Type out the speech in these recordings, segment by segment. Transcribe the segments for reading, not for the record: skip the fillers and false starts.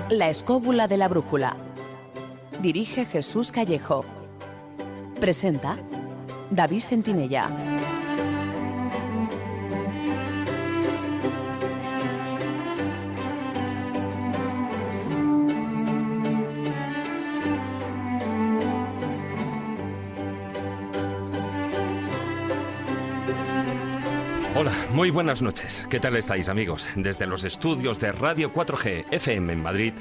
La escóbula de la brújula. Dirige Jesús Callejo. Presenta David Sentinella. Hola, muy buenas noches. ¿Qué tal estáis, amigos? Desde los estudios de Radio 4G FM en Madrid,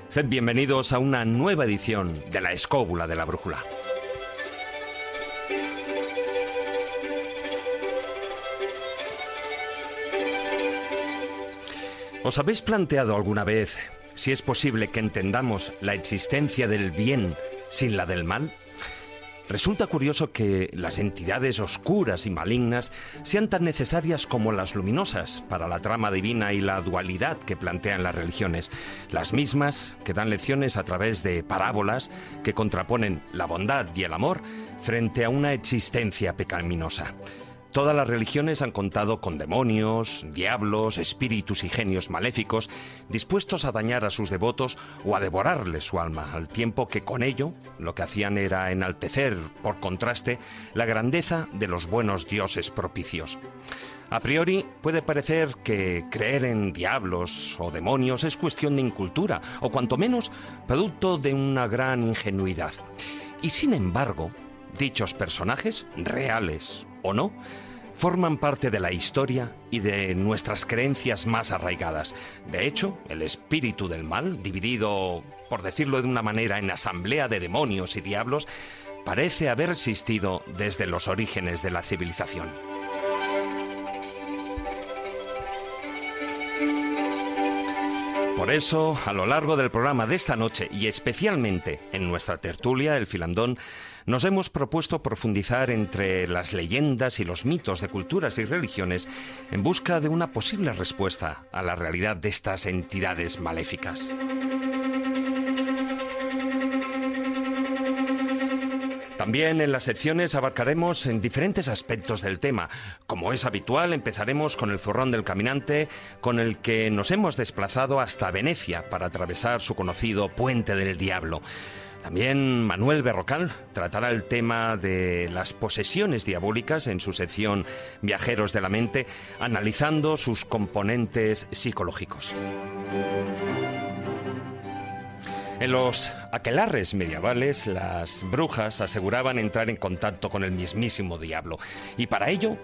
sed bienvenidos a una nueva edición de La Escóbula de la Brújula. ¿Os habéis planteado alguna vez si es posible que entendamos la existencia del bien sin la del mal? Resulta curioso que las entidades oscuras y malignas sean tan necesarias como las luminosas para la trama divina y la dualidad que plantean las religiones, las mismas que dan lecciones a través de parábolas que contraponen la bondad y el amor frente a una existencia pecaminosa. Todas las religiones han contado con demonios, diablos, espíritus y genios maléficos dispuestos a dañar a sus devotos o a devorarles su alma, al tiempo que con ello lo que hacían era enaltecer, por contraste, la grandeza de los buenos dioses propicios. A priori puede parecer que creer en diablos o demonios es cuestión de incultura, o cuanto menos producto de una gran ingenuidad. Y sin embargo, dichos personajes, reales o no, forman parte de la historia y de nuestras creencias más arraigadas. De hecho, el espíritu del mal, dividido, por decirlo de una manera, en asamblea de demonios y diablos, parece haber existido desde los orígenes de la civilización. Por eso, a lo largo del programa de esta noche y especialmente en nuestra tertulia, El Filandón, nos hemos propuesto profundizar entre las leyendas y los mitos de culturas y religiones en busca de una posible respuesta a la realidad de estas entidades maléficas. También en las secciones abarcaremos en diferentes aspectos del tema. Como es habitual, empezaremos con el zurrón del caminante, con el que nos hemos desplazado hasta Venecia para atravesar su conocido Puente del Diablo. También Manuel Berrocal tratará el tema de las posesiones diabólicas en su sección Viajeros de la Mente, analizando sus componentes psicológicos. En los aquelarres medievales, las brujas aseguraban entrar en contacto con el mismísimo diablo, y para ello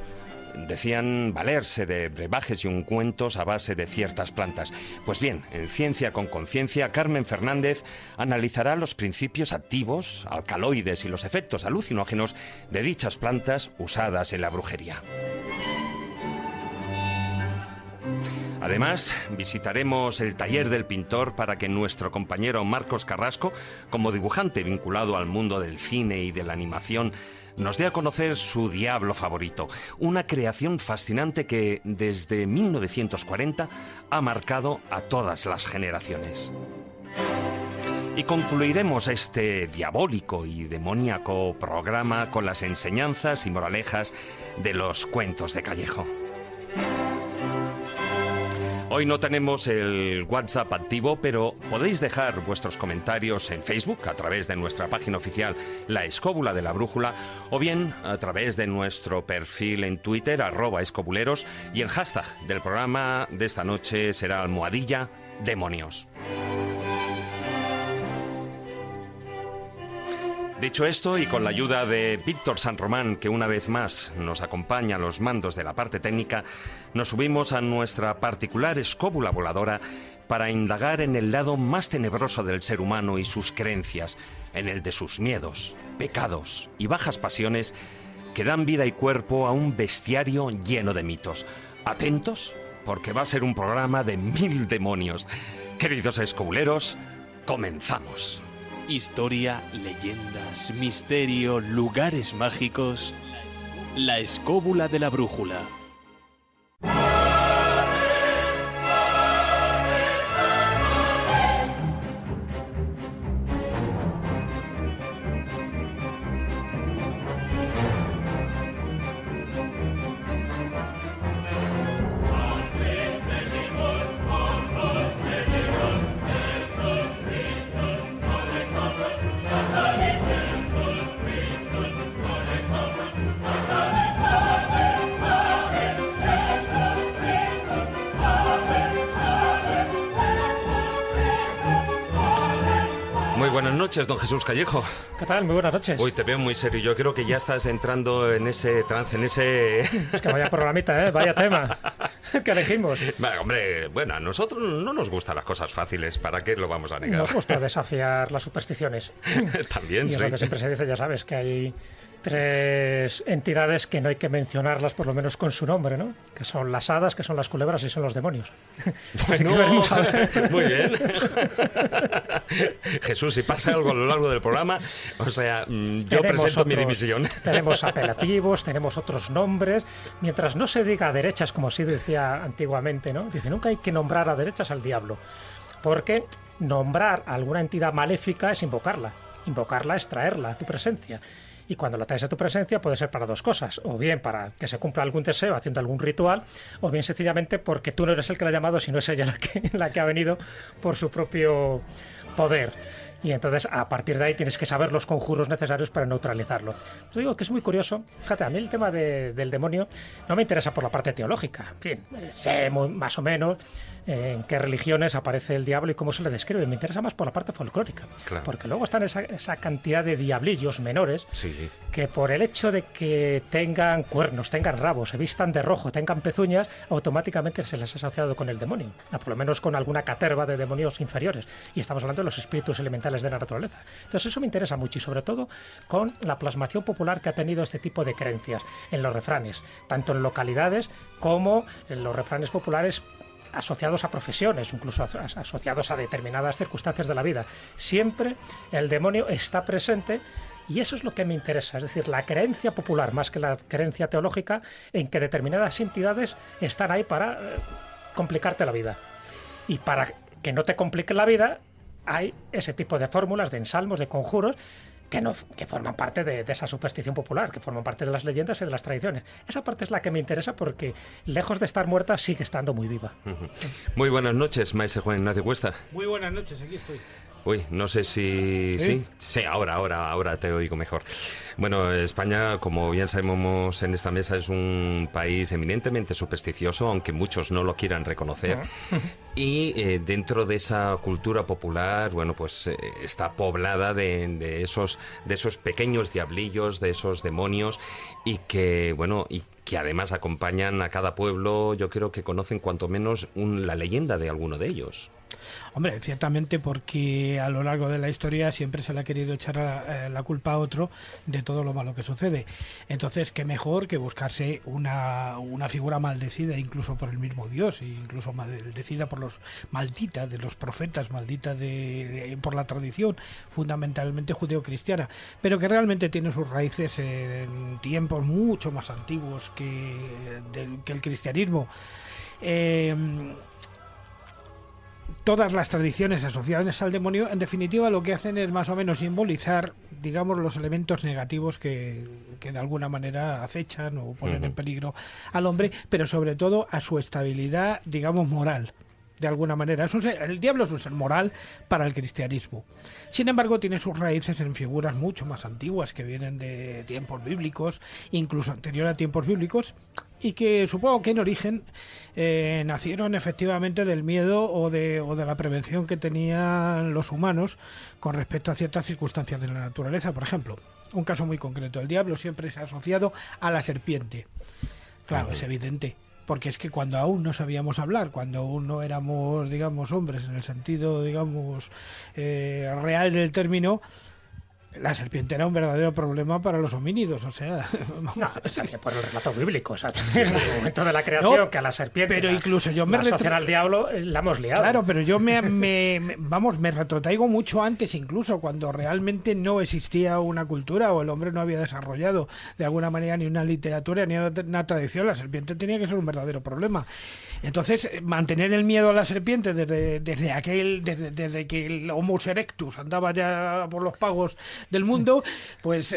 decían valerse de brebajes y ungüentos a base de ciertas plantas. Pues bien, en Ciencia con Conciencia, Carmen Fernández analizará los principios activos, alcaloides y los efectos alucinógenos de dichas plantas usadas en la brujería. Además, visitaremos el taller del pintor para que nuestro compañero Marcos Carrasco, como dibujante vinculado al mundo del cine y de la animación, nos dé a conocer su diablo favorito, una creación fascinante que desde 1940 ha marcado a todas las generaciones. Y concluiremos este diabólico y demoníaco programa con las enseñanzas y moralejas de los cuentos de Callejo. Hoy no tenemos el WhatsApp activo, pero podéis dejar vuestros comentarios en Facebook a través de nuestra página oficial La Escóbula de la Brújula, o bien a través de nuestro perfil en Twitter @escobuleros, y el hashtag del programa de esta noche será #demonios. Dicho esto, y con la ayuda de Víctor San Román, que una vez más nos acompaña a los mandos de la parte técnica, nos subimos a nuestra particular escóbula voladora para indagar en el lado más tenebroso del ser humano y sus creencias, en el de sus miedos, pecados y bajas pasiones que dan vida y cuerpo a un bestiario lleno de mitos. Atentos, porque va a ser un programa de 1000 demonios. Queridos escobuleros, comenzamos. Historia, leyendas, misterio, lugares mágicos. La Escóbula de la Brújula. Muy buenas noches, don Jesús Callejo. ¿Qué tal? Muy buenas noches. Uy, te veo muy serio. Yo creo que ya estás entrando en ese trance, en ese... Es que vaya programita, vaya tema que elegimos. Hombre, bueno, a nosotros no nos gustan las cosas fáciles. ¿Para qué lo vamos a negar? Nos gusta desafiar las supersticiones. También, y es sí. lo que siempre se dice, ya sabes, que hay 3 entidades que no hay que mencionarlas por lo menos con su nombre, ¿no? Que son las hadas, que son las culebras y son los demonios. Así que veremos a ver. Muy bien. Jesús, si pasa algo a lo largo del programa, o sea, yo presento mi dimisión. Tenemos apelativos, tenemos otros nombres. Mientras no se diga a derechas, como así decía antiguamente, ¿no? Dice, nunca hay que nombrar a derechas al diablo. Porque nombrar a alguna entidad maléfica es invocarla. Invocarla es traerla a tu presencia. Y cuando la traes a tu presencia puede ser para 2 cosas, o bien para que se cumpla algún deseo haciendo algún ritual, o bien sencillamente porque tú no eres el que la ha llamado, sino es ella la que ha venido por su propio poder. Y entonces, a partir de ahí, tienes que saber los conjuros necesarios para neutralizarlo. Yo digo que es muy curioso. Fíjate, a mí el tema del demonio no me interesa por la parte teológica. En fin, sé más o menos en qué religiones aparece el diablo y cómo se le describe. Me interesa más por la parte folclórica. Claro. Porque luego están esa cantidad de diablillos menores Sí. que por el hecho de que tengan cuernos, tengan rabos, se vistan de rojo, tengan pezuñas, automáticamente se les ha asociado con el demonio. Por lo menos con alguna caterva de demonios inferiores. Y estamos hablando de los espíritus elementales de la naturaleza. Entonces eso me interesa mucho y sobre todo con la plasmación popular que ha tenido este tipo de creencias en los refranes, tanto en localidades como en los refranes populares asociados a profesiones, incluso asociados a determinadas circunstancias de la vida. Siempre el demonio está presente y eso es lo que me interesa, es decir, la creencia popular más que la creencia teológica en que determinadas entidades están ahí para complicarte la vida. Y para que no te complique la vida hay ese tipo de fórmulas, de ensalmos, de conjuros que forman parte de esa superstición popular, que forman parte de las leyendas y de las tradiciones. Esa parte es la que me interesa porque, lejos de estar muerta, sigue estando muy viva. Muy buenas noches, maestro Juan Ignacio Cuesta. Muy buenas noches, aquí estoy. Uy, no sé si... Sí, ahora te oigo mejor. Bueno, España, como bien sabemos en esta mesa, es un país eminentemente supersticioso, aunque muchos no lo quieran reconocer. Y dentro de esa cultura popular, bueno, pues está poblada de esos pequeños diablillos, de esos demonios, y que, bueno, y que además acompañan a cada pueblo. Yo creo que conocen cuanto menos la leyenda de alguno de ellos. Hombre, ciertamente, porque a lo largo de la historia siempre se le ha querido echar la culpa a otro de todo lo malo que sucede. Entonces, qué mejor que buscarse una figura maldecida incluso por el mismo Dios, incluso maldecida por maldita de los profetas, maldita por la tradición fundamentalmente judeocristiana, pero que realmente tiene sus raíces en tiempos mucho más antiguos que el cristianismo. Todas las tradiciones asociadas al demonio, en definitiva, lo que hacen es más o menos simbolizar, digamos, los elementos negativos que de alguna manera acechan o ponen en peligro al hombre, pero sobre todo a su estabilidad, digamos, moral. De alguna manera, el diablo es un ser moral para el cristianismo. Sin embargo, tiene sus raíces en figuras mucho más antiguas que vienen de tiempos bíblicos, incluso anterior a tiempos bíblicos, y que supongo que en origen nacieron efectivamente del miedo o de la prevención que tenían los humanos con respecto a ciertas circunstancias de la naturaleza. Por ejemplo, un caso muy concreto: el diablo siempre se ha asociado a la serpiente. Claro, es evidente. Porque es que cuando aún no sabíamos hablar, cuando aún no éramos, digamos, hombres en el sentido, digamos, real del término, la serpiente era un verdadero problema para los homínidos, o sea... No, por el relato bíblico, o sea, en el momento de la creación, que a la serpiente pero incluso yo me asocian al diablo, la hemos liado. Claro, pero yo me retrotraigo mucho antes, incluso cuando realmente no existía una cultura o el hombre no había desarrollado de alguna manera ni una literatura ni una tradición. La serpiente tenía que ser un verdadero problema. Entonces, mantener el miedo a la serpiente desde que el Homo erectus andaba ya por los pagos del mundo, pues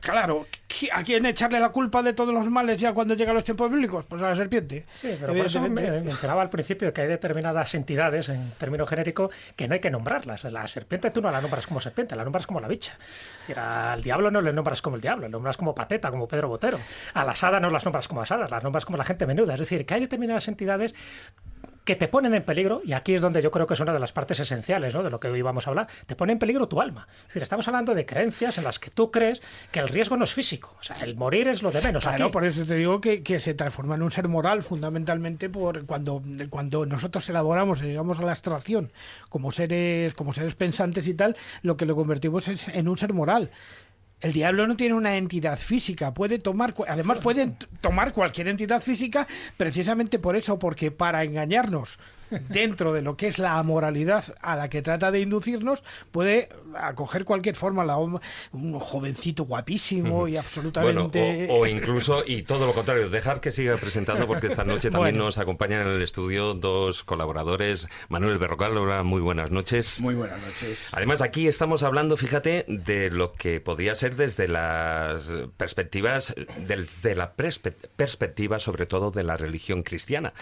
claro, ¿a quién echarle la culpa de todos los males ya cuando llegan los tiempos bíblicos? Pues a la serpiente. Sí, pero por eso mencionaba al principio que hay determinadas entidades, en término genérico, que no hay que nombrarlas. La serpiente tú no la nombras como serpiente, la nombras como la bicha. Es decir, al diablo no le nombras como el diablo, le nombras como Pateta, como Pedro Botero. A las hadas no las nombras como asadas, las nombras como la gente menuda. Es decir, que hay determinadas entidades que te ponen en peligro, y aquí es donde yo creo que es una de las partes esenciales, ¿no?, de lo que hoy vamos a hablar, te pone en peligro tu alma. Es decir, estamos hablando de creencias en las que tú crees que el riesgo no es físico, o sea, el morir es lo de menos. Claro, aquí. por eso te digo que se transforma en un ser moral fundamentalmente por cuando nosotros elaboramos, llegamos a la abstracción como seres pensantes y tal, lo que lo convertimos es en un ser moral. El diablo no tiene una entidad física, puede tomar cualquier entidad física precisamente por eso, porque para engañarnos dentro de lo que es la amoralidad a la que trata de inducirnos, puede acoger cualquier forma, un jovencito guapísimo y absolutamente... Bueno, o incluso, y todo lo contrario, dejar que siga presentando, porque esta noche también nos acompañan en el estudio dos colaboradores. Manuel Berrocal, hola, muy buenas noches. Muy buenas noches. Además, aquí estamos hablando, fíjate, de lo que podría ser desde las perspectivas, perspectiva sobre todo de la religión cristiana.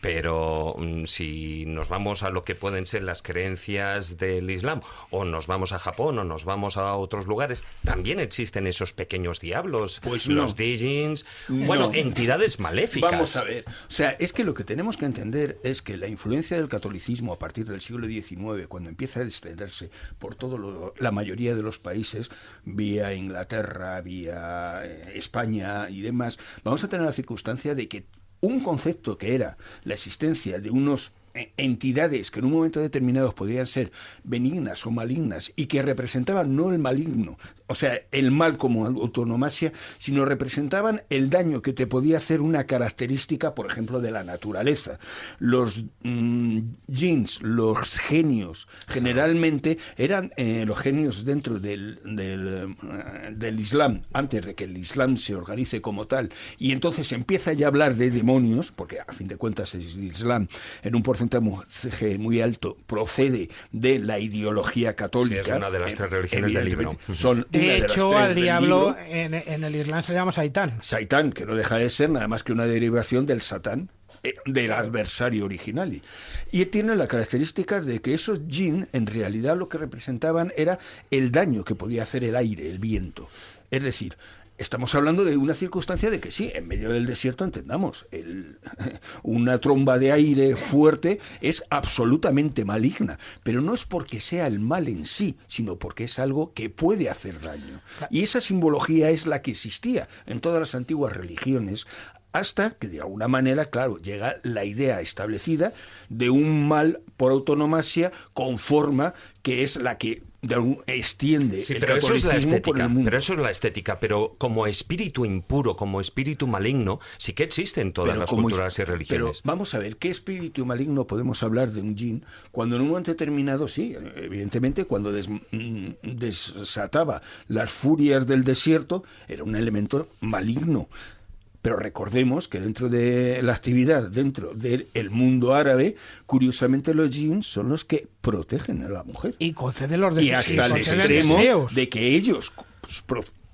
Pero si nos vamos a lo que pueden ser las creencias del Islam, o nos vamos a Japón, o nos vamos a otros lugares, también existen esos pequeños diablos, pues los Dijins, bueno, entidades maléficas. Vamos a ver, o sea, es que lo que tenemos que entender es que la influencia del catolicismo a partir del siglo XIX, cuando empieza a extenderse por la mayoría de los países, vía Inglaterra, vía España y demás, vamos a tener la circunstancia de que un concepto que era la existencia de unos entidades que en un momento determinado podían ser benignas o malignas y que representaban no el maligno, o sea, el mal como autonomasia, sino representaban el daño que te podía hacer una característica, por ejemplo, de la naturaleza. Los jinns, los genios, generalmente eran los genios dentro del Islam, antes de que el Islam se organice como tal, y entonces empieza ya a hablar de demonios, porque a fin de cuentas el Islam en un porcentaje muy alto procede de la ideología católica. Sí, es una de las tres religiones del libro. Son de hecho, al diablo en el Islam se llama Saitán. Saitán, que no deja de ser nada más que una derivación del Satán, del adversario original. Y tiene la característica de que esos jinn, en realidad, lo que representaban era el daño que podía hacer el aire, el viento. Es decir, estamos hablando de una circunstancia de que sí, en medio del desierto, entendamos, una tromba de aire fuerte es absolutamente maligna, pero no es porque sea el mal en sí, sino porque es algo que puede hacer daño. Y esa simbología es la que existía en todas las antiguas religiones, hasta que de alguna manera, claro, llega la idea establecida de un mal por autonomasia con forma que es la que extiende el catolicismo por el mundo. Pero eso es la estética, pero como espíritu impuro, como espíritu maligno, sí que existe en todas las culturas y religiones. Pero vamos a ver, ¿qué espíritu maligno podemos hablar de un jinn cuando en un momento determinado, sí, evidentemente, cuando desataba las furias del desierto, era un elemento maligno? Pero recordemos que dentro de la actividad, dentro del mundo árabe, curiosamente los jinns son los que protegen a la mujer. Y conceden los deseos. Y hasta el extremo de que ellos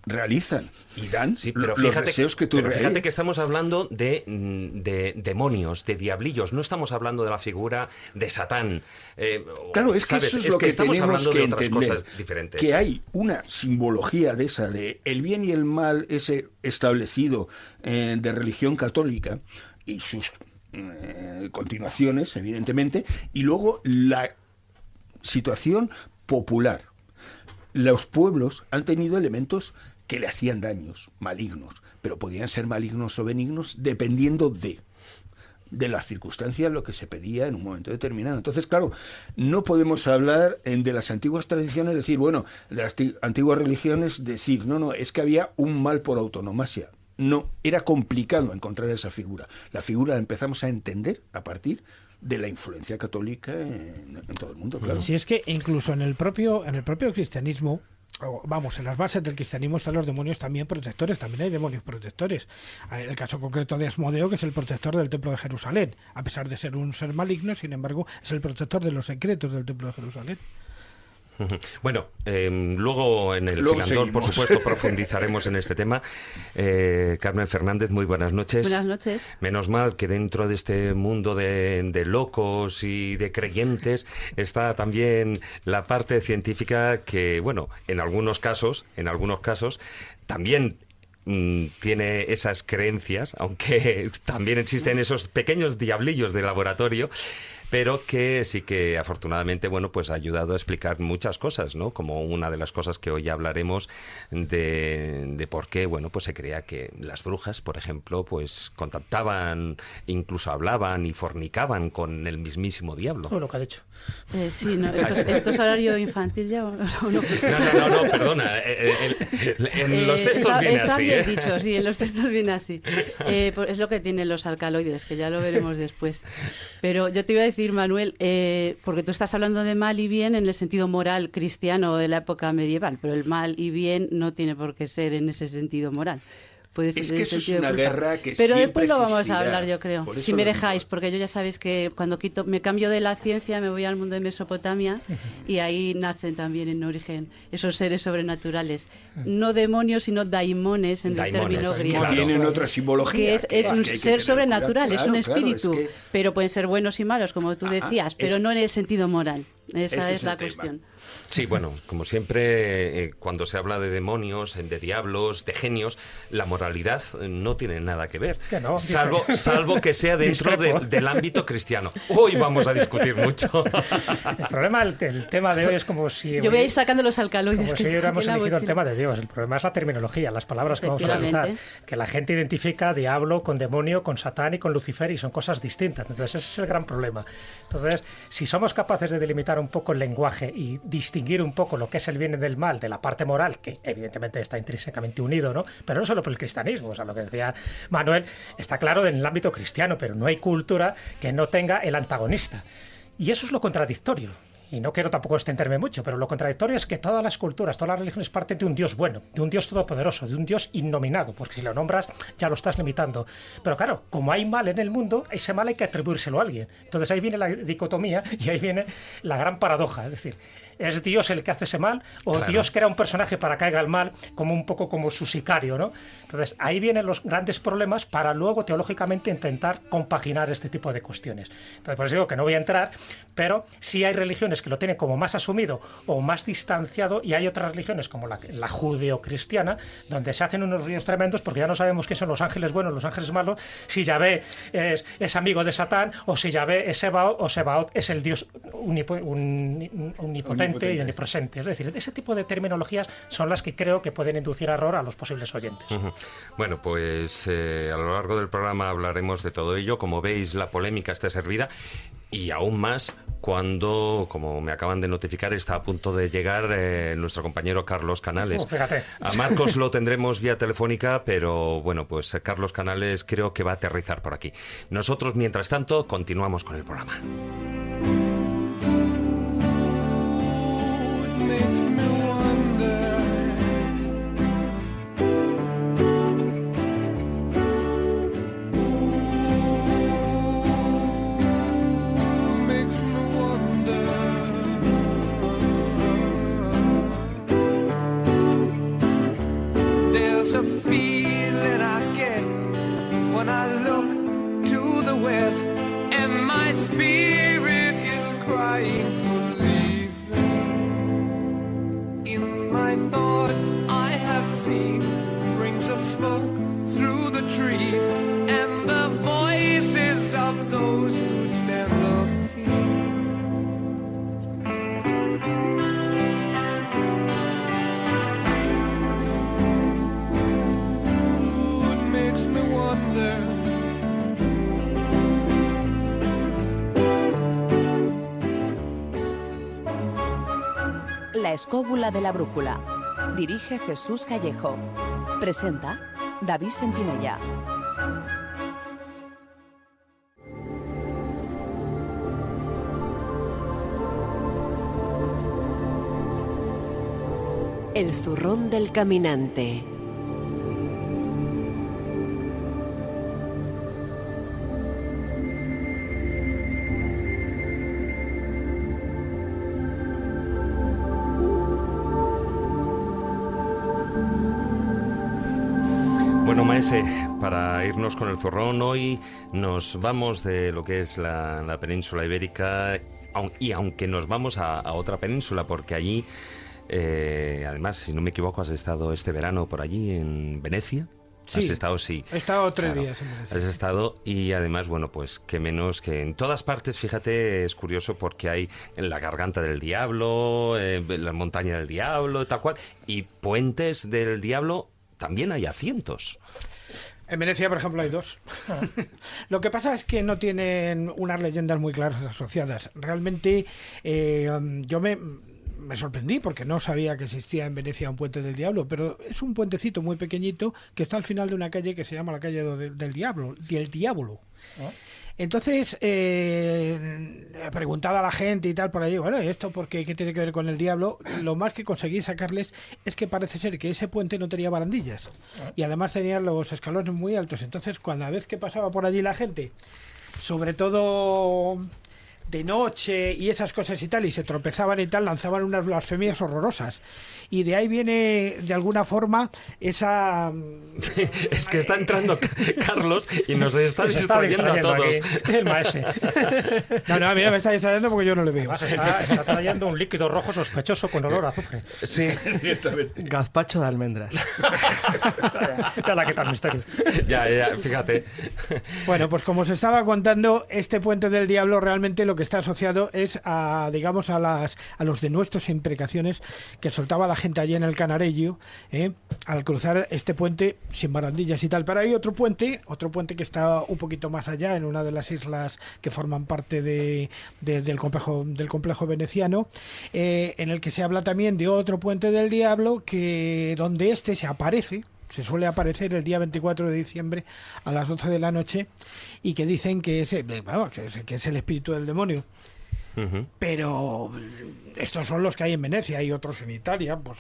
realizan y dan los deseos que tú realizas. Fíjate que estamos hablando de demonios, de diablillos, no estamos hablando de la figura de Satán. Claro, es que eso es lo que estamos tenemos hablando que de otras entender, cosas diferentes. que hay una simbología de esa, de el bien y el mal, ese establecido de religión católica y sus continuaciones, evidentemente, y luego la situación popular. Los pueblos han tenido elementos que le hacían daños, malignos, pero podían ser malignos o benignos dependiendo de las circunstancias, lo que se pedía en un momento determinado. Entonces, claro, no podemos hablar de las antiguas tradiciones, decir, bueno, de las antiguas religiones, decir, no, es que había un mal por autonomasia. No, era complicado encontrar esa figura. La figura la empezamos a entender a partir de la influencia católica en todo el mundo, claro. Si es que incluso en el propio cristianismo, en las bases del cristianismo están los demonios también protectores, también hay demonios protectores. El caso concreto de Asmodeo, que es el protector del templo de Jerusalén, a pesar de ser un ser maligno, sin embargo, es el protector de los secretos del templo de Jerusalén. Bueno, luego en el Filandor, por supuesto, profundizaremos en este tema. Carmen Fernández, muy buenas noches. Buenas noches. Menos mal que dentro de este mundo de locos y de creyentes está también la parte científica que, bueno, en algunos casos, también tiene esas creencias, aunque también existen esos pequeños diablillos de laboratorio, pero que sí que afortunadamente, bueno, pues ha ayudado a explicar muchas cosas, ¿no? Como una de las cosas que hoy hablaremos de por qué, bueno, pues se creía que las brujas, por ejemplo, pues contactaban, incluso hablaban y fornicaban con el mismísimo diablo. Todo lo que ha dicho. Sí, no, ¿esto es horario infantil ya o no? No, perdona. En los textos viene está así. Bien dicho, sí, en los textos viene así. Es lo que tienen los alcaloides, que ya lo veremos después. Pero yo te iba a decir, Manuel, porque tú estás hablando de mal y bien en el sentido moral cristiano de la época medieval, pero el mal y bien no tiene por qué ser en ese sentido moral. Puede ser Es que eso es una de guerra que pero siempre después lo vamos existirá. a hablar, yo creo. Por eso Si me lo dejáis, digo. porque yo ya sabéis que cuando me cambio de la ciencia me voy al mundo de Mesopotamia y ahí nacen también en origen esos seres sobrenaturales. No demonios, sino daimones en el Daimones, término claro. griego. Tienen otra simbología. Que es que un hay que ser tener sobrenatural, cuidado. es un Claro, espíritu, es que- pero pueden ser buenos y malos, como tú decías, pero no en el sentido moral. Esa Ese es es la el tema. cuestión. Sí, bueno, como siempre, cuando se habla de demonios, de diablos, de genios, la moralidad no tiene nada que ver. Que no, salvo que sea dentro Discrepo. del ámbito cristiano. Hoy vamos a discutir mucho. El problema, el tema de hoy es como si... Yo voy a ir sacando los alcaloides. Como si que hubiéramos en la elegido el mochila. tema de Dios. El problema es la terminología, las palabras que vamos a utilizar. Efectivamente. Que la gente identifica diablo con demonio, con Satán y con Lucifer, y son cosas distintas. Entonces ese es el gran problema. Entonces, si somos capaces de delimitar un poco el lenguaje y distinguir un poco lo que es el bien y del mal de la parte moral, que evidentemente está intrínsecamente unido, ¿no? Pero no solo por el cristianismo, o sea, lo que decía Manuel está claro en el ámbito cristiano, pero no hay cultura que no tenga el antagonista. Y eso es lo contradictorio. Y no quiero tampoco extenderme mucho, pero lo contradictorio es que todas las culturas, todas las religiones parten de un Dios bueno, de un Dios todopoderoso, de un Dios innominado, porque si lo nombras ya lo estás limitando. Pero claro, como hay mal en el mundo, ese mal hay que atribuírselo a alguien. Entonces ahí viene la dicotomía y ahí viene la gran paradoja. Es decir, ¿es Dios el que hace ese mal? ¿O Claro. Dios crea un personaje para que haga el mal como un poco como su sicario, ¿no? Entonces ahí vienen los grandes problemas para luego teológicamente intentar compaginar este tipo de cuestiones. Entonces por eso digo que no voy a entrar, pero sí hay religiones que lo tienen como más asumido o más distanciado, y hay otras religiones como la judeocristiana, donde se hacen unos ríos tremendos porque ya no sabemos qué son los ángeles buenos, los ángeles malos, si Yahvé es amigo de Satán, o si Yahvé es Sebaot, o Sebaot es el Dios omnipotente y omnipresente. Es decir, ese tipo de terminologías son las que creo que pueden inducir error a los posibles oyentes. Bueno, pues a lo largo del programa hablaremos de todo ello. Como veis, la polémica está servida, y aún más cuando, como me acaban de notificar, está a punto de llegar nuestro compañero Carlos Canales. Fíjate. A Marcos lo tendremos vía telefónica, pero bueno, pues Carlos Canales creo que va a aterrizar por aquí. Nosotros, mientras tanto, continuamos con el programa. Makes me wonder. Makes me wonder. There's a feeling I get when I look to the west, and my spirit is crying for leaving. In my thoughts I have seen rings of smoke through the trees, and the voices of those who stand looking. Ooh, it makes me wonder. La escóbula de la brújula. Dirige Jesús Callejo. Presenta David Sentinella. El zurrón del caminante. Bueno, Maese, para irnos con el zurrón, hoy nos vamos de lo que es la península ibérica, y aunque nos vamos a otra península, porque allí Además, si no me equivoco, has estado este verano por allí en Venecia. Sí, has estado, sí. He estado 3 Claro, días en Venecia. has estado y además, bueno, pues qué menos que en todas partes, fíjate, es curioso porque hay en la Garganta del Diablo, la Montaña del Diablo, tal cual, y puentes del Diablo también hay a cientos. En Venecia, por ejemplo, hay 2. Lo que pasa es que no tienen unas leyendas muy claras asociadas. Realmente yo me sorprendí porque no sabía que existía en Venecia un puente del Diablo, pero es un puentecito muy pequeñito que está al final de una calle que se llama la calle del Diablo, del Diablo. Entonces, preguntaba a la gente y tal por allí, bueno, ¿esto por qué tiene que ver con el diablo? Lo más que conseguí sacarles es que parece ser que ese puente no tenía barandillas y además tenía los escalones muy altos. Entonces, cada vez que pasaba por allí la gente, sobre todo de noche y esas cosas y tal, y se tropezaban y tal, lanzaban unas blasfemias horrorosas. Y de ahí viene, de alguna forma, esa... Es que está entrando Carlos y nos está distrayendo a todos. Aquí, el maese. No, a mí no me está distrayendo porque yo no le veo. Además, está trayendo un líquido rojo sospechoso con olor a azufre. Sí, Gazpacho de almendras. Ya la quita el misterio. ya, fíjate. Bueno, pues como os estaba contando, este puente del diablo realmente lo que está asociado es a, digamos, a los denuestos e imprecaciones que soltaba la gente allí en el Canarello, al cruzar este puente sin barandillas y tal. Pero hay otro puente que está un poquito más allá, en una de las islas que forman parte del complejo veneciano, en el que se habla también de otro puente del diablo, que donde se suele aparecer el día 24 de diciembre a las 12 de la noche, y que dicen que es el espíritu del demonio. Uh-huh. Pero estos son los que hay en Venecia. Hay otros en Italia, pues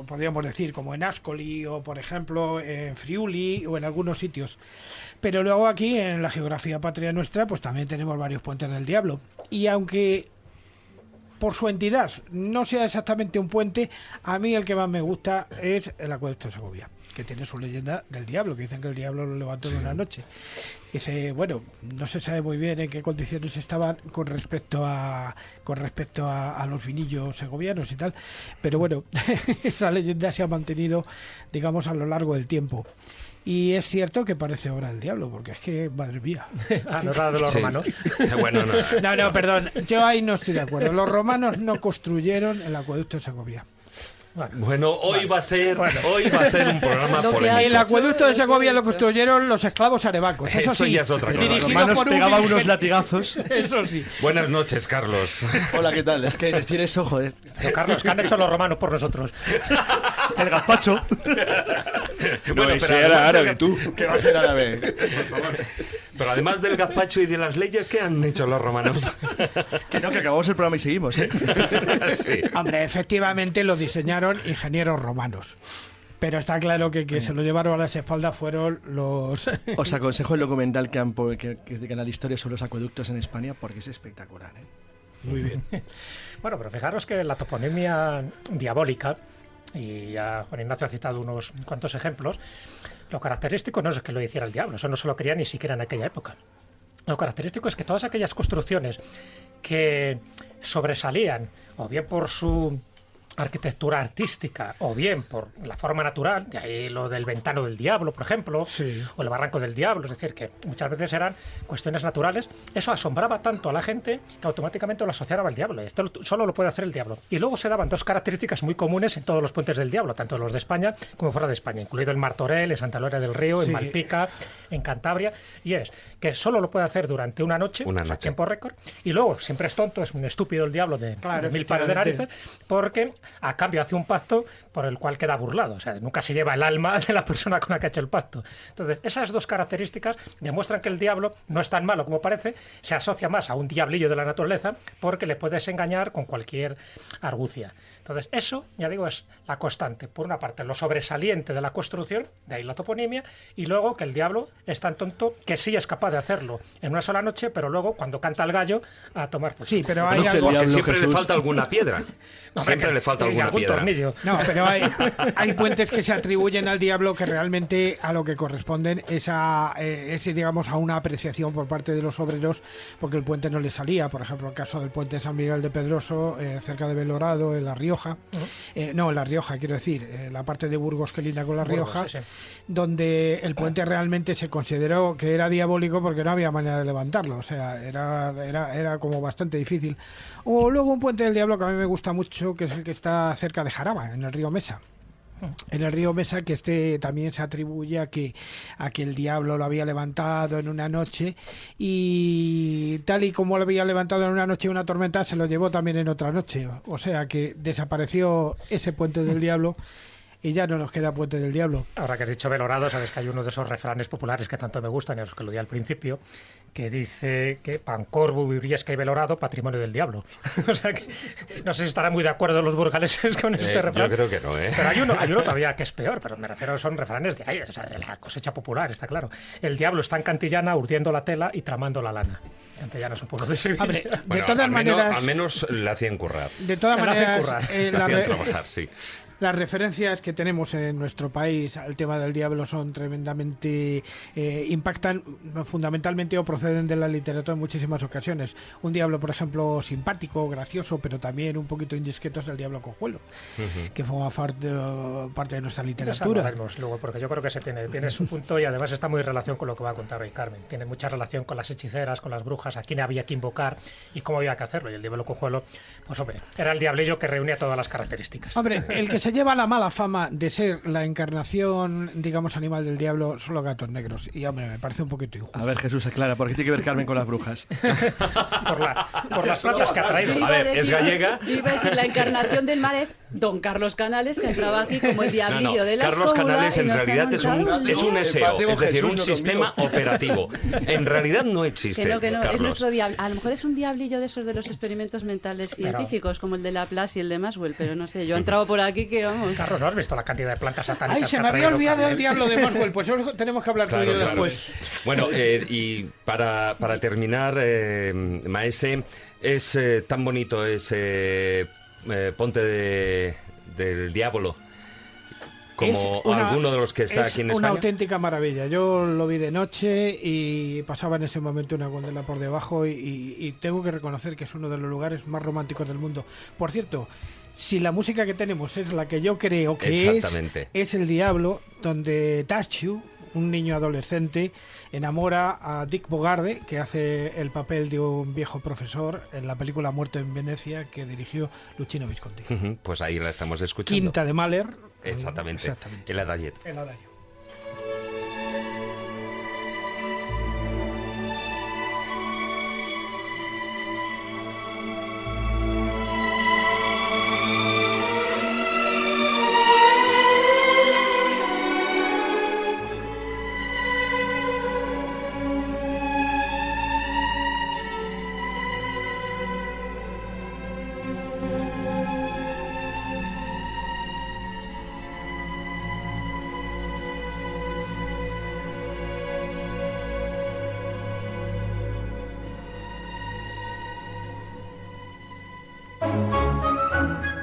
podríamos decir como en Ascoli o por ejemplo en Friuli o en algunos sitios. Pero luego aquí en la geografía patria nuestra pues también tenemos varios puentes del diablo, y aunque por su entidad no sea exactamente un puente, a mí el que más me gusta es el Acueducto de Segovia, que tiene su leyenda del diablo, que dicen que el diablo lo levantó en una noche. Dice, bueno, no se sabe muy bien en qué condiciones estaban con respecto a los vinillos segovianos y tal, pero bueno, esa leyenda se ha mantenido, digamos, a lo largo del tiempo. Y es cierto que parece obra del diablo, porque es que, madre mía. No era de los romanos. Bueno, No, perdón, yo ahí no estoy de acuerdo. Los romanos no construyeron el Acueducto de Segovia. Bueno, hoy va a ser un programa polémico. El Acueducto de Segovia lo construyeron los esclavos arebacos. Eso sí, ya es otra cosa. Los romanos pegaban unos latigazos. Eso sí. Buenas noches, Carlos. Hola, ¿qué tal? Es que decir eso, joder. Pero Carlos, ¿qué han hecho los romanos por nosotros? El gazpacho. Bueno, ese era árabe, tú. ¿Qué va a ser árabe? Por favor. Pero además del gazpacho y de las leyes, ¿qué han hecho los romanos? Que acabamos el programa y seguimos, ¿eh? Sí. Hombre, efectivamente lo diseñaron ingenieros romanos. Pero está claro que se lo llevaron a las espaldas fueron los... Os aconsejo el documental que de Canal Historia sobre los acueductos en España, porque es espectacular, ¿eh? Muy bien. Bueno, pero fijaros que la toponimia diabólica, y ya Juan Ignacio ha citado unos cuantos ejemplos, lo característico no es que lo hiciera el diablo, eso no se lo creía ni siquiera en aquella época. Lo característico es que todas aquellas construcciones que sobresalían, o bien por su arquitectura artística, o bien por la forma natural, de ahí lo del Ventano del Diablo, por ejemplo, Sí. o el Barranco del Diablo, es decir, que muchas veces eran cuestiones naturales, eso asombraba tanto a la gente que automáticamente lo asociaba al diablo. Esto solo lo puede hacer el diablo. Y luego se daban dos características muy comunes en todos los puentes del diablo, tanto los de España como fuera de España, incluido en Martorell, en Santa Eulalia del Río, en Sí. Malpica, en Cantabria, y es que solo lo puede hacer durante una noche, Una o sea, noche. tiempo récord, y luego siempre es tonto, es un estúpido el diablo de Claro, mil pares de efectivamente. narices, porque a cambio hace un pacto por el cual queda burlado, o sea, nunca se lleva el alma de la persona con la que ha hecho el pacto. Entonces, esas dos características demuestran que el diablo no es tan malo como parece, se asocia más a un diablillo de la naturaleza porque le puedes engañar con cualquier argucia. Entonces, eso, ya digo, es la constante. Por una parte, lo sobresaliente de la construcción, de ahí la toponimia, y luego que el diablo es tan tonto que sí es capaz de hacerlo en una sola noche, pero luego, cuando canta el gallo, a tomar por Sí, saco. pero hay Noche algo... del Porque Diablo, siempre le Jesús. falta alguna piedra. Siempre le falta falta Y alguna algún piedra. tornillo. No, pero hay puentes que se atribuyen al diablo que realmente a lo que corresponden es digamos, a una apreciación por parte de los obreros, porque el puente no le salía. Por ejemplo, el caso del puente de San Miguel de Pedroso, cerca de Belorado, en La Rioja. No, en La Rioja, quiero decir, la parte de Burgos que linda con La Burgos, Rioja, sí. donde el puente realmente se consideró que era diabólico porque no había manera de levantarlo. O sea, era como bastante difícil. O luego un puente del diablo que a mí me gusta mucho, que es el que está cerca de Jaraba, en el río Mesa. En el río Mesa, que también se atribuye a que el diablo lo había levantado en una noche, y tal y como lo había levantado en una noche una tormenta, se lo llevó también en otra noche. O sea que desapareció ese puente del diablo y ya no nos queda puente del diablo. Ahora que has dicho Belorado, sabes que hay uno de esos refranes populares que tanto me gustan, y a los que lo di al principio, que dice que Pancorbo, Vibriesca y Belorado, patrimonio del diablo. O sea que no sé si estarán muy de acuerdo los burgaleses con este refrán. Yo creo que no, ¿eh? Pero hay uno todavía que es peor, pero me refiero, son refranes de ahí, o sea, de la cosecha popular, está claro. El diablo está en Cantillana urdiendo la tela y tramando la lana. Cantillana es un pueblo de Sevilla. Hombre, de Bueno, todas maneras, al menos le hacían currar. de todas Te lo hacen maneras, currar. Le hacían trabajar, sí. las referencias que tenemos en nuestro país al tema del diablo son tremendamente impactan fundamentalmente o proceden de la literatura en muchísimas ocasiones. Un diablo, por ejemplo, simpático, gracioso, pero también un poquito indiscreto, es el diablo cojuelo, que forma parte de nuestra literatura. Hablaremos luego, porque yo creo que tiene su punto, y además está muy en relación con lo que va a contar hoy Carmen. Tiene mucha relación con las hechiceras, con las brujas, a quién había que invocar y cómo había que hacerlo. Y el diablo cojuelo, pues hombre, era el diablillo que reunía todas las características. Hombre, el que se lleva la mala fama de ser la encarnación, digamos, animal del diablo son los gatos negros. Y hombre, me parece un poquito injusto. A ver, Jesús, aclara, ¿por qué tiene que ver Carmen con las brujas? por las plantas que ha traído. A ver, es gallega. Yo iba a decir, la encarnación del mal es Don Carlos Canales, que entraba aquí como el diablillo de la Carlos escóbula, Canales y en nos ha realidad es montado un SEO, es decir, Jesús, un no sistema operativo. En realidad no existe, que no, es Carlos. nuestro diablo. A lo mejor es un diablillo de esos de los experimentos mentales científicos, como el de Laplace y el de Maxwell, pero no sé, yo he entrado por aquí que vamos. Carlos, ¿no has visto la cantidad de plantas satánicas? Ay, se que me ha había traído olvidado Carmen? el diablo de Maxwell, pues eso tenemos que hablar tú y yo después. Bueno, y para terminar, Maese, es tan bonito ese Ponte del Diablo como alguno de los que está aquí en Es una España. auténtica maravilla. Yo lo vi de noche y pasaba en ese momento una gondola por debajo y tengo que reconocer que es uno de los lugares más románticos del mundo. Por cierto, si la música que tenemos es la que yo creo que es El Diablo, donde Tashu, un niño adolescente, enamora a Dick Bogarde, que hace el papel de un viejo profesor en la película Muerto en Venecia, que dirigió Luchino Visconti. Pues ahí la estamos escuchando. Quinta de Mahler. Exactamente. El Adagiet. El Adagio.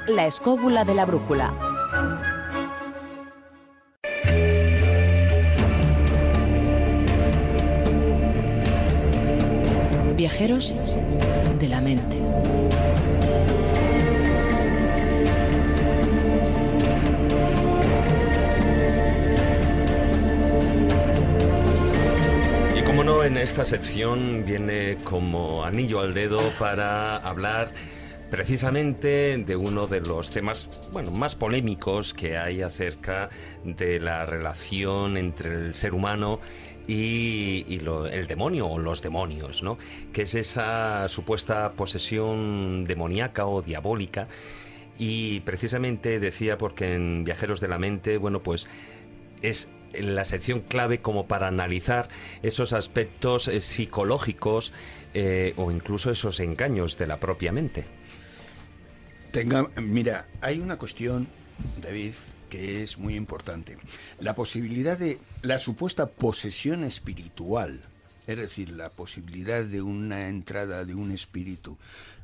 La escóbula de la brújula. Viajeros de la mente. Y como no, en esta sección viene como anillo al dedo para hablar precisamente de uno de los temas, bueno, más polémicos que hay acerca de la relación entre el ser humano y el demonio o los demonios, ¿no? Que es esa supuesta posesión demoníaca o diabólica. Y precisamente decía, porque en Viajeros de la Mente, bueno, pues es la sección clave como para analizar esos aspectos psicológicos o incluso esos engaños de la propia mente. Mira, hay una cuestión, David, que es muy importante. La posibilidad de la supuesta posesión espiritual, es decir, la posibilidad de una entrada de un espíritu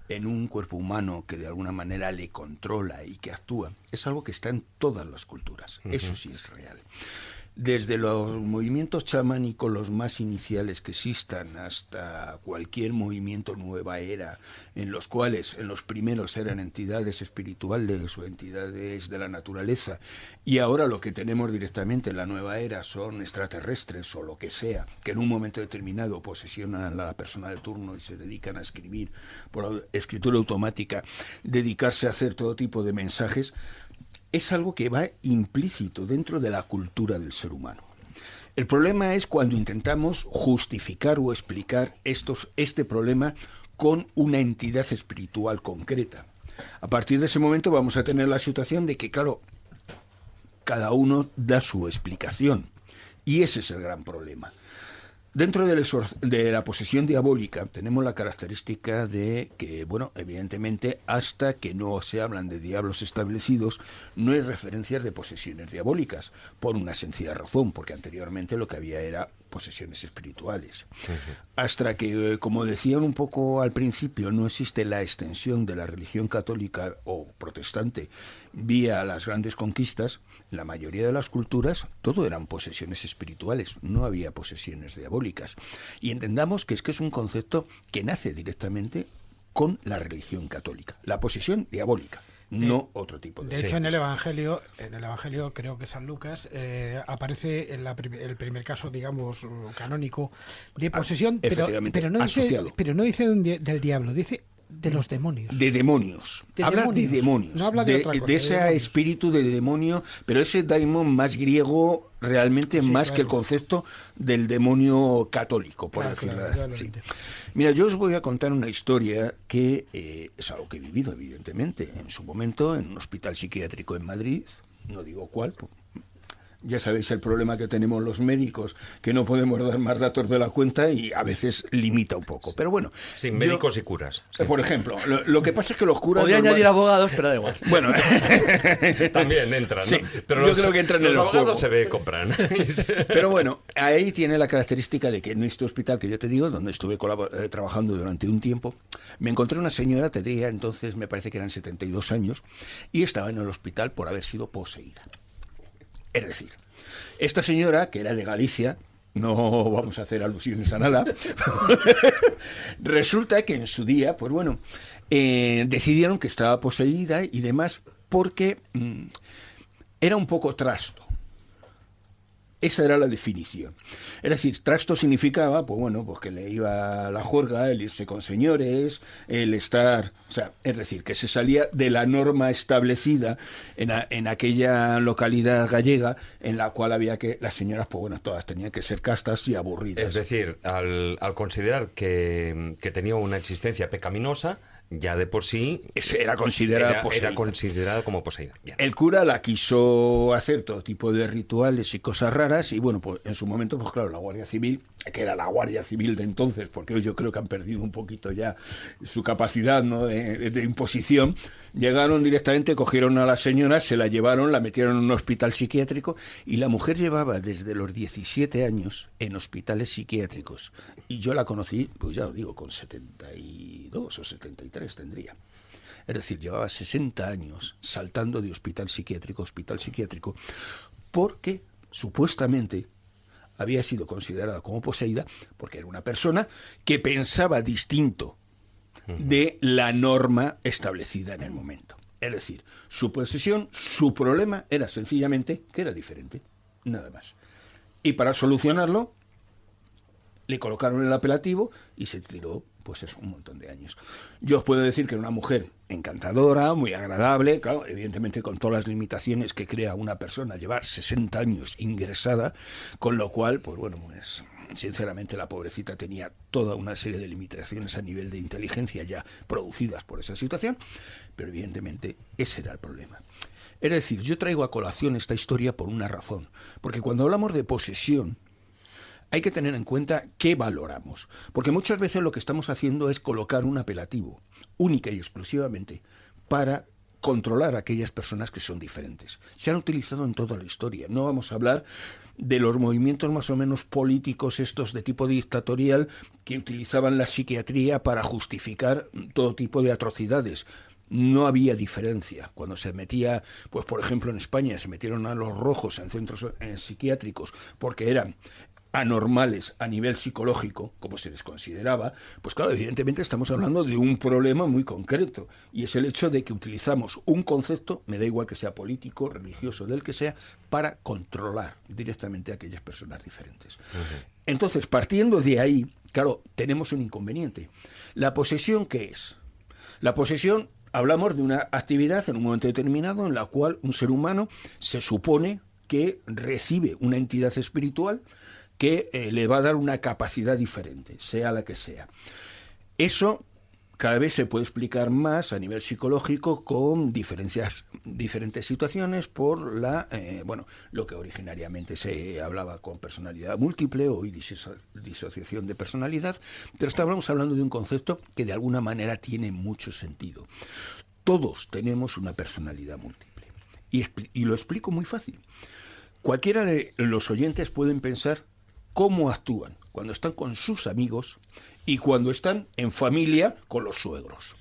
en un cuerpo humano que de alguna manera le controla y que actúa, es algo que está en todas las culturas. Eso sí es real. Desde los movimientos chamánicos, los más iniciales que existan, hasta cualquier movimiento nueva era, en los cuales en los primeros eran entidades espirituales o entidades de la naturaleza, y ahora lo que tenemos directamente en la nueva era son extraterrestres o lo que sea, que en un momento determinado posesionan a la persona de turno y se dedican a escribir por escritura automática, dedicarse a hacer todo tipo de mensajes, es algo que va implícito dentro de la cultura del ser humano. El problema es cuando intentamos justificar o explicar este problema con una entidad espiritual concreta. A partir de ese momento vamos a tener la situación de que, claro, cada uno da su explicación. Y ese es el gran problema. Dentro de la posesión diabólica tenemos la característica de que, bueno, evidentemente, hasta que no se hablan de diablos establecidos, no hay referencias de posesiones diabólicas, por una sencilla razón, porque anteriormente lo que había era posesiones espirituales. Hasta que, como decían un poco al principio, no existe la extensión de la religión católica o protestante vía las grandes conquistas, en la mayoría de las culturas todo eran posesiones espirituales, no había posesiones diabólicas. Y entendamos que es un concepto que nace directamente con la religión católica, la posesión diabólica. No otro tipo de... De hecho, en el Evangelio creo que San Lucas, aparece el primer caso, digamos, canónico de posesión, pero no dice del diablo, dice de los demonios. De demonios. Habla de demonios. No habla de otra cosa. De ese espíritu de demonio, pero ese daimon más griego realmente más que el concepto del demonio católico, por decirlo así. Mira, yo os voy a contar una historia que es algo que he vivido, evidentemente, en su momento en un hospital psiquiátrico en Madrid, no digo cuál. Ya sabéis el problema que tenemos los médicos, que no podemos dar más datos de la cuenta y a veces limita un poco. Pero bueno. Sí, médicos y curas. Sí. Por ejemplo, lo que pasa es que los curas... Podría añadir abogados, pero da igual. Bueno. También entran, ¿no? Sí, pero yo creo que entran en el juego. Los abogados se ve compran. Pero bueno, ahí tiene la característica de que en este hospital que yo te digo, donde estuve trabajando durante un tiempo, me encontré una señora, tendría entonces, me parece que eran 72 años, y estaba en el hospital por haber sido poseída. Es decir, esta señora, que era de Galicia, no vamos a hacer alusiones a nada, resulta que en su día, pues bueno, decidieron que estaba poseída y demás porque era un poco trasto. Esa era la definición. Es decir, trasto significaba, pues bueno, pues que le iba a la juerga, el irse con señores, el estar... O sea, es decir, que se salía de la norma establecida en aquella localidad gallega en la cual había que... Las señoras, pues bueno, todas tenían que ser castas y aburridas. Es decir, al considerar que tenía una existencia pecaminosa, ya de por sí era considerada como poseída. Bien. El cura la quiso hacer todo tipo de rituales y cosas raras y bueno, pues en su momento, pues claro, la Guardia Civil, que era la Guardia Civil de entonces, porque hoy yo creo que han perdido un poquito ya su capacidad, ¿no?, de imposición, llegaron directamente, cogieron a la señora, se la llevaron, la metieron en un hospital psiquiátrico y la mujer llevaba desde los 17 años en hospitales psiquiátricos y yo la conocí, pues ya os digo, con 72 o 73 tendría. Es decir, llevaba 60 años saltando de hospital psiquiátrico a hospital psiquiátrico porque supuestamente había sido considerada como poseída porque era una persona que pensaba distinto de la norma establecida en el momento. Es decir, su posesión, su problema era sencillamente que era diferente, nada más. Y para solucionarlo le colocaron el apelativo y se tiró, pues eso, un montón de años. Yo os puedo decir que era una mujer encantadora, muy agradable, claro, evidentemente con todas las limitaciones que crea una persona llevar 60 años ingresada, con lo cual, pues bueno, pues sinceramente la pobrecita tenía toda una serie de limitaciones a nivel de inteligencia ya producidas por esa situación, pero evidentemente ese era el problema. Es decir, yo traigo a colación esta historia por una razón, porque cuando hablamos de posesión, hay que tener en cuenta qué valoramos, porque muchas veces lo que estamos haciendo es colocar un apelativo, única y exclusivamente, para controlar a aquellas personas que son diferentes. Se han utilizado en toda la historia. No vamos a hablar de los movimientos más o menos políticos estos de tipo dictatorial que utilizaban la psiquiatría para justificar todo tipo de atrocidades. No había diferencia. Cuando se metía, pues por ejemplo en España se metieron a los rojos en centros psiquiátricos porque eran anormales a nivel psicológico, como se les consideraba, pues claro, evidentemente estamos hablando de un problema muy concreto, y es el hecho de que utilizamos un concepto, me da igual que sea político, religioso, del que sea, para controlar directamente a aquellas personas diferentes. Entonces, partiendo de ahí, claro, tenemos un inconveniente. ¿La posesión qué es? La posesión, hablamos de una actividad en un momento determinado en la cual un ser humano se supone que recibe una entidad espiritual que le va a dar una capacidad diferente, sea la que sea. Eso cada vez se puede explicar más a nivel psicológico con diferentes situaciones por lo que originariamente se hablaba con personalidad múltiple o disociación de personalidad, pero estamos hablando de un concepto que de alguna manera tiene mucho sentido. Todos tenemos una personalidad múltiple y lo explico muy fácil. Cualquiera de los oyentes pueden pensar cómo actúan cuando están con sus amigos y cuando están en familia con los suegros.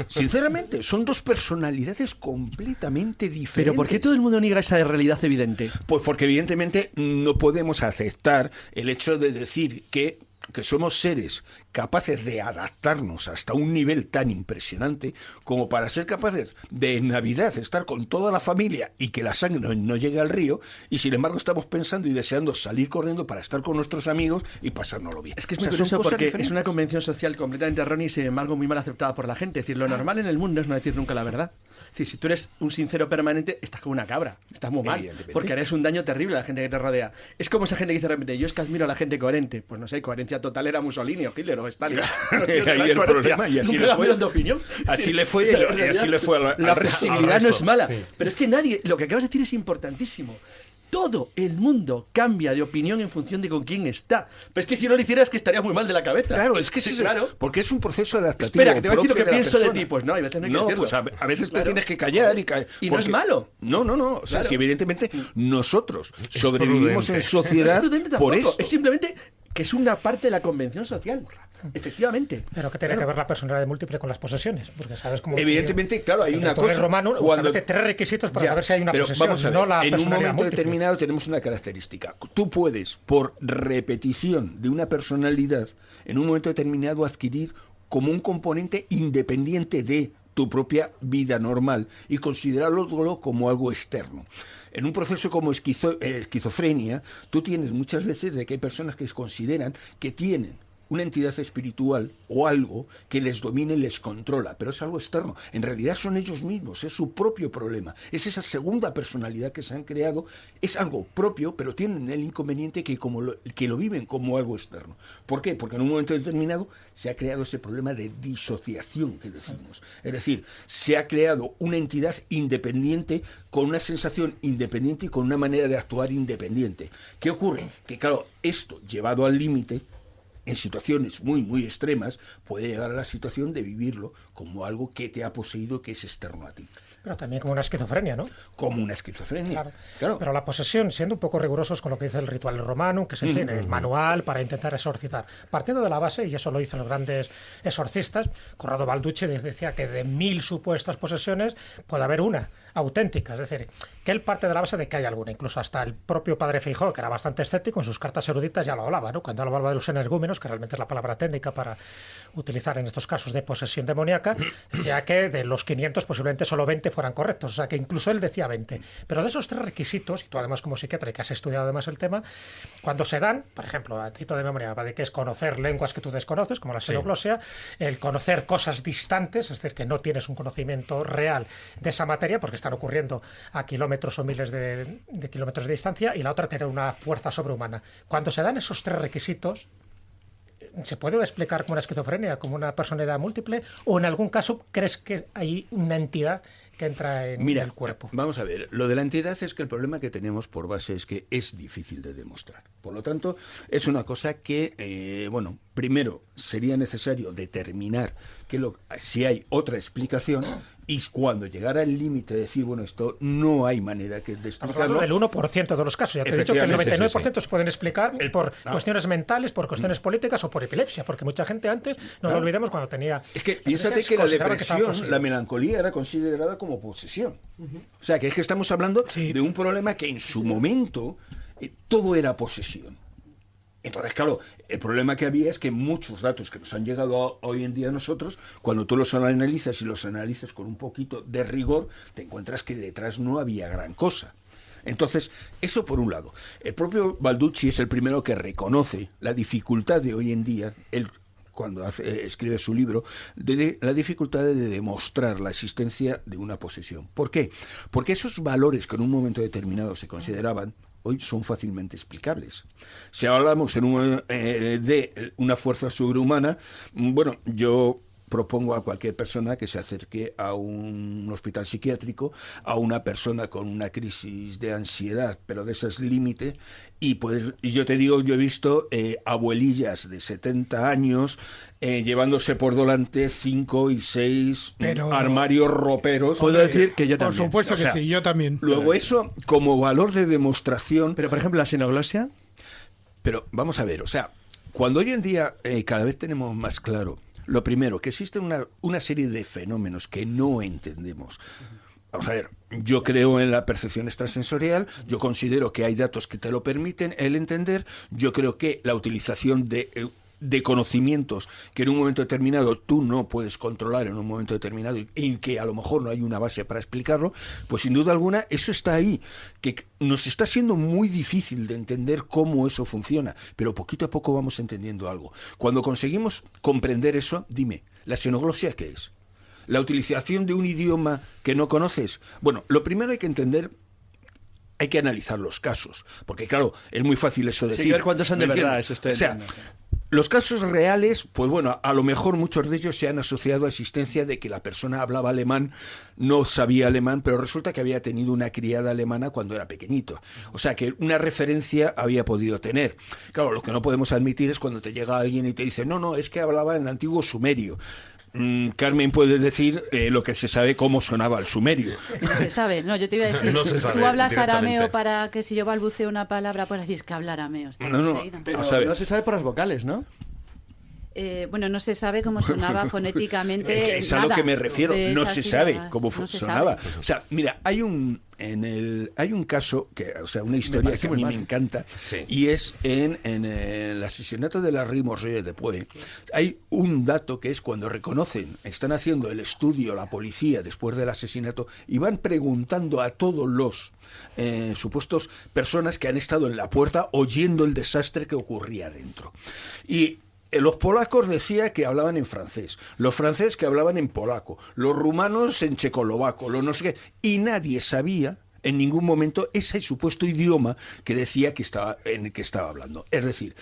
Sinceramente, son dos personalidades completamente diferentes. ¿Pero por qué todo el mundo niega esa realidad evidente? Pues porque evidentemente no podemos aceptar el hecho de decir que somos seres capaces de adaptarnos hasta un nivel tan impresionante como para ser capaces de en Navidad estar con toda la familia y que la sangre no llegue al río, y sin embargo estamos pensando y deseando salir corriendo para estar con nuestros amigos y pasárnoslo bien. Es que es muy curioso porque es una convención social completamente errónea y sin embargo muy mal aceptada por la gente. Es decir, lo normal en el mundo es no decir nunca la verdad. Es decir, si tú eres un sincero permanente, estás como una cabra, estás muy mal, porque harías un daño terrible a la gente que te rodea. Es como esa gente que dice de repente, yo es que admiro a la gente coherente. Pues no sé, coherencia total era Mussolini o Hitler o Stalin. No, ahí el problema, y así le fue. De opinión. Así le fue, y así le fue la flexibilidad no es mala, pero es que nadie, lo que acabas de decir es importantísimo. Todo el mundo cambia de opinión en función de con quién está. Pero es que si no lo hicieras, que estaría muy mal de la cabeza. Claro, es que sí, claro. Porque es un proceso adaptativo. Espera, que te voy a decir lo que pienso de ti. Pues no, hay veces no hay que decirlo. Pues a veces te tienes que callar y callar. Y no es malo. No. O sea, si evidentemente nosotros sobrevivimos en sociedad por eso. Es simplemente que es una parte de la convención social. Efectivamente. Pero que tiene que ver la personalidad múltiple con las posesiones, porque sabes cómo. Evidentemente, claro, hay una cosa. Romano, cuando tres requisitos para saber si hay una posesión, vamos a ver, no la en un momento múltiple. determinado tenemos una característica. Tú puedes, por repetición de una personalidad, en un momento determinado adquirir como un componente independiente de tu propia vida normal y considerarlo como algo externo. En un proceso como esquizofrenia, tú tienes muchas veces de que hay personas que consideran que tienen una entidad espiritual o algo que les domina y les controla, pero es algo externo. En realidad son ellos mismos, es su propio problema. Es esa segunda personalidad que se han creado, es algo propio, pero tienen el inconveniente que lo viven como algo externo. ¿Por qué? Porque en un momento determinado se ha creado ese problema de disociación que decimos. Es decir, se ha creado una entidad independiente con una sensación independiente y con una manera de actuar independiente. ¿Qué ocurre? Que claro, esto llevado al límite, en situaciones muy, muy extremas, puede llegar a la situación de vivirlo como algo que te ha poseído, que es externo a ti. Pero también como una esquizofrenia, ¿no? Como una esquizofrenia. Claro. Pero la posesión, siendo un poco rigurosos con lo que dice el ritual romano, que es el manual para intentar exorcizar. Partiendo de la base, y eso lo dicen los grandes exorcistas, Corrado Balducci decía que de 1000 supuestas posesiones puede haber una auténtica. Es decir, que él parte de la base de que hay alguna. Incluso hasta el propio padre Feijóo, que era bastante escéptico, en sus cartas eruditas ya lo hablaba, ¿no? Cuando hablaba de los energúmenos, que realmente es la palabra técnica para utilizar en estos casos de posesión demoníaca, decía que de los 500 posiblemente solo 20 fueran correctos. O sea, que incluso él decía 20. Pero de esos 3 requisitos, y tú además como psiquiatra y que has estudiado además el tema, cuando se dan, por ejemplo, a título de memoria, de que es conocer lenguas que tú desconoces, como la xenoglosia, el conocer cosas distantes, es decir, que no tienes un conocimiento real de esa materia, porque están ocurriendo a kilómetros o miles de kilómetros de distancia, y la otra, tener una fuerza sobrehumana. Cuando se dan esos 3 requisitos, ¿se puede explicar como una esquizofrenia, como una personalidad múltiple? ¿O en algún caso crees que hay una entidad que entra en el cuerpo? Vamos a ver, lo de la entidad es que el problema que tenemos por base es que es difícil de demostrar. Por lo tanto, es una cosa que, primero sería necesario determinar si hay otra explicación, Y cuando llegara el límite de decir, bueno, esto no hay manera de explicarlo... Del 1% de los casos. Ya te he dicho que el 99% se pueden explicar por cuestiones mentales, por cuestiones políticas o por epilepsia, porque mucha gente antes, no lo olvidemos, cuando tenía... Es que piénsate que la depresión, la melancolía era considerada como posesión. O sea, que es que estamos hablando de un problema que en su momento todo era posesión. Entonces, claro, el problema que había es que muchos datos que nos han llegado hoy en día a nosotros, cuando tú los analizas y los analizas con un poquito de rigor, te encuentras que detrás no había gran cosa. Entonces, eso por un lado. El propio Balducci es el primero que reconoce la dificultad de hoy en día, cuando escribe su libro, de la dificultad de demostrar la existencia de una posesión. ¿Por qué? Porque esos valores que en un momento determinado se consideraban, hoy son fácilmente explicables. Si hablamos de una fuerza sobrehumana, bueno, yo propongo a cualquier persona que se acerque a un hospital psiquiátrico, a una persona con una crisis de ansiedad, pero de esas límite, y pues yo te digo, yo he visto abuelillas de 70 años llevándose por delante 5 y 6 armarios roperos. Puedo decir que yo también. Por supuesto que sí, yo también. Luego eso, como valor de demostración... Pero, por ejemplo, la xenoglosia... Pero, vamos a ver, o sea, cuando hoy en día cada vez tenemos más claro, lo primero, que existe una serie de fenómenos que no entendemos. Vamos a ver, yo creo en la percepción extrasensorial, yo considero que hay datos que te lo permiten el entender, yo creo que la utilización de conocimientos que en un momento determinado tú no puedes controlar en un momento determinado y en que a lo mejor no hay una base para explicarlo, pues sin duda alguna eso está ahí, que nos está siendo muy difícil de entender cómo eso funciona, pero poquito a poco vamos entendiendo algo. Cuando conseguimos comprender eso, dime, ¿la xenoglosia qué es? ¿La utilización de un idioma que no conoces? Bueno, lo primero hay que entender, hay que analizar los casos, porque claro, es muy fácil eso decir. Sí, ver cuántos son de verdad, eso estoy entendiendo. Los casos reales, pues bueno, a lo mejor muchos de ellos se han asociado a existencia de que la persona hablaba alemán, no sabía alemán, pero resulta que había tenido una criada alemana cuando era pequeñito. O sea, que una referencia había podido tener. Claro, lo que no podemos admitir es cuando te llega alguien y te dice, no, es que hablaba en el antiguo sumerio. Carmen puede decir lo que se sabe cómo sonaba el sumerio. No se sabe, no, yo te iba a decir, no se sabe, tú hablas arameo para que si yo balbuceo una palabra, pues decís que habla arameo. Pero no se sabe por las vocales, ¿no? Bueno, no se sabe cómo sonaba fonéticamente. Es a lo que me refiero, no se sabe cómo sonaba. O sea, mira, hay un caso, una historia que a mí me encanta, y es en el asesinato de la Rue Morget de Puey. Hay un dato que es cuando están haciendo el estudio la policía después del asesinato y van preguntando a todos los supuestos personas que han estado en la puerta oyendo el desastre que ocurría dentro. Y los polacos decía que hablaban en francés, los franceses que hablaban en polaco, los rumanos en checoslovaco, los no sé qué, y nadie sabía en ningún momento ese supuesto idioma que decía en el que estaba hablando. Es decir,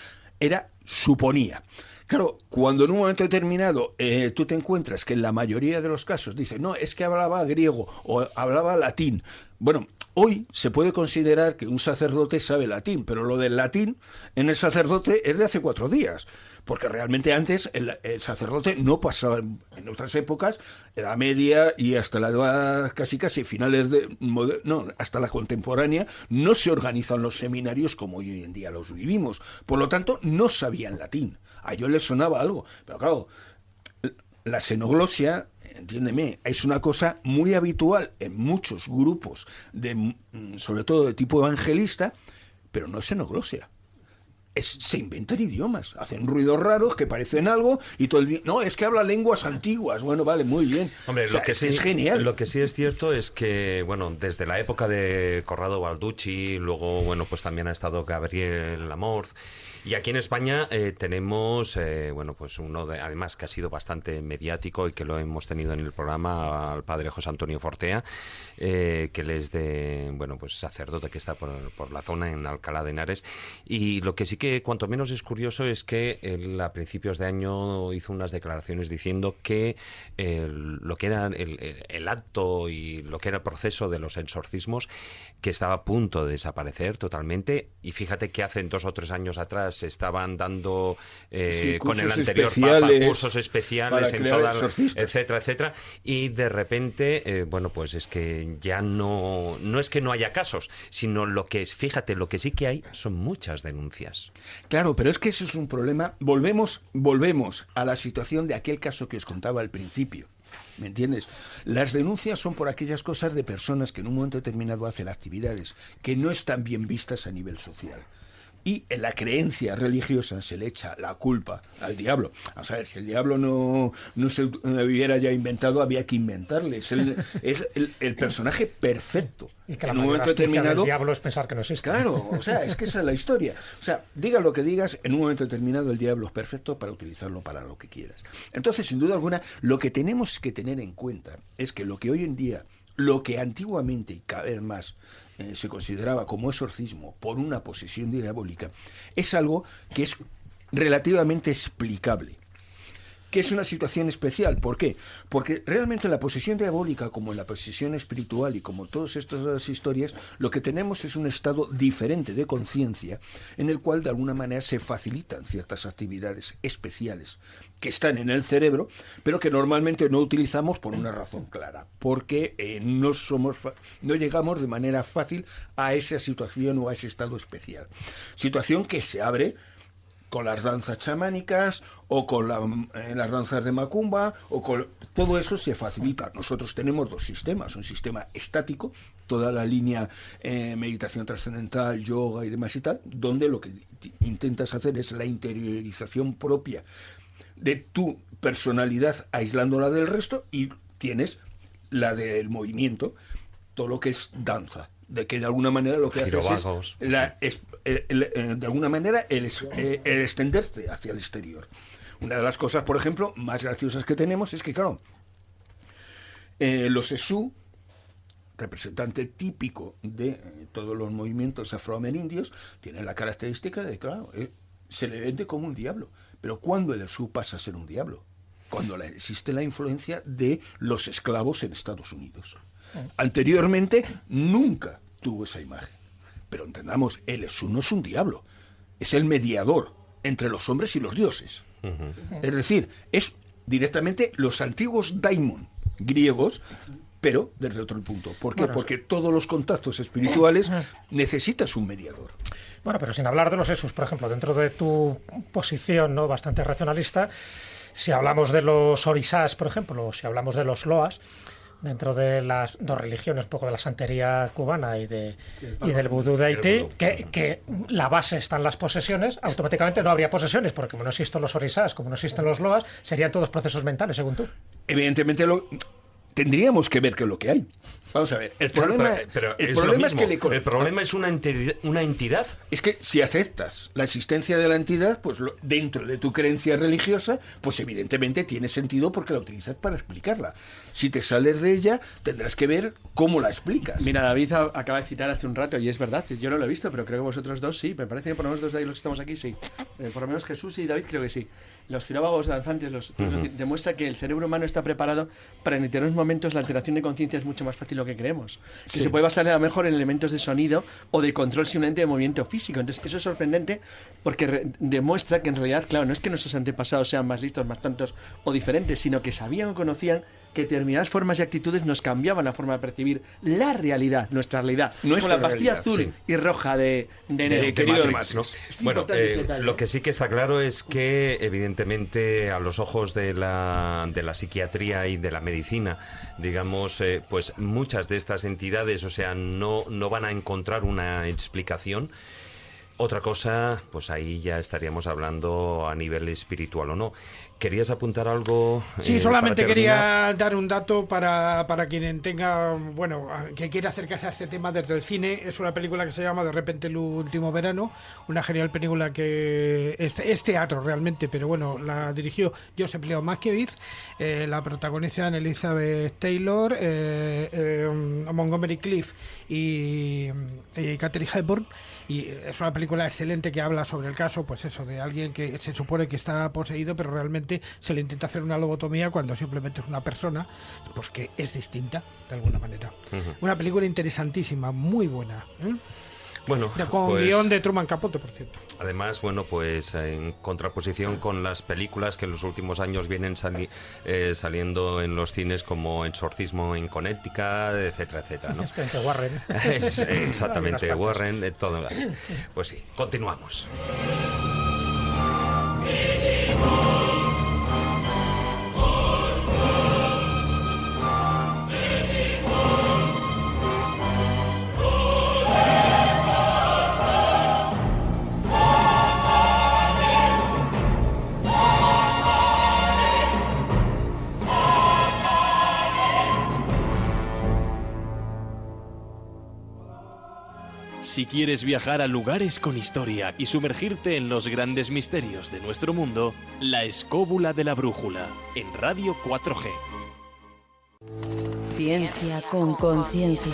suponía. Claro, cuando en un momento determinado tú te encuentras que en la mayoría de los casos dicen, no, es que hablaba griego o hablaba latín. Bueno, hoy se puede considerar que un sacerdote sabe latín, pero lo del latín en el sacerdote es de hace 4 días. Porque realmente antes el sacerdote no pasaba, en otras épocas, Edad Media y hasta la edad casi finales hasta la contemporánea, no se organizan los seminarios como hoy en día los vivimos. Por lo tanto, no sabían latín. A ellos les sonaba algo. Pero claro, la xenoglosia, entiéndeme, es una cosa muy habitual en muchos grupos, sobre todo de tipo evangelista, pero no es xenoglosia. Se inventan idiomas, hacen ruidos raros que parecen algo y todo el día, no, es que habla lenguas antiguas. Bueno, vale, muy bien. Hombre, es genial. Lo que sí es cierto es que, bueno, desde la época de Corrado Balducci, luego, bueno, pues también ha estado Gabriel Lamorth. Y aquí en España tenemos, pues uno además que ha sido bastante mediático y que lo hemos tenido en el programa, al padre José Antonio Fortea, que él es sacerdote que está por la zona en Alcalá de Henares. Y lo que sí que cuanto menos es curioso es que él a principios de año hizo unas declaraciones diciendo que lo que era el acto y lo que era el proceso de los exorcismos, que estaba a punto de desaparecer totalmente. Y fíjate que hace 2 o 3 años atrás se estaban dando Sí, con el cursos anterior especiales Papa cursos especiales para en crear todas, exorcistas. etcétera, etcétera, y de repente, bueno, pues es que ya no es que no haya casos, sino lo que es, fíjate, lo que sí que hay son muchas denuncias. Claro, pero es que eso es un problema. Volvemos a la situación de aquel caso que os contaba al principio. ¿Me entiendes? Las denuncias son por aquellas cosas de personas que en un momento determinado hacen actividades que no están bien vistas a nivel social. Y en la creencia religiosa se le echa la culpa al diablo. O sea, si el diablo no se hubiera ya inventado, había que inventarle. Es el personaje perfecto. Y que en la un momento determinado del diablo es pensar que no existe. Claro, o sea, es que esa es la historia. O sea, diga lo que digas, en un momento determinado el diablo es perfecto para utilizarlo para lo que quieras. Entonces, sin duda alguna, lo que tenemos que tener en cuenta es que lo que hoy en día, lo que antiguamente y cada vez más se consideraba como exorcismo por una posesión diabólica, es algo que es relativamente explicable. Que es una situación especial. ¿Por qué? Porque realmente la posesión diabólica, como en la posesión espiritual y como todas estas historias, lo que tenemos es un estado diferente de conciencia en el cual de alguna manera se facilitan ciertas actividades especiales que están en el cerebro, pero que normalmente no utilizamos por una razón clara, porque no llegamos de manera fácil a esa situación o a ese estado especial. Situación que se abre con las danzas chamánicas o con las danzas de macumba, o con todo eso se facilita. Nosotros tenemos dos sistemas, un sistema estático, toda la línea meditación trascendental, yoga y demás y tal, donde lo que intentas hacer es la interiorización propia de tu personalidad aislándola del resto, y tienes la del movimiento, todo lo que es danza, de que de alguna manera lo que haces es de alguna manera el extenderte hacia el exterior. Una de las cosas, por ejemplo, más graciosas que tenemos es que, claro, los Esú, representante típico de todos los movimientos afroamerindios, tienen la característica de, claro, se le vende como un diablo. Pero ¿cuándo el Esú pasa a ser un diablo? Cuando existe la influencia de los esclavos en Estados Unidos. Anteriormente nunca tuvo esa imagen. Pero entendamos, el Esú no es un diablo, es el mediador entre los hombres y los dioses. Es decir, es directamente los antiguos daimon griegos, pero desde otro punto. ¿Por qué? Porque todos los contactos espirituales necesitas un mediador. Bueno, pero sin hablar de los Esus, por ejemplo, dentro de tu posición, ¿no?, bastante racionalista, si hablamos de los orisás, por ejemplo, o si hablamos de los loas, dentro de las dos religiones, un poco de la santería cubana y del vudú de Haití, que la base está en las posesiones, automáticamente no habría posesiones, porque como no existen los orisás, como no existen los loas, serían todos procesos mentales, según tú. Evidentemente tendríamos que ver qué es lo que hay. Vamos a ver. El problema es una entidad. Es que si aceptas la existencia de la entidad, pues dentro de tu creencia religiosa, pues evidentemente tiene sentido porque la utilizas para explicarla. Si te sales de ella, tendrás que ver cómo la explicas. Mira, David acaba de citar hace un rato, y es verdad, yo no lo he visto, pero creo que vosotros dos sí. Me parece que por lo menos dos de ahí los que estamos aquí sí. Por lo menos Jesús y David creo que sí. Los giróvagos danzantes demuestra que el cerebro humano está preparado para en determinados momentos la alteración de conciencia es mucho más fácil de lo que creemos. Que se puede basar a lo mejor en elementos de sonido o de control simplemente de movimiento físico. Entonces eso es sorprendente porque demuestra que en realidad, claro, no es que nuestros antepasados sean más listos, más tontos o diferentes, sino que sabían o conocían que determinadas formas y actitudes nos cambiaban la forma de percibir la realidad, nuestra realidad. Con la pastilla azul y roja de Matrix, ¿no? Bueno, lo que sí que está claro es que evidentemente a los ojos de la psiquiatría y de la medicina, digamos, pues muchas de estas entidades, o sea, no van a encontrar una explicación. Otra cosa, pues ahí ya estaríamos hablando a nivel espiritual o no. ¿Querías apuntar algo? Sí, solamente quería dar un dato para quien tenga, bueno, que quiera acercarse a este tema desde el cine. Es una película que se llama De repente el último verano, una genial película que es teatro realmente, pero bueno, la dirigió Joseph Leo Mankiewicz, la protagonizan Elizabeth Taylor, Montgomery Clift y Katharine Hepburn, y es una película excelente que habla sobre el caso, pues eso, de alguien que se supone que está poseído, pero realmente se le intenta hacer una lobotomía cuando simplemente es una persona pues que es distinta de alguna manera. Una película interesantísima, muy buena. Bueno, Con pues, guión de Truman Capote, por cierto. además, bueno, pues en contraposición con las películas que en los últimos años vienen saliendo en los cines, como Exorcismo en Connecticut, etcétera, etcétera, ¿no? Expediente Warren. Exactamente, Hay unas Warren, de todo. Pues sí, continuamos. Si quieres viajar a lugares con historia y sumergirte en los grandes misterios de nuestro mundo, La Escóbula de la Brújula, en Radio 4G. Ciencia con conciencia.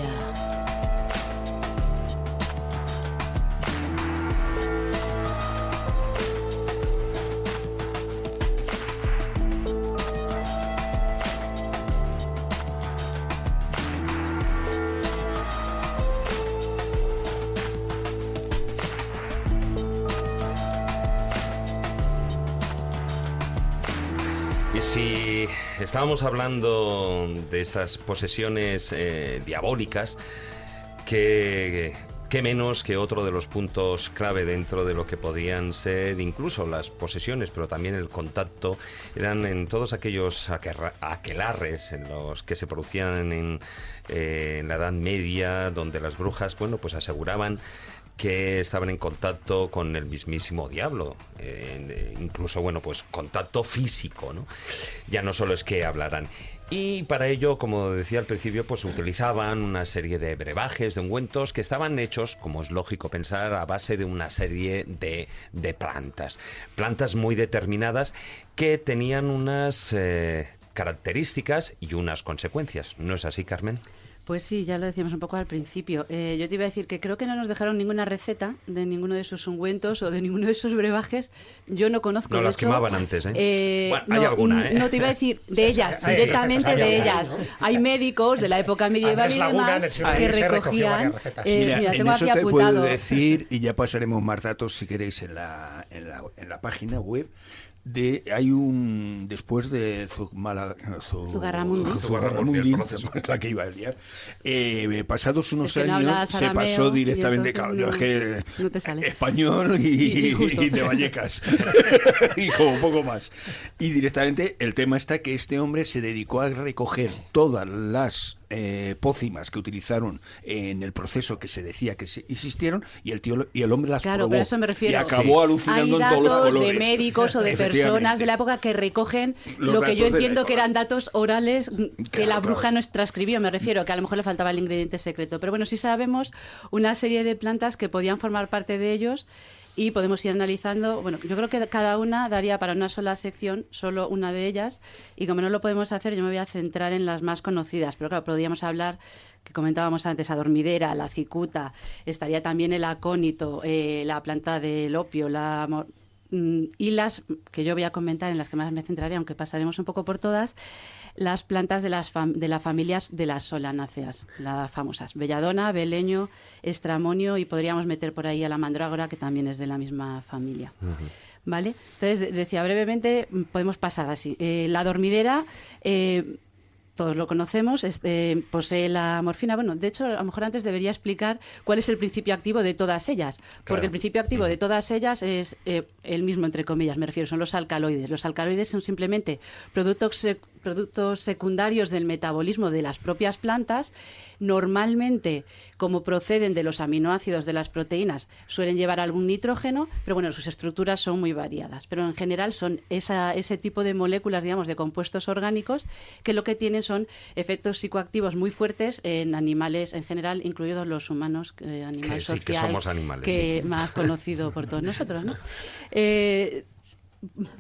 Y si estábamos hablando de esas posesiones diabólicas, qué menos que otro de los puntos clave dentro de lo que podían ser incluso las posesiones, pero también el contacto, eran en todos aquellos aquelarres en los que se producían en la Edad Media, donde las brujas, bueno, pues aseguraban que estaban en contacto con el mismísimo diablo, incluso, bueno, pues contacto físico, ¿no? Ya no solo es que hablaran. Y para ello, como decía al principio, pues utilizaban una serie de brebajes, de ungüentos, que estaban hechos, como es lógico pensar, a base de una serie de plantas. Plantas muy determinadas que tenían unas características y unas consecuencias. ¿No es así, Carmen? Pues sí, ya lo decíamos un poco al principio. Yo te iba a decir que creo que no nos dejaron ninguna receta de ninguno de esos ungüentos o de ninguno de esos brebajes. Yo no conozco. No, de las hecho, quemaban antes, ¿eh? Bueno, hay no, alguna, ¿eh? No, te iba a decir de ellas, directamente de ellas. Hay médicos de la época medieval y demás que recogían. Mira, tengo en eso aquí te puedo apuntado. decir, y ya pasaremos más datos si queréis en la página web. Hay un, después de Zugarramundi, la que iba a liar, pasados unos años se pasó directamente, claro, yo es que no te sale. Español y de Vallecas y como poco más, y directamente el tema está que este hombre se dedicó a recoger todas las pócimas que utilizaron en el proceso que se decía que existieron, y el hombre las probó, pero a eso me refiero. y acabó alucinando en todos los colores. Hay datos de médicos o de personas de la época que recogen lo que yo entiendo que eran datos orales que la bruja nos transcribió. Me refiero que a lo mejor le faltaba el ingrediente secreto, pero bueno, sí sabemos una serie de plantas que podían formar parte de ellos. Y podemos ir analizando, bueno, yo creo que cada una daría para una sola sección, solo una de ellas, y como no lo podemos hacer, yo me voy a centrar en las más conocidas, pero claro, podríamos hablar, que comentábamos antes, la dormidera, la cicuta, estaría también el acónito, la planta del opio, y las que yo voy a comentar, en las que más me centraré, aunque pasaremos un poco por todas, las plantas de las familias de las solanáceas, las famosas belladona, beleño, estramonio, y podríamos meter por ahí a la mandrágora, que también es de la misma familia. Uh-huh. ¿Vale? Entonces, decía brevemente, podemos pasar así. La dormidera, todos lo conocemos, posee la morfina. Bueno, de hecho, a lo mejor antes debería explicar cuál es el principio activo de todas ellas, porque el principio activo de todas ellas es el mismo, entre comillas, me refiero, son los alcaloides. Los alcaloides son simplemente productos secundarios del metabolismo de las propias plantas. Normalmente, como proceden de los aminoácidos de las proteínas, suelen llevar algún nitrógeno, pero bueno, sus estructuras son muy variadas. Pero en general son ese tipo de moléculas, digamos, de compuestos orgánicos, que lo que tienen son efectos psicoactivos muy fuertes en animales en general, incluidos los humanos, animal social, que somos animales, que más conocido por todos nosotros, ¿no?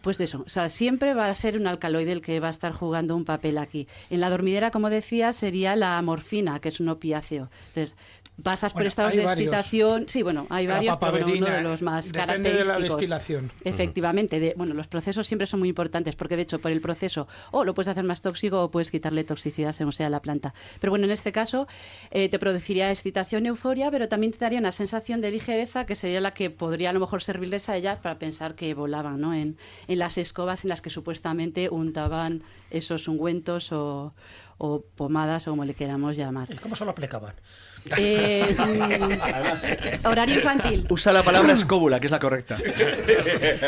Pues eso, o sea, siempre va a ser un alcaloide el que va a estar jugando un papel aquí. En la dormidera, como decía, sería la morfina, que es un opiáceo. Entonces, pasas por Bueno, estados hay de varios. excitación. Sí, bueno, hay La varios, pero uno papaverina, de los más depende característicos. de la destilación. Efectivamente. Bueno, los procesos siempre son muy importantes, porque de hecho, por el proceso, o lo puedes hacer más tóxico o puedes quitarle toxicidad según sea la planta. Pero bueno, en este caso, te produciría excitación, euforia, pero también te daría una sensación de ligereza que sería la que podría a lo mejor servirles a ellas para pensar que volaban, ¿no? En las escobas en las que supuestamente untaban esos ungüentos o pomadas o como le queramos llamar. ¿Y cómo se lo aplicaban? Horario infantil. Usa la palabra escóbula, que es la correcta.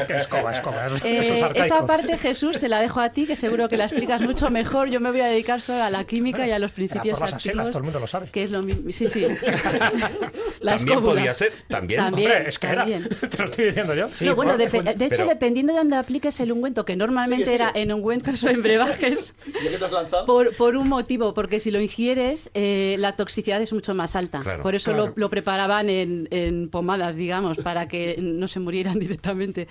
Escoba. Eso es arcaico. Esa parte, Jesús, te la dejo a ti, que seguro que la explicas mucho mejor. Yo me voy a dedicar solo a la química y a los principios por las activos. axilas, todo el mundo lo sabe. Que es lo mismo. Sí. La También escóbula. podía ser, también. Hombre, es que también. era. Te lo estoy diciendo yo. No, bueno, de hecho, pero- dependiendo de dónde apliques el ungüento, que normalmente era en ungüentos o en brebajes, ¿Ya que te has lanzado? por un motivo, porque si lo ingieres, la toxicidad es mucho más alta. Claro. Por eso Claro. lo preparaban en pomadas, digamos, para que no se murieran directamente,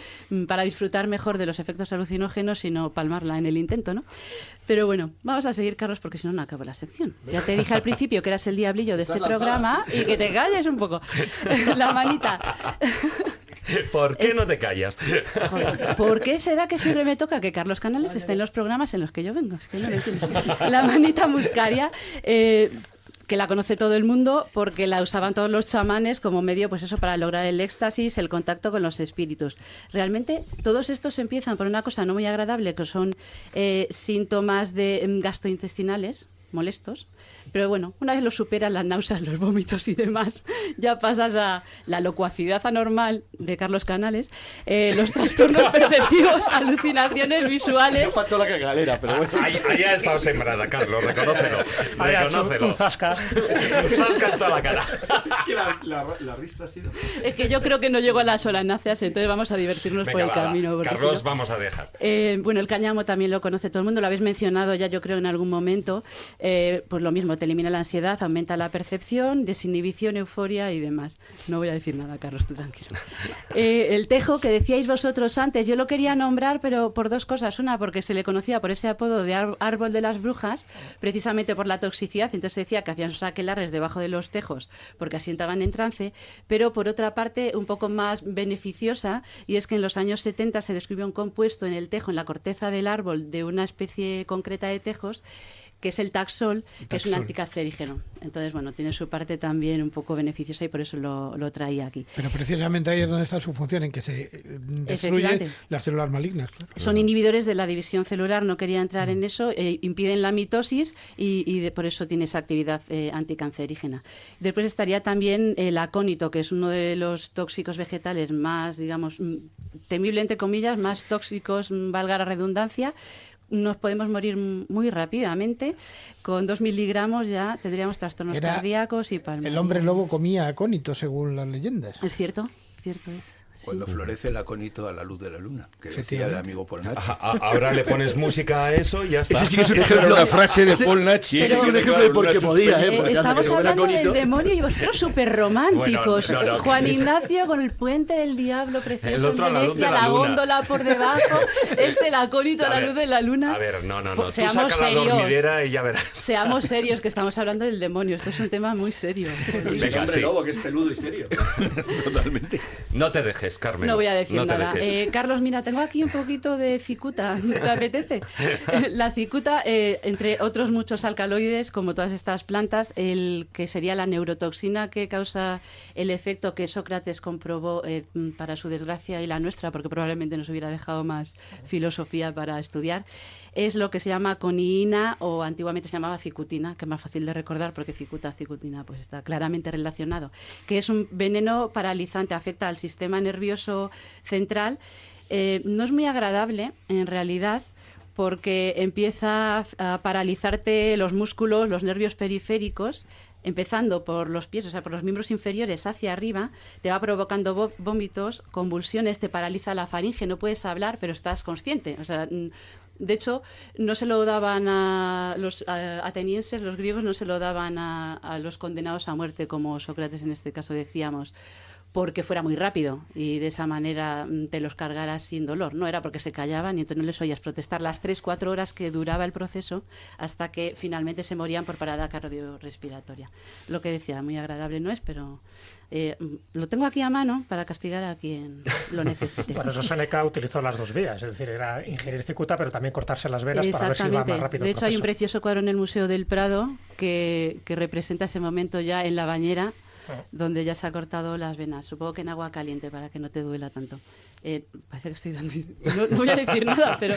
para disfrutar mejor de los efectos alucinógenos y no palmarla en el intento, ¿no? Pero bueno, vamos a seguir, Carlos, porque si no, no acabo la sección. Ya te dije al principio que eras el diablillo de este programa y que te calles un poco. La manita. ¿Por qué no te callas? Joder, ¿por qué será que siempre me toca que Carlos Canales esté en los programas en los que yo vengo? Es que no lo entiendo. La manita muscaria, que la conoce todo el mundo porque la usaban todos los chamanes como medio, pues eso, para lograr el éxtasis, el contacto con los espíritus. Realmente, todos estos empiezan por una cosa no muy agradable, que son síntomas de gastrointestinales molestos, pero bueno, una vez lo superas, las náuseas, los vómitos y demás, ya pasas a la locuacidad anormal de Carlos Canales, los trastornos perceptivos, alucinaciones visuales. No faltó la cagalera, pero bueno. Ahí ha estado sembrada, Carlos, reconócelo. Ahí ha hecho Reconócelo. un zasca. Un zasca en toda la cara. Es que la ristra ha sido... Es que yo creo que no llego a las solanáceas, entonces vamos a divertirnos por Venga, el va, camino. porque Carlos, si no- vamos a dejar. Bueno, el cáñamo también lo conoce todo el mundo, lo habéis mencionado ya, yo creo, en algún momento. Pues lo mismo, te elimina la ansiedad, aumenta la percepción, desinhibición, euforia y demás. No voy a decir nada, Carlos, tú tranquilo. El tejo, que decíais vosotros antes, yo lo quería nombrar, pero por dos cosas. Una, porque se le conocía por ese apodo de árbol de las brujas, precisamente por la toxicidad, entonces se decía que hacían sus aquelarres debajo de los tejos, porque así entraban en trance, pero por otra parte, un poco más beneficiosa, y es que en los años 70 se descubrió un compuesto en el tejo, en la corteza del árbol, de una especie concreta de tejos, que es el Taxol, que es un anticancerígeno. Entonces, bueno, tiene su parte también un poco beneficiosa y por eso lo traía aquí. Pero precisamente ahí es donde está su función, en que se destruye Efectivamente. las células malignas. Claro. Son inhibidores de la división celular, no quería entrar en eso, impiden la mitosis y por eso tiene esa actividad anticancerígena. Después estaría también el acónito, que es uno de los tóxicos vegetales más, digamos, temible entre comillas, más tóxicos, valga la redundancia. Nos podemos morir muy rápidamente. Con 2 miligramos ya tendríamos trastornos Era cardíacos y palmares. El hombre lobo comía acónito, según las leyendas. Es cierto es. Cuando Sí. florece el acónito a la luz de la luna, que decía el amigo Paul Nachi. Ahora le pones música a eso y ya está. Ese sí que es un Esa era ejemplo. una frase de Paul Nachi. Ese es un ejemplo de por qué podía, ¿eh? Porque Estamos hace que hablando huele a del conito. demonio y vosotros súper románticos. Bueno, no. Juan Ignacio con el puente del diablo precioso El otro a en la luz Venecia, de la la luna. góndola por debajo, el acónito a la ver, luz de la luna. A ver, no. Pues Tú saca la seamos dormidera y ya verás. Seamos serios, que estamos hablando del demonio. Esto es un tema muy serio. Ese Venga, hombre sí. lobo, que es peludo y serio. Totalmente. No te dejes, Carmen. No voy a decir no te nada. dejes. Carlos, mira, tengo aquí un poquito de cicuta. ¿Te apetece? La cicuta, entre otros muchos alcaloides, como todas estas plantas, el que sería la neurotoxina que causa el efecto que Sócrates comprobó, para su desgracia y la nuestra, porque probablemente nos hubiera dejado más filosofía para estudiar, es lo que se llama coniina, o antiguamente se llamaba cicutina, que es más fácil de recordar porque cicutina pues está claramente relacionado, que es un veneno paralizante, afecta al sistema nervioso central. No es muy agradable en realidad, porque empieza a paralizarte los músculos, los nervios periféricos, empezando por los pies, o sea, por los miembros inferiores hacia arriba, te va provocando vómitos, convulsiones, te paraliza la faringe, no puedes hablar, pero estás consciente. O sea, de hecho, no se lo daban a los atenienses, los griegos no se lo daban a los condenados a muerte, como Sócrates en este caso decíamos, porque fuera muy rápido y de esa manera te los cargaras sin dolor. No era porque se callaban y entonces no les oías protestar las 3-4 horas que duraba el proceso hasta que finalmente se morían por parada cardiorrespiratoria. Lo que decía, muy agradable no es, pero lo tengo aquí a mano para castigar a quien lo necesite. Por eso Seneca utilizó las dos vías, es decir, era ingerir cicuta, pero también cortarse las venas para ver si iba más rápido. De el hecho, hay un proceso. precioso cuadro en el Museo del Prado que representa ese momento ya en la bañera, donde ya se ha cortado las venas. Supongo que en agua caliente para que no te duela tanto. Parece que estoy dando... No voy a decir nada, pero...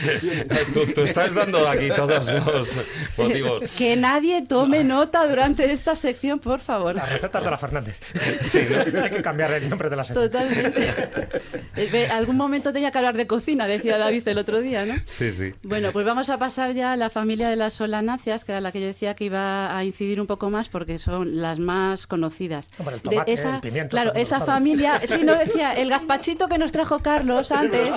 Tú estás dando aquí todos los motivos. Que nadie tome nota durante esta sección, por favor. Las recetas de la Fernández. Sí, ¿no? Hay que cambiar el nombre de la sección. Totalmente. Algún momento tenía que hablar de cocina, decía David el otro día, ¿no? Sí, sí. Bueno, pues vamos a pasar ya a la familia de las solanáceas, que era la que yo decía que iba a incidir un poco más porque son las más conocidas. Hombre, el tomate, el pimiento, claro, esa familia... Sí, no decía, el gazpachito que nos trajo Carlos antes,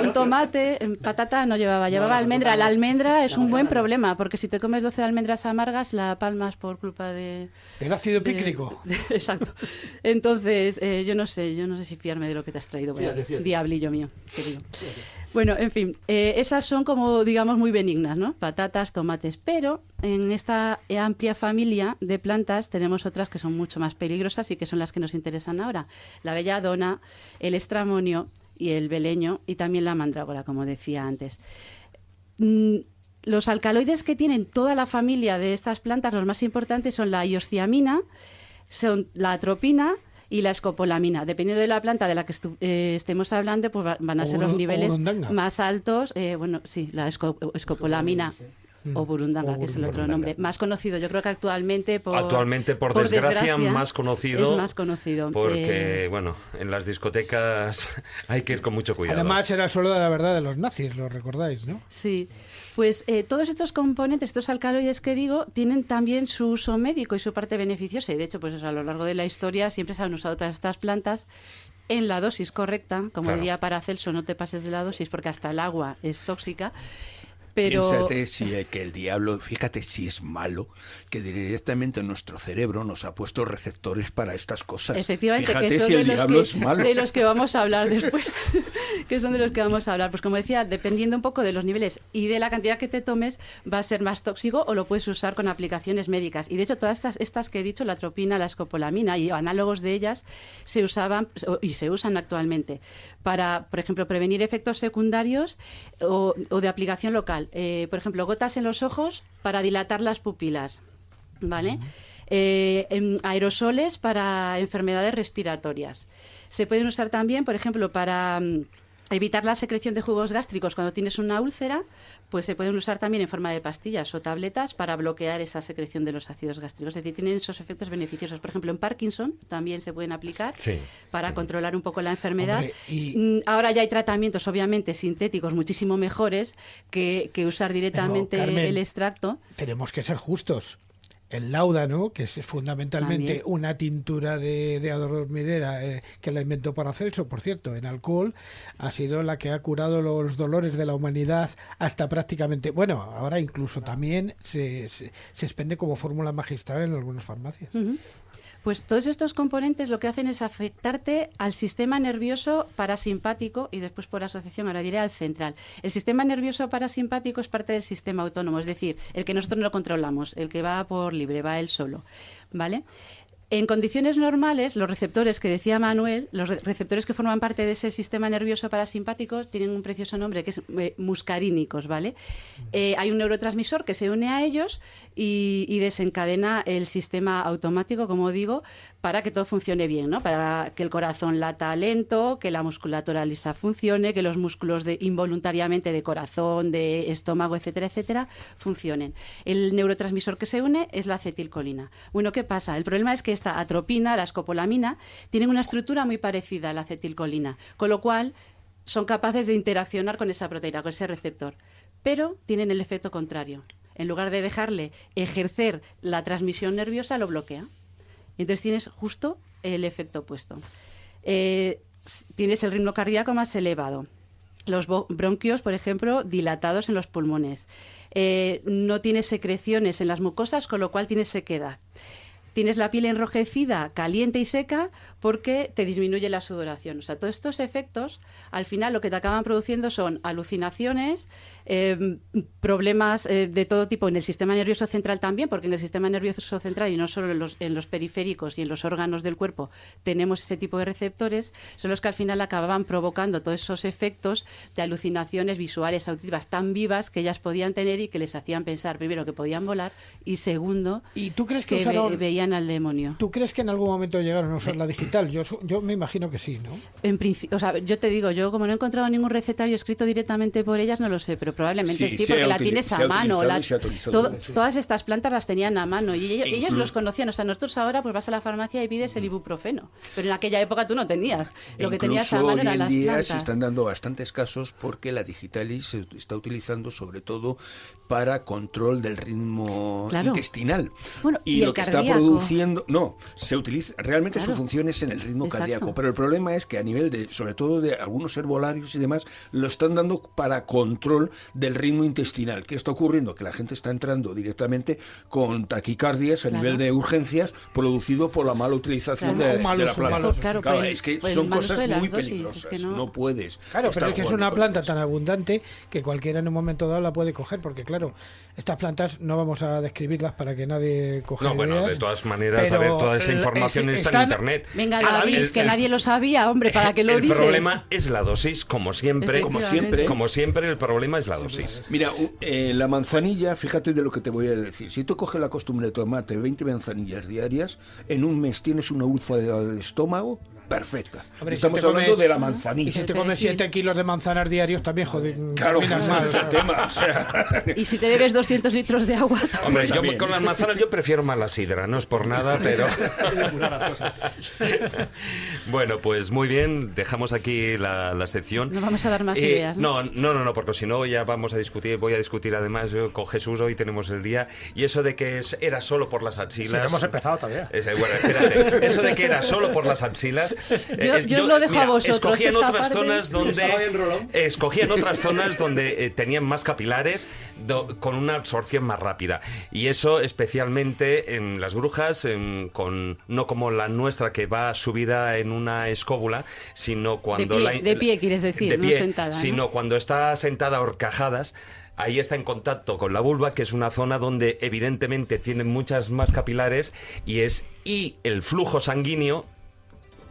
un tomate, patata no llevaba almendra. La almendra es un buen problema, porque si te comes 12 almendras amargas, la palmas por culpa de... El ácido pícrico. Exacto. Entonces, yo no sé si fiarme de lo que te has traído. Bueno, diablillo mío, querido. Bueno, en fin, esas son como, digamos, muy benignas, ¿no? Patatas, tomates, pero en esta amplia familia de plantas tenemos otras que son mucho más peligrosas y que son las que nos interesan ahora. La belladona, el estramonio y el beleño y también la mandrágora, como decía antes. Los alcaloides que tienen toda la familia de estas plantas, los más importantes son la iosciamina, son la atropina y la escopolamina. Dependiendo de la planta de la que estemos hablando, pues van a ser los niveles más altos. La escopolamina. O burundanga, que es el otro nombre. Más conocido, yo creo que actualmente por desgracia, más conocido. Es más conocido. Porque, en las discotecas hay que ir con mucho cuidado. Además, era el suelo de la verdad de los nazis, lo recordáis, ¿no? Sí. Pues todos estos componentes, estos alcaloides que digo, tienen también su uso médico y su parte beneficiosa. Y de hecho, pues a lo largo de la historia siempre se han usado todas estas plantas en la dosis correcta. Como diría Paracelso, no te pases de la dosis porque hasta el agua es tóxica. Pero... Piénsate que el diablo, fíjate si es malo, que directamente nuestro cerebro nos ha puesto receptores para estas cosas. Efectivamente, fíjate que son si el diablo es malo. De los que vamos a hablar después. Que son de los que vamos a hablar. Pues como decía, dependiendo un poco de los niveles y de la cantidad que te tomes, va a ser más tóxico o lo puedes usar con aplicaciones médicas. Y de hecho, todas estas que he dicho, la atropina, la escopolamina y análogos de ellas, se usaban y se usan actualmente para, por ejemplo, prevenir efectos secundarios o de aplicación local. Por ejemplo, gotas en los ojos para dilatar las pupilas, ¿vale? Aerosoles para enfermedades respiratorias. Se pueden usar también, por ejemplo, para evitar la secreción de jugos gástricos cuando tienes una úlcera, pues se pueden usar también en forma de pastillas o tabletas para bloquear esa secreción de los ácidos gástricos. Es decir, tienen esos efectos beneficiosos. Por ejemplo, en Parkinson también se pueden aplicar para controlar un poco la enfermedad. Hombre, ahora ya hay tratamientos, obviamente, sintéticos muchísimo mejores que usar directamente Carmen, el extracto. Tenemos que ser justos. El láudano, que es fundamentalmente también una tintura de adormidera que la inventó Paracelso, por cierto, en alcohol, ha sido la que ha curado los dolores de la humanidad hasta prácticamente... Bueno, ahora incluso también se expende como fórmula magistral en algunas farmacias. Uh-huh. Pues todos estos componentes lo que hacen es afectarte al sistema nervioso parasimpático y después por asociación, ahora diré, al central. El sistema nervioso parasimpático es parte del sistema autónomo, es decir, el que nosotros no controlamos, el que va por libre, va él solo, ¿vale? En condiciones normales, los receptores que decía Manuel, los receptores que forman parte de ese sistema nervioso parasimpático tienen un precioso nombre que es muscarínicos, ¿vale? Hay un neurotransmisor que se une a ellos y desencadena el sistema automático, como digo, para que todo funcione bien, ¿no? Para que el corazón lata lento, que la musculatura lisa funcione, que los músculos involuntariamente de corazón, de estómago, etcétera, etcétera, funcionen. El neurotransmisor que se une es la acetilcolina. Bueno, ¿qué pasa? El problema es que esta atropina, la escopolamina, tienen una estructura muy parecida a la acetilcolina, con lo cual son capaces de interaccionar con esa proteína, con ese receptor, pero tienen el efecto contrario. En lugar de dejarle ejercer la transmisión nerviosa, lo bloquea. Entonces tienes justo el efecto opuesto. Tienes el ritmo cardíaco más elevado. Los bronquios, por ejemplo, dilatados en los pulmones. No tienes secreciones en las mucosas, con lo cual tienes sequedad. tienes la piel enrojecida, caliente y seca, porque te disminuye la sudoración. O sea, todos estos efectos, al final lo que te acaban produciendo son alucinaciones, problemas de todo tipo en el sistema nervioso central también, porque en el sistema nervioso central y no solo en los periféricos y en los órganos del cuerpo tenemos ese tipo de receptores, son los que al final acababan provocando todos esos efectos de alucinaciones visuales, auditivas tan vivas que ellas podían tener y que les hacían pensar, primero, que podían volar y segundo, ¿y tú crees que veían al demonio? ¿Tú crees que en algún momento llegaron a usar la digital? Yo me imagino que sí, ¿no? En principio, o sea, yo te digo, yo como no he encontrado ningún recetario escrito directamente por ellas, no lo sé, pero probablemente sí porque la tienes a mano. Todas estas plantas las tenían a mano y ellos los conocían. O sea, nosotros ahora pues vas a la farmacia y pides el ibuprofeno, pero en aquella época tú no tenías. Lo que tenías a mano eran las plantas. Se están dando bastantes casos porque la digitalis se está utilizando sobre todo para control del ritmo intestinal. Bueno, y lo que cardíaco. Está produciendo, no, se utiliza, realmente su función es en el ritmo cardíaco, pero el problema es que a nivel de, sobre todo de algunos herbolarios y demás, lo están dando para control del ritmo intestinal. ¿Qué está ocurriendo? Que la gente está entrando directamente con taquicardias a nivel de urgencias producido por la mala utilización de la planta. Claro, es que son cosas muy peligrosas, es que no puedes. Claro, pero es que es una planta tan abundante que cualquiera en un momento dado la puede coger, porque claro, estas plantas no vamos a describirlas para que nadie coja ideas. Bueno, de todas maneras, a ver, toda esa información está en internet. Venga, David, que nadie lo sabía, hombre, ¿para qué lo dices? El problema es la dosis, como siempre, el problema es la dosis. Mira, la manzanilla, fíjate de lo que te voy a decir. Si tú coges la costumbre de tomarte 20 manzanillas diarias, en un mes tienes una úlcera del estómago perfecta. Hombre, estamos hablando de la manzanilla. Y si te comes 7 kilos de manzanas diarios, también claro, pues ese es el tema. O sea. Y si te bebes 200 litros de agua. Hombre, yo con las manzanas yo prefiero más la sidra, no es por nada, pero... Bueno, pues muy bien, dejamos aquí la sección. No vamos a dar más ideas, ¿no? No, porque si no ya voy a discutir además yo con Jesús, hoy tenemos el día, y eso de que era solo por las axilas... Sí, hemos empezado todavía. Bueno, espérate, eso de que era solo por las axilas... Yo lo dejo a vosotros. Escogían otras zonas donde tenían más capilares con una absorción más rápida. Y eso especialmente en las brujas, no como la nuestra que va subida en una escóbula, sino cuando... De pie, quieres decir, de pie, no sentada. Sino cuando está sentada a horcajadas. Ahí está en contacto con la vulva, que es una zona donde evidentemente tienen muchas más capilares y el flujo sanguíneo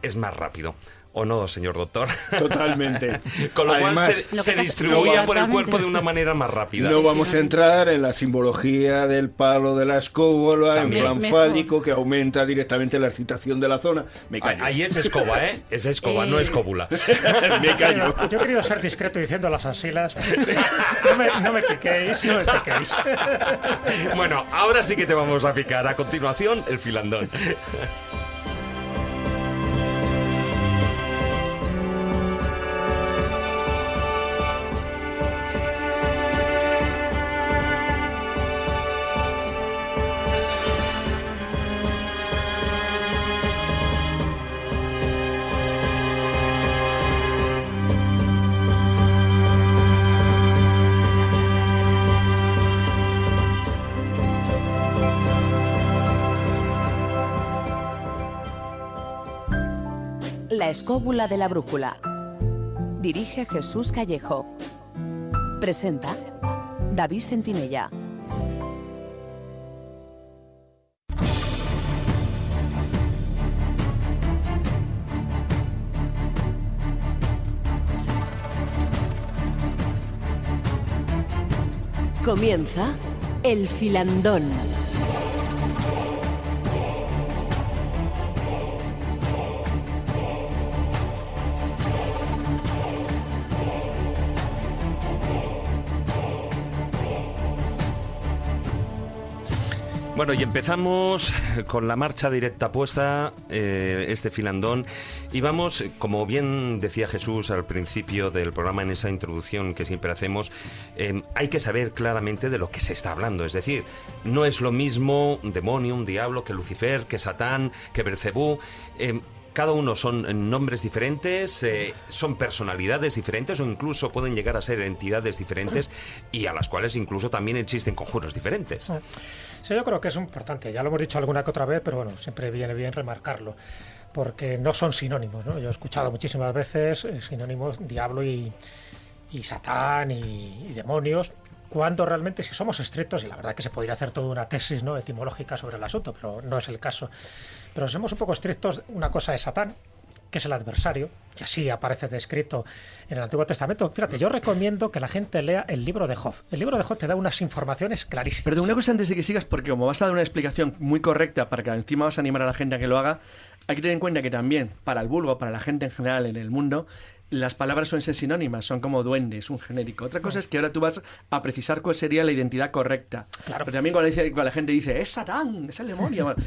es más rápido. ¿O no, señor doctor? Totalmente. Con lo cual se distribuía por el cuerpo de una manera más rápida. No vamos a entrar en la simbología del palo de la escóbula, en plan fálico, que aumenta directamente la excitación de la zona. Me callo. Ahí es escoba, ¿eh? Es escoba, no escóbula. Me callo. Yo he querido ser discreto diciendo las axilas. No me piquéis. Bueno, ahora sí que te vamos a picar. A continuación, el filandón. La escóbula de la brújula. Dirige Jesús Callejo. Presenta David Sentinella. Comienza El Filandón. Bueno, y empezamos con la marcha directa puesta, este filandón, y vamos, como bien decía Jesús al principio del programa, en esa introducción que siempre hacemos, hay que saber claramente de lo que se está hablando, es decir, no es lo mismo un demonio, un diablo, que Lucifer, que Satán, que Belcebú. Cada uno son nombres diferentes, son personalidades diferentes o incluso pueden llegar a ser entidades diferentes y a las cuales incluso también existen conjuros diferentes. Sí, yo creo que es importante, ya lo hemos dicho alguna que otra vez, pero bueno, siempre viene bien remarcarlo, porque no son sinónimos, ¿no? Yo he escuchado muchísimas veces sinónimos diablo y Satán y demonios, cuando realmente, si somos estrictos, y la verdad que se podría hacer toda una tesis, ¿no?, etimológica sobre el asunto, pero no es el caso. Pero si somos un poco estrictos, una cosa es Satán, que es el adversario, y así aparece descrito en el Antiguo Testamento. Fíjate, yo recomiendo que la gente lea el libro de Job. El libro de Job te da unas informaciones clarísimas. Perdón, una cosa antes de que sigas, porque como vas a dar una explicación muy correcta para que encima vas a animar a la gente a que lo haga, hay que tener en cuenta que también, para el vulgo, para la gente en general en el mundo, las palabras suelen ser sinónimas, son como duende, es un genérico. Otra cosa es que ahora tú vas a precisar cuál sería la identidad correcta. Claro. Pero también cuando la gente dice, es Satán, es el demonio, bueno,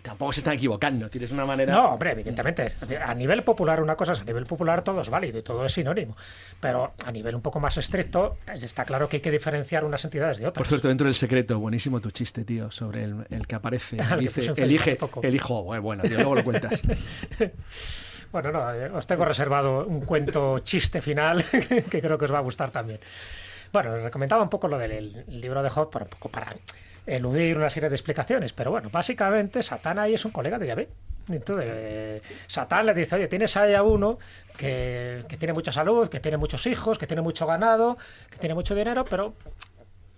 tampoco se están equivocando, tienes una manera... No, hombre, evidentemente, a nivel popular una cosa es, a nivel popular todo es válido y todo es sinónimo, pero a nivel un poco más estricto está claro que hay que diferenciar unas entidades de otras. Por cierto, dentro del secreto, buenísimo tu chiste, tío, sobre el que aparece, dice, el hijo, bueno, tío, luego lo cuentas. Bueno, no, os tengo reservado un cuento chiste final que creo que os va a gustar también. Bueno, os recomendaba un poco lo del libro de Job para eludir una serie de explicaciones, pero bueno, básicamente Satán ahí es un colega de Yahvé. Entonces, Satán le dice, oye, tienes ahí a uno que tiene mucha salud, que tiene muchos hijos, que tiene mucho ganado, que tiene mucho dinero, pero...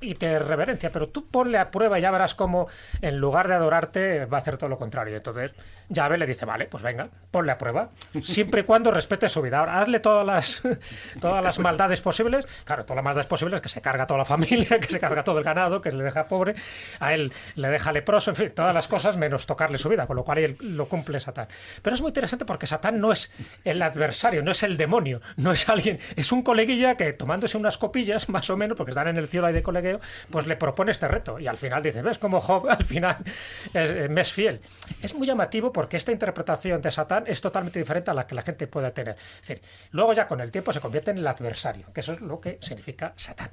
y te reverencia, pero tú ponle a prueba y ya verás cómo en lugar de adorarte va a hacer todo lo contrario. Entonces Yahvé le dice, vale, pues venga, ponle a prueba, siempre y cuando respete su vida. Ahora, hazle todas las maldades posibles. Claro, todas las maldades posibles, que se carga toda la familia, que se carga todo el ganado, que le deja pobre, a él le deja leproso, en fin, todas las cosas menos tocarle su vida, con lo cual él lo cumple Satán. Pero es muy interesante porque Satán no es el adversario, no es el demonio, no es alguien, es un coleguilla que tomándose unas copillas, más o menos, porque están en el cielo ahí de colegueo, pues le propone este reto y al final dice, ¿ves cómo Job al final me es fiel? Es muy llamativo porque esta interpretación de Satán es totalmente diferente a la que la gente puede tener. Es decir, luego ya con el tiempo se convierte en el adversario, que eso es lo que significa Satán.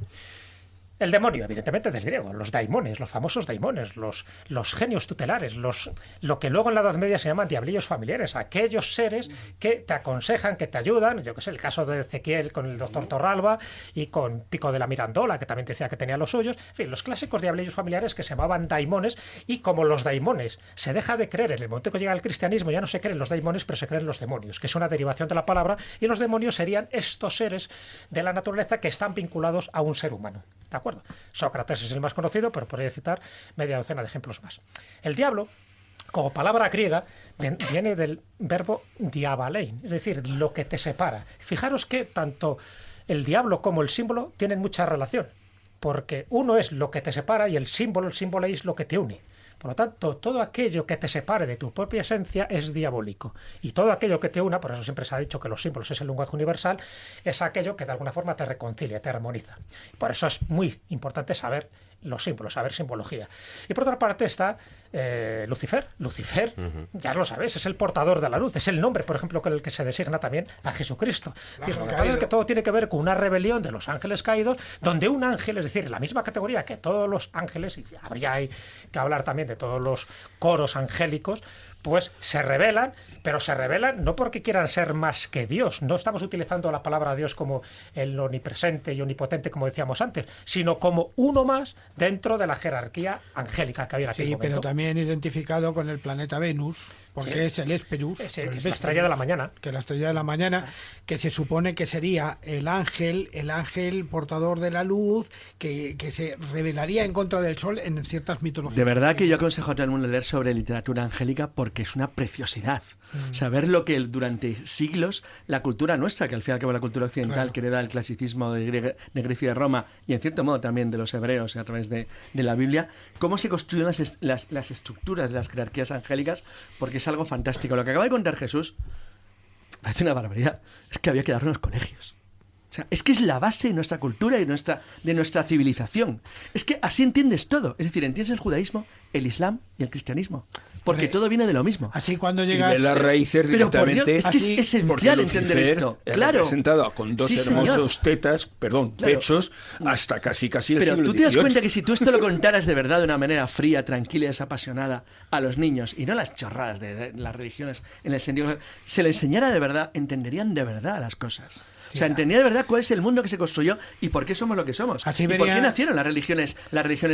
El demonio, evidentemente del griego, los daimones, los famosos daimones, los genios tutelares, lo que luego en la Edad Media se llaman diablillos familiares, aquellos seres que te aconsejan, que te ayudan, yo que sé, el caso de Ezequiel con el doctor Torralba y con Pico de la Mirandola, que también decía que tenía los suyos, en fin, los clásicos diablillos familiares que se llamaban daimones, y como los daimones se deja de creer, en el momento que llega el cristianismo ya no se creen los daimones, pero se creen los demonios, que es una derivación de la palabra, y los demonios serían estos seres de la naturaleza que están vinculados a un ser humano. ¿De acuerdo? Sócrates es el más conocido, pero podría citar media docena de ejemplos más. El diablo, como palabra griega, viene del verbo diabalein, es decir, lo que te separa. Fijaros que tanto el diablo como el símbolo tienen mucha relación, porque uno es lo que te separa y el símbolo es lo que te une. Por lo tanto, todo aquello que te separe de tu propia esencia es diabólico. Y todo aquello que te una, por eso siempre se ha dicho que los símbolos es el lenguaje universal, es aquello que de alguna forma te reconcilia, te armoniza. Por eso es muy importante saber los símbolos, saber simbología. Y por otra parte está Lucifer. Lucifer, ya lo sabes, es el portador de la luz, es el nombre, por ejemplo, con el que se designa también a Jesucristo. Lo que pasa es que todo tiene que ver con una rebelión de los ángeles caídos, donde un ángel, es decir, en la misma categoría que todos los ángeles, y habría que hablar también de todos los coros angélicos, pues se rebelan, pero se rebelan no porque quieran ser más que Dios. No estamos utilizando la palabra Dios como el omnipresente y omnipotente, como decíamos antes, sino como uno más dentro de la jerarquía angélica que había en aquel momento. Pero también identificado con el planeta Venus, porque es el Hesperus, es la estrella de la mañana. Que la estrella de la mañana, que se supone que sería el ángel portador de la luz, que se rebelaría en contra del sol en ciertas mitologías. De verdad que yo aconsejo a todo el mundo leer sobre literatura angélica porque es una preciosidad. Saber lo que durante siglos la cultura nuestra, que al fin y al cabo la cultura occidental, que hereda el clasicismo de Grecia y de Roma, y en cierto modo también de los hebreos a través de la Biblia, cómo se construyen las estructuras de las jerarquías angélicas, porque es algo fantástico. Lo que acaba de contar Jesús parece una barbaridad. Es que había que dar unos colegios. O sea, es que es la base de nuestra cultura y de nuestra civilización. Es que así entiendes todo. Es decir, entiendes el judaísmo, el islam y el cristianismo. porque todo viene de lo mismo. Así cuando Y llegas... de las raíces Pero por Dios, directamente. es que es así, esencial porque entender Lucifer esto. es Claro. representado con dos Sí, señor. hermosos pechos, hasta casi el Pero siglo tú te das XVIII. cuenta que si tú esto lo contaras de verdad de una manera fría, tranquila y desapasionada a los niños, y no las chorradas de las religiones, en el sentido se le enseñara de verdad, entenderían de verdad las cosas. O sea, entendía de verdad cuál es el mundo que se construyó y por qué somos lo que somos. Así y por vería- qué nacieron las religiones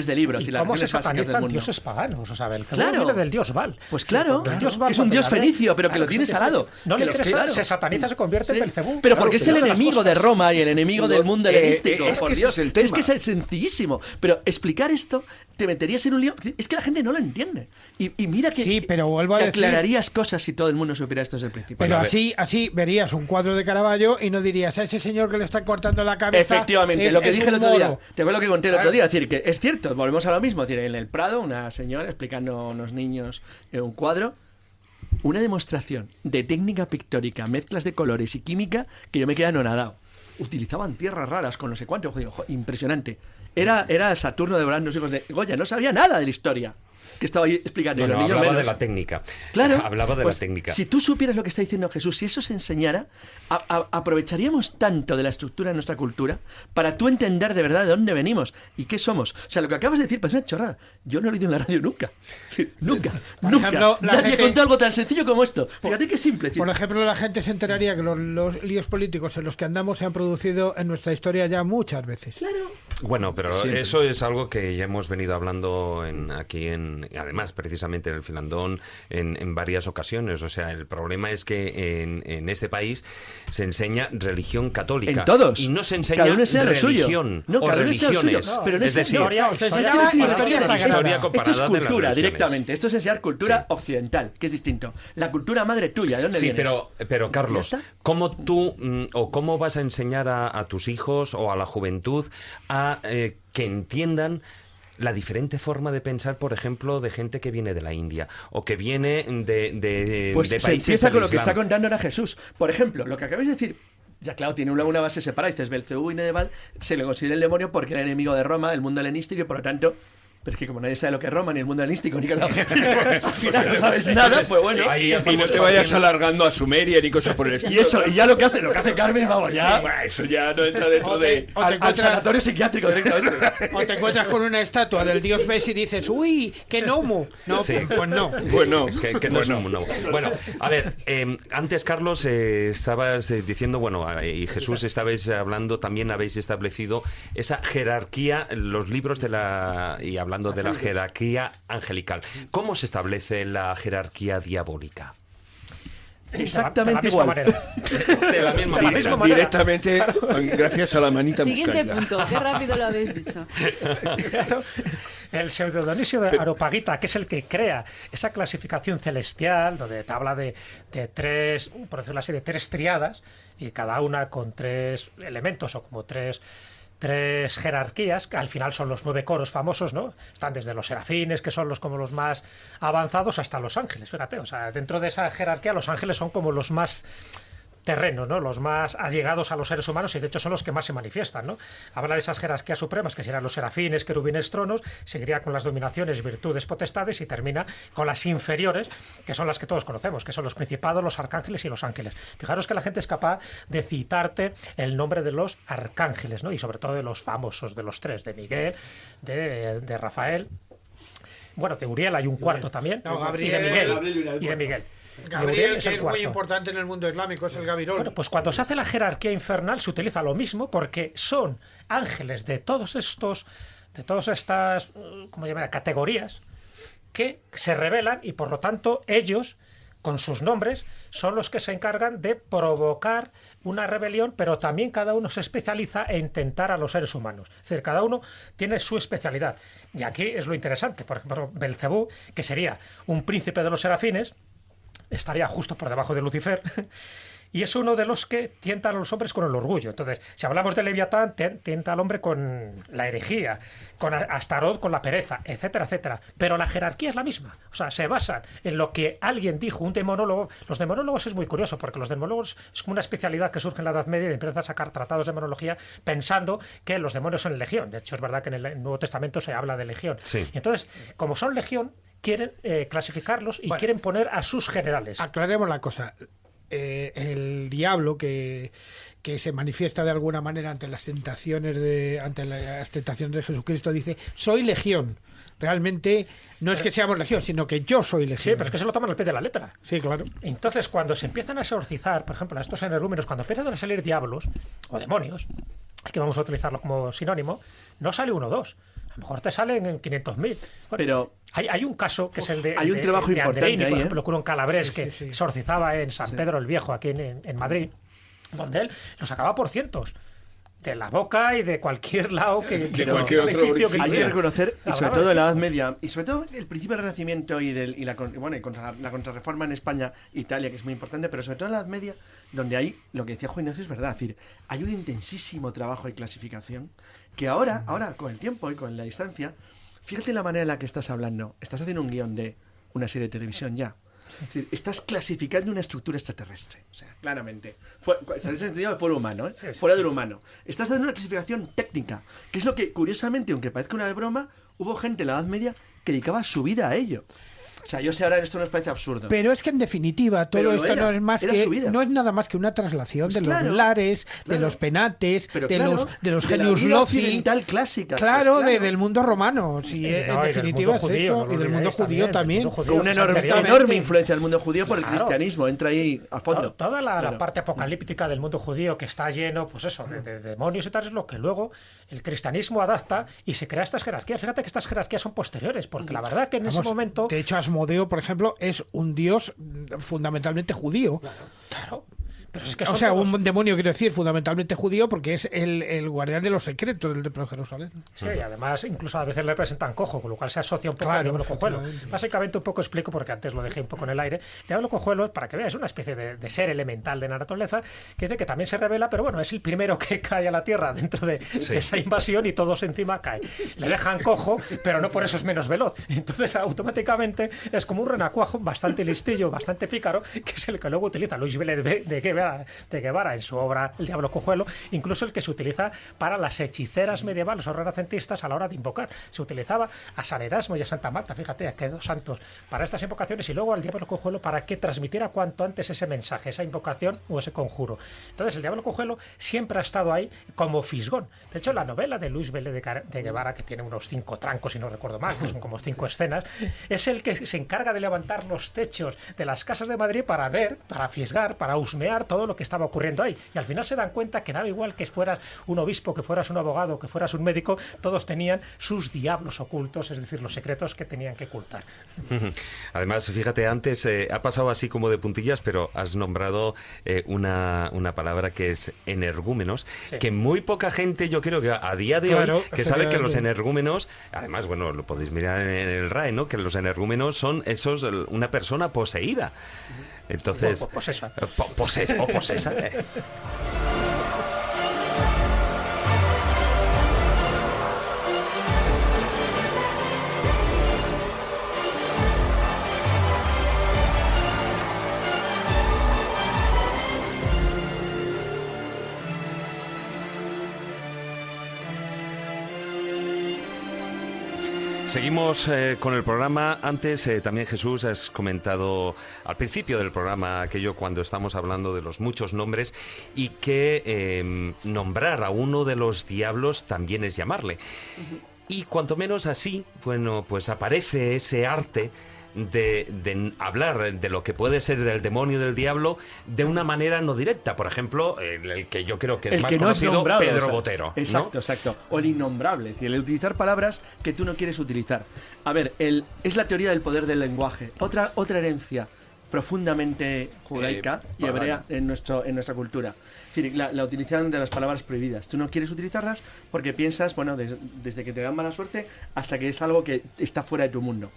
de libros y, ¿Y las cómo se religiones básicas del satanizan mundo. dioses paganos? O sea, el Claro. viene del dios Baal. Pues claro, del dios Baal, es un cuando dios ya ve- fenicio, pero que lo es un tienes dios al lado. fenicio. No Que le los- interesa, claro. se sataniza, se convierte Sí. en Belcebú. Pero Claro, porque es que el hace las enemigo de cosas. Roma y el enemigo del mundo helenístico. es por que ese Dios. es el Es que tema. es sencillísimo. Pero explicar esto te meterías en un lío. Es que la gente no lo entiende. Y mira que, Sí, pero vuelvo a que decir- aclararías cosas si todo el mundo supiera esto desde el principio. Pero a ver. así verías un cuadro de Caravaggio y no dirías a ese señor que le está cortando la cabeza. Efectivamente, es- lo que es dije el un otro día. moro. Te acuerdo lo que conté el otro día. Es decir, que es cierto, volvemos a lo mismo. Es decir, en el Prado, una señora explicando a unos niños un cuadro, una demostración de técnica pictórica, mezclas de colores y química que yo me quedé anonadado. Utilizaban tierras raras con no sé cuánto. Digo, impresionante. Era Saturno devorando los hijos de Goya. No sabía nada de la historia que estaba ahí explicando. Y Bueno, los niños hablaba menos. de la técnica. Claro, Hablaba de pues, la técnica. Si tú supieras lo que está diciendo Jesús, si eso se enseñara, aprovecharíamos tanto de la estructura de nuestra cultura para tú entender de verdad de dónde venimos y qué somos. O sea, lo que acabas de decir parece una chorrada. Yo no lo he oído en la radio nunca. Nunca. Por Nunca. ejemplo, la Nadie gente- contó algo tan sencillo como esto. Fíjate qué simple. Por ejemplo, la gente se enteraría que los líos políticos en los que andamos se han producido en nuestra historia ya muchas veces. Bueno, pero Siempre. eso es algo que ya hemos venido hablando además, precisamente en el Filandón, en varias ocasiones. O sea, el problema es que en este país se enseña religión católica. En todos. Y no se enseña Cada uno enseña lo suyo. religión No, o cada uno enseña lo suyo. religiones. Pero en es ese- decir, historia- Es que historia- es historia distinto. sagrada. Esto es comparada de las cultura religiones. directamente. Esto es enseñar cultura Sí. occidental, que es distinto. La cultura madre tuya, ¿de dónde Sí, vienes? pero Carlos, ¿Ya está? ¿cómo tú o cómo vas a enseñar a tus hijos o a la juventud a que entiendan la diferente forma de pensar, por ejemplo, de gente que viene de la India o que viene de Pues de se países empieza del con lo que Islam? está contando ahora Jesús. Por ejemplo, lo que acabáis de decir, ya claro, tiene una base separada. Dices, Belcebú y Nedeval se le considera el demonio porque era enemigo de Roma, del mundo helenístico, y por lo tanto... Pero es que como nadie sabe lo que es Roma, ni el mundo helenístico, ni cada... al final no sabes nada, pues bueno... Ahí ya Y no estamos te vayas partiendo. alargando a Sumeria ni cosas por el Y estilo. eso, y ya lo que hace Carmen, vamos, ya... Bueno, eso ya no entra dentro de... O te Al encuentras- sanatorio psiquiátrico directamente. O te encuentras con una estatua del dios Bes y dices, uy, qué gnomo. No, Sí. pues no. Bueno, Que no es un no. Bueno, a ver, antes, Carlos, estabas diciendo, bueno, y Jesús, estabais hablando, también habéis establecido esa jerarquía, los libros y hablando de la jerarquía angelical. ¿Cómo se establece la jerarquía diabólica? Exactamente de la misma igual. manera. De la misma De la manera. misma manera. directamente gracias a la manita Siguiente muscaria. punto, qué rápido lo habéis dicho. Claro, el pseudo Dionisio de Areopagita, que es el que crea esa clasificación celestial, donde te habla de tres, por decirlo así, de tres triadas, y cada una con tres elementos o como tres jerarquías, que al final son los 9 coros famosos, ¿no? Están desde los serafines, que son como los más avanzados, hasta los ángeles, fíjate, o sea, dentro de esa jerarquía los ángeles son como los más terrenos, ¿no? Los más allegados a los seres humanos y de hecho son los que más se manifiestan, ¿no? Habla de esas jerarquías supremas que serán los serafines, querubines, tronos, seguiría con las dominaciones, virtudes, potestades y termina con las inferiores, que son las que todos conocemos, que son los principados, los arcángeles y los ángeles. Fijaros que la gente es capaz de citarte el nombre de los arcángeles, ¿no? Y sobre todo de los famosos, de los tres, de Miguel, de Rafael. Bueno, de Uriel hay un cuarto también. No, y Gabriel, de Miguel. Gabriel Y de Miguel. Gabriel, es que el es muy cuarto. importante en el mundo islámico, es el Gabirol. Bueno, pues cuando se hace la jerarquía infernal se utiliza lo mismo porque son ángeles de todas estas, ¿cómo llamar? Categorías que se revelan y por lo tanto ellos, con sus nombres, son los que se encargan de provocar una rebelión, pero también cada uno se especializa en tentar a los seres humanos. Es decir, cada uno tiene su especialidad. Y aquí es lo interesante. Por ejemplo, Belcebú, que sería un príncipe de los serafines, estaría justo por debajo de Lucifer, y es uno de los que tientan a los hombres con el orgullo. Entonces, si hablamos de Leviatán, tienta al hombre con la herejía, con Astaroth con la pereza, etcétera, etcétera. Pero la jerarquía es la misma. O sea, se basan en lo que alguien dijo, un demonólogo. Los demonólogos es muy curioso, porque los demonólogos es como una especialidad que surge en la Edad Media y empiezan a sacar tratados de demonología pensando que los demonios son legión. De hecho, es verdad que en el Nuevo Testamento se habla de legión. Sí. Y entonces, como son legión, quieren clasificarlos y quieren poner a sus generales. Aclaremos la cosa. El diablo que se manifiesta de alguna manera ante las tentaciones de Jesucristo dice: soy legión. Realmente no es que seamos legión, sino que yo soy legión. Sí, pero es que se lo toman al pie de la letra. Sí, claro. Entonces, cuando se empiezan a exorcizar, por ejemplo, a estos energúmenos, cuando empiezan a salir diablos o demonios, que vamos a utilizarlo como sinónimo, no sale 1 o 2. A lo mejor te salen en 500.000. Bueno, pero hay un caso que es el de, hay un trabajo de importante Andreini, ahí, por ejemplo, cura un calabrés que sí. exorcizaba en San Pedro el Viejo, aquí en Madrid, donde él lo sacaba por cientos. De la boca y de cualquier lado que cualquier otro orificio que hay que tuviera. reconocer, y sobre Hablaba todo de- en la Edad Media, y sobre todo el principio del Renacimiento y la contrarreforma en España, Italia, que es muy importante, pero sobre todo en la Edad Media, donde hay, lo que decía Juan Ignacio es verdad, es decir, hay un intensísimo trabajo de clasificación que ahora, con el tiempo y con la distancia, fíjate la manera en la que estás hablando. Estás haciendo un guión de una serie de televisión ya. Es decir, estás clasificando una estructura extraterrestre. O sea, claramente. En ese sentido de fuera humano, ¿eh? Sí, sí. Fuera del humano. Estás dando una clasificación técnica, que es lo que, curiosamente, aunque parezca una de broma, hubo gente en la Edad Media que dedicaba su vida a ello. O sea, yo sé ahora esto nos parece absurdo. Pero es que en definitiva todo Pero lo esto era, no es más era que su vida. no es nada más que una traslación Pues de claro, los lares, de claro. los penates, Pero de claro, los de la genius vida loci, occidental clásica. claro, pues del mundo romano. Sí, Y en no, y del definitiva mundo es judío, eso, no lo y del mundo olvidéis judío también. del mundo judío, Con una Exactamente. enorme influencia del mundo judío por el Claro. cristianismo. Entra ahí a fondo. Toda la Claro. parte apocalíptica del mundo judío que está lleno, pues eso, de demonios y tal, es lo que luego el cristianismo adapta y se crea estas jerarquías. Fíjate que estas jerarquías son posteriores, porque la verdad que en ese Vamos, momento... de hecho, Asmodeo, por ejemplo, es un dios fundamentalmente judío. Claro, pero es que O son sea, todos- un demonio, quiero decir, fundamentalmente judío, porque es el guardián de los secretos del templo de Jerusalén. Sí, y además incluso a veces le presentan cojo, con lo cual se asocia un poco Claro, al diablo cojuelo. efectivamente. Básicamente un poco explico, porque antes lo dejé un poco en el aire. El diablo cojuelo, para que veas, es una especie de ser elemental de la naturaleza, que dice que también se revela, pero bueno, es el primero que cae a la tierra dentro de esa invasión y todos encima caen. Le dejan cojo, pero no por eso es menos veloz. Entonces automáticamente es como un renacuajo bastante listillo, bastante pícaro, que es el que luego utiliza Luis Vélez de Guevara en su obra El diablo cojuelo, incluso el que se utiliza para las hechiceras medievales o renacentistas a la hora de invocar. Se utilizaba a San Erasmo y a Santa Marta, fíjate, que dos santos para estas invocaciones, y luego al diablo cojuelo para que transmitiera cuanto antes ese mensaje, esa invocación o ese conjuro. Entonces el diablo cojuelo siempre ha estado ahí como fisgón. De hecho, la novela de Luis Vélez de Guevara, que tiene unos 5 trancos, si no recuerdo mal, que son como 5 escenas, es el que se encarga de levantar los techos de las casas de Madrid para ver, para fisgar, para husmear todo lo que estaba ocurriendo ahí. Y al final se dan cuenta que daba igual que fueras un obispo, que fueras un abogado, que fueras un médico, todos tenían sus diablos ocultos, es decir, los secretos que tenían que ocultar. Además, fíjate, antes ha pasado así como de puntillas, pero has nombrado una palabra que es energúmenos, Sí. que muy poca gente, yo creo que a día de Claro, hoy, que sabe que los efectivamente. energúmenos, además, bueno, lo podéis mirar en el RAE, ¿no? Que los energúmenos son una persona poseída. Entonces, Posesa. posesa. Seguimos con el programa. Antes también, Jesús, has comentado al principio del programa aquello cuando estamos hablando de los muchos nombres y que nombrar a uno de los diablos también es llamarle. Y cuanto menos así, bueno, pues aparece ese arte de hablar de lo que puede ser del demonio, del diablo, de una manera no directa. Por ejemplo, el que yo creo que es El más que no es conocido, nombrado, Pedro o sea, Botero, ¿no? Exacto, exacto. O el innombrable, es decir, el utilizar palabras que tú no quieres utilizar. A ver, es la teoría del poder del lenguaje. Otra herencia profundamente judaica y hebrea en nuestra cultura. Es decir, la utilización de las palabras prohibidas. Tú no quieres utilizarlas porque piensas, bueno, desde que te dan mala suerte hasta que es algo que está fuera de tu mundo.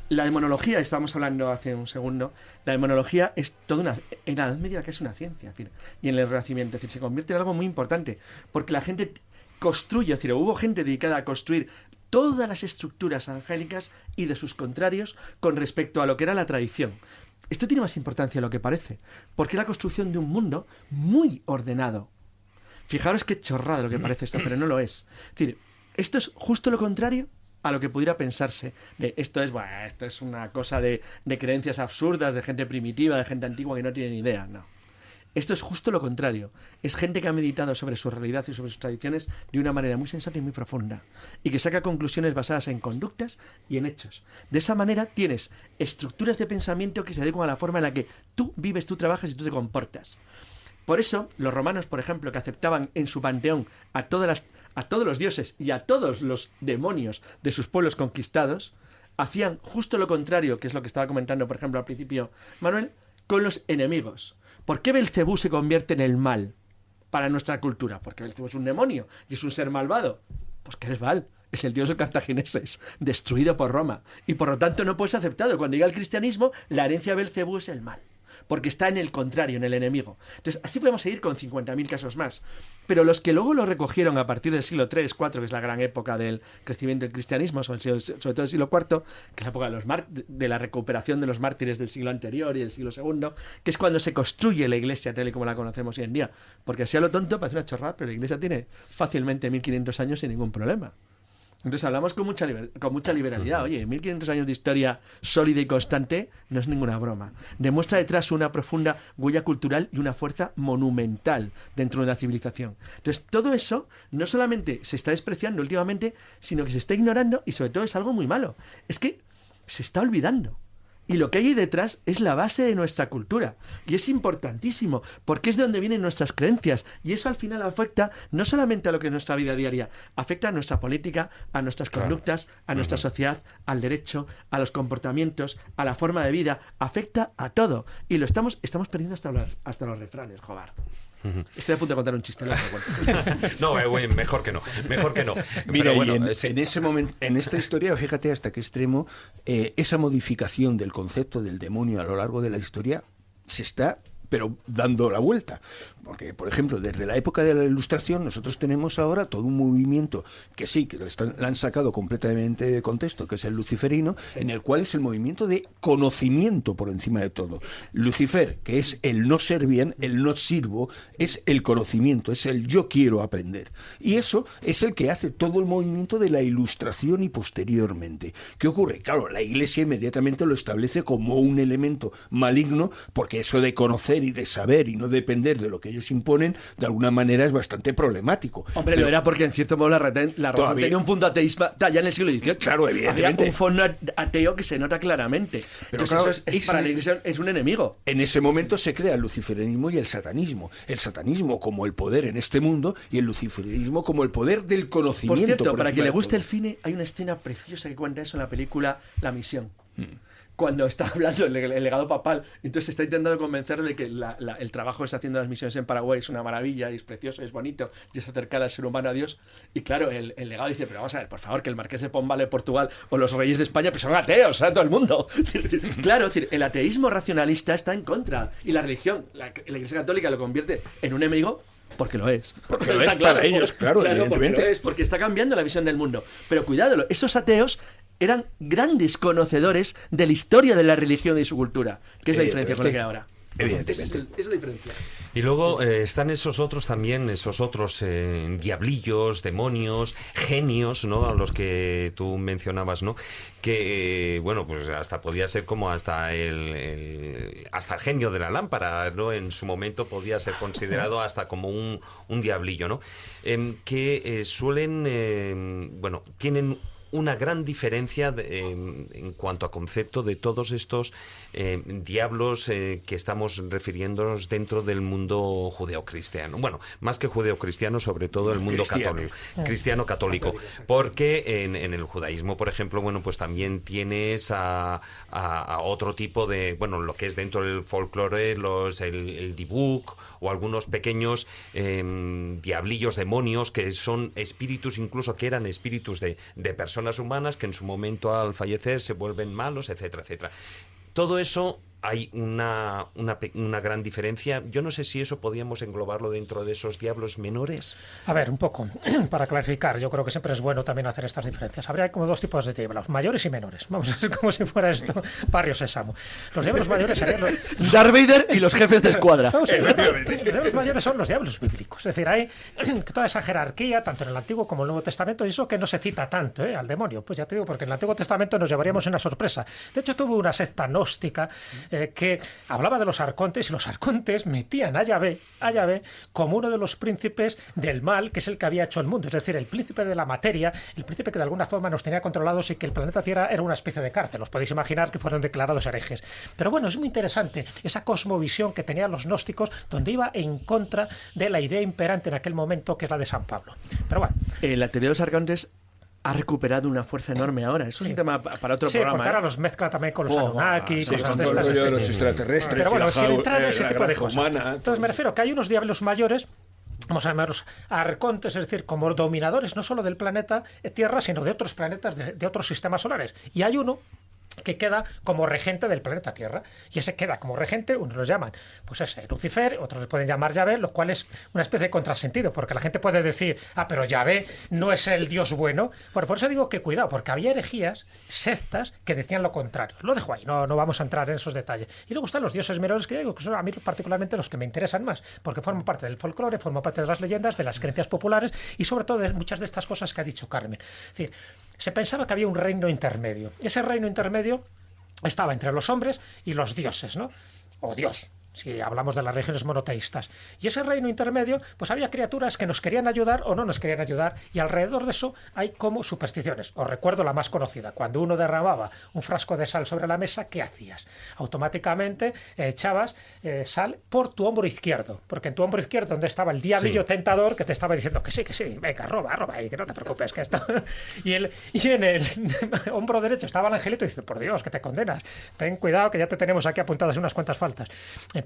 La demonología, estábamos hablando hace un segundo, la demonología es toda en la Edad Media que es una ciencia, es decir, y en el Renacimiento, es decir, se convierte en algo muy importante, porque la gente construye, es decir, hubo gente dedicada a construir todas las estructuras angélicas y de sus contrarios con respecto a lo que era la tradición. Esto tiene más importancia de lo que parece, porque es la construcción de un mundo muy ordenado. Fijaros qué chorrada lo que parece esto, pero no lo es. Es decir, esto es justo lo contrario a lo que pudiera pensarse de esto es una cosa de creencias absurdas, de gente primitiva, de gente antigua que no tiene ni idea. No. Esto es justo lo contrario. Es gente que ha meditado sobre su realidad y sobre sus tradiciones de una manera muy sensata y muy profunda, y que saca conclusiones basadas en conductas y en hechos. De esa manera tienes estructuras de pensamiento que se adecuan a la forma en la que tú vives, tú trabajas y tú te comportas. Por eso, los romanos, por ejemplo, que aceptaban en su panteón a todos los dioses y a todos los demonios de sus pueblos conquistados, hacían justo lo contrario, que es lo que estaba comentando, por ejemplo, al principio Manuel, con los enemigos. ¿Por qué Belcebú se convierte en el mal para nuestra cultura? Porque Belcebú es un demonio y es un ser malvado. Pues que eres Baal, es el dios de los cartagineses, destruido por Roma. Y por lo tanto no puede ser aceptado. Cuando llega el cristianismo, la herencia de Belcebú es el mal, porque está en el contrario, en el enemigo. Entonces, así podemos seguir con 50.000 casos más. Pero los que luego lo recogieron a partir del siglo III, IV, que es la gran época del crecimiento del cristianismo, sobre todo el siglo IV, que es la época de la recuperación de los mártires del siglo anterior y del siglo II, que es cuando se construye la iglesia tal y como la conocemos hoy en día. Porque así a lo tonto parece una chorrada, pero la iglesia tiene fácilmente 1500 años sin ningún problema. Entonces hablamos con mucha liberalidad. Oye, 1500 años de historia sólida y constante no es ninguna broma. Demuestra detrás una profunda huella cultural y una fuerza monumental dentro de la civilización. Entonces todo eso no solamente se está despreciando últimamente, sino que se está ignorando, y sobre todo es algo muy malo. Es que se está olvidando. Y lo que hay ahí detrás es la base de nuestra cultura. Y es importantísimo, porque es de donde vienen nuestras creencias. Y eso al final afecta no solamente a lo que es nuestra vida diaria, afecta a nuestra política, a nuestras conductas, a nuestra sociedad, al derecho, a los comportamientos, a la forma de vida. Afecta a todo. Y lo estamos perdiendo hasta los refranes, joder. Estoy a punto de contar un chiste. No, mejor que no. Mira, bueno, en ese momento, en esta historia, fíjate hasta qué extremo esa modificación del concepto del demonio a lo largo de la historia se está dando la vuelta. Porque, por ejemplo, desde la época de la Ilustración nosotros tenemos ahora todo un movimiento que sí, que la han sacado completamente de contexto, que es el luciferino, en el cual es el movimiento de conocimiento por encima de todo. Lucifer, que es el no ser bien, el no sirvo, es el conocimiento, es el yo quiero aprender. Y eso es el que hace todo el movimiento de la Ilustración y posteriormente. ¿Qué ocurre? Claro, la Iglesia inmediatamente lo establece como un elemento maligno, porque eso de conocer y de saber y no depender de lo que ellos imponen, de alguna manera es bastante problemático. Hombre, lo era porque en cierto modo la razón tenía un punto ateísmo ya en el siglo XVIII. Claro, evidentemente. Había un fondo ateo que se nota claramente. Pero claro, eso es para la Iglesia es un enemigo. En ese momento se crea el luciferianismo y el satanismo. El satanismo como el poder en este mundo y el luciferianismo como el poder del conocimiento. Por cierto, para quien le guste el cine, hay una escena preciosa que cuenta eso en la película La Misión. Cuando está hablando el legado papal, entonces está intentando convencer de que el trabajo que está haciendo las misiones en Paraguay es una maravilla, y es precioso, es bonito, y es acercar al ser humano a Dios. Y claro, el legado dice, pero vamos a ver, por favor, que el marqués de Pombal de Portugal o los reyes de España pues son ateos, todo el mundo. Claro, es decir, el ateísmo racionalista está en contra, y la religión, la Iglesia Católica lo convierte en un enemigo. Porque lo es. Porque lo es para ellos, claro, evidentemente. Porque lo es, porque está cambiando la visión del mundo. Pero cuidado, esos ateos eran grandes conocedores de la historia de la religión y su cultura. ¿Qué es la diferencia con la que hay ahora? Evidentemente. Es la diferencia. Y luego están esos otros diablillos, demonios, genios, ¿no? A los que tú mencionabas, ¿no? Que, bueno, pues hasta podía ser como hasta el genio de la lámpara, ¿no? En su momento podía ser considerado hasta como un diablillo, ¿no? Que suelen, tienen una gran diferencia en cuanto a concepto de todos estos diablos que estamos refiriéndonos dentro del mundo judeocristiano. Bueno, más que judeocristiano, sobre todo el mundo católico, cristiano-católico. Porque en el judaísmo, por ejemplo, pues también tienes a otro tipo de, lo que es dentro del folclore, el dibuk, o algunos pequeños diablillos, demonios, que son espíritus, incluso que eran espíritus de personas humanas que en su momento al fallecer se vuelven malos, etcétera, etcétera. Todo eso hay una gran diferencia. Yo no sé si eso podíamos englobarlo dentro de esos diablos menores. A ver, un poco, para clarificar, yo creo que siempre es bueno también hacer estas diferencias. Habría como dos tipos de diablos, mayores y menores. Vamos a hacer como si fuera esto Barrio Sésamo. Los diablos mayores serían los... Darth Vader y los jefes de escuadra. Los diablos mayores son los diablos bíblicos. Es decir, hay toda esa jerarquía, tanto en el Antiguo como en el Nuevo Testamento, y eso que no se cita tanto al demonio. Pues ya te digo, porque en el Antiguo Testamento nos llevaríamos una sorpresa. De hecho, tuvo una secta gnóstica que hablaba de los arcontes, y los arcontes metían a Yahvé como uno de los príncipes del mal, que es el que había hecho el mundo. Es decir, el príncipe de la materia, el príncipe que de alguna forma nos tenía controlados y que el planeta Tierra era una especie de cárcel. Os podéis imaginar que fueron declarados herejes. Pero bueno, es muy interesante esa cosmovisión que tenían los gnósticos, donde iba en contra de la idea imperante en aquel momento, que es la de San Pablo. Pero bueno. La teoría de los arcontes ha recuperado una fuerza enorme ahora. Eso es un tema para otro programa. Sí, porque ahora los mezcla también con los Anunnaki, cosas de estas. De los extraterrestres. Pero bueno, sin entrar en ese tipo de cosas. Entonces me refiero que hay unos diablos mayores, vamos a llamarlos arcontes, es decir, como dominadores no solo del planeta Tierra, sino de otros planetas, de otros sistemas solares. Y hay uno que queda como regente del planeta Tierra. Y ese queda como regente, unos los llaman, pues ese, Lucifer, otros le pueden llamar Yahvé, lo cual es una especie de contrasentido, porque la gente puede decir, pero Yahvé no es el Dios bueno. Bueno, por eso digo que cuidado, porque había herejías, sectas, que decían lo contrario. Lo dejo ahí, no vamos a entrar en esos detalles. Y luego están los dioses menores, que digo que son a mí particularmente los que me interesan más, porque forman parte del folclore, forman parte de las leyendas, de las creencias populares, y sobre todo de muchas de estas cosas que ha dicho Carmen. Es decir, se pensaba que había un reino intermedio. Ese reino intermedio estaba entre los hombres y los dioses, ¿no? O Dios, si hablamos de las religiones monoteístas. Y ese reino intermedio, pues había criaturas que nos querían ayudar o no nos querían ayudar, y alrededor de eso hay como supersticiones. Os recuerdo la más conocida. Cuando uno derramaba un frasco de sal sobre la mesa, ¿qué hacías? Automáticamente echabas sal por tu hombro izquierdo, porque en tu hombro izquierdo, donde estaba el diablillo tentador, que te estaba diciendo que sí, venga, roba, y que no te preocupes, que esto... y en el hombro derecho estaba el angelito y dice, por Dios, que te condenas, ten cuidado que ya te tenemos aquí apuntadas unas cuantas faltas.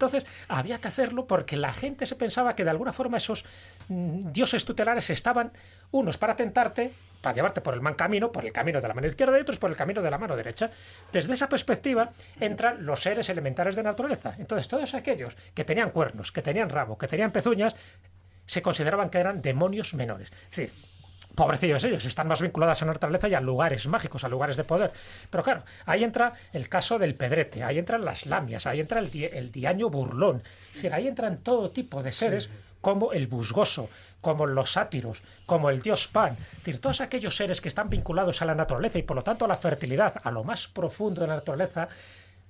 Entonces, había que hacerlo porque la gente se pensaba que de alguna forma esos dioses tutelares estaban, unos para tentarte, para llevarte por el mal camino, por el camino de la mano izquierda, y otros por el camino de la mano derecha. Desde esa perspectiva entran los seres elementales de naturaleza. Entonces, todos aquellos que tenían cuernos, que tenían rabo, que tenían pezuñas, se consideraban que eran demonios menores. Es decir, pobrecillos ellos, están más vinculados a la naturaleza y a lugares mágicos, a lugares de poder. Pero claro, ahí entra el caso del pedrete, ahí entran las lamias, ahí entra el diaño burlón. Es decir, ahí entran todo tipo de seres como el busgoso, como los sátiros, como el dios Pan. Es decir, todos aquellos seres que están vinculados a la naturaleza y por lo tanto a la fertilidad, a lo más profundo de la naturaleza,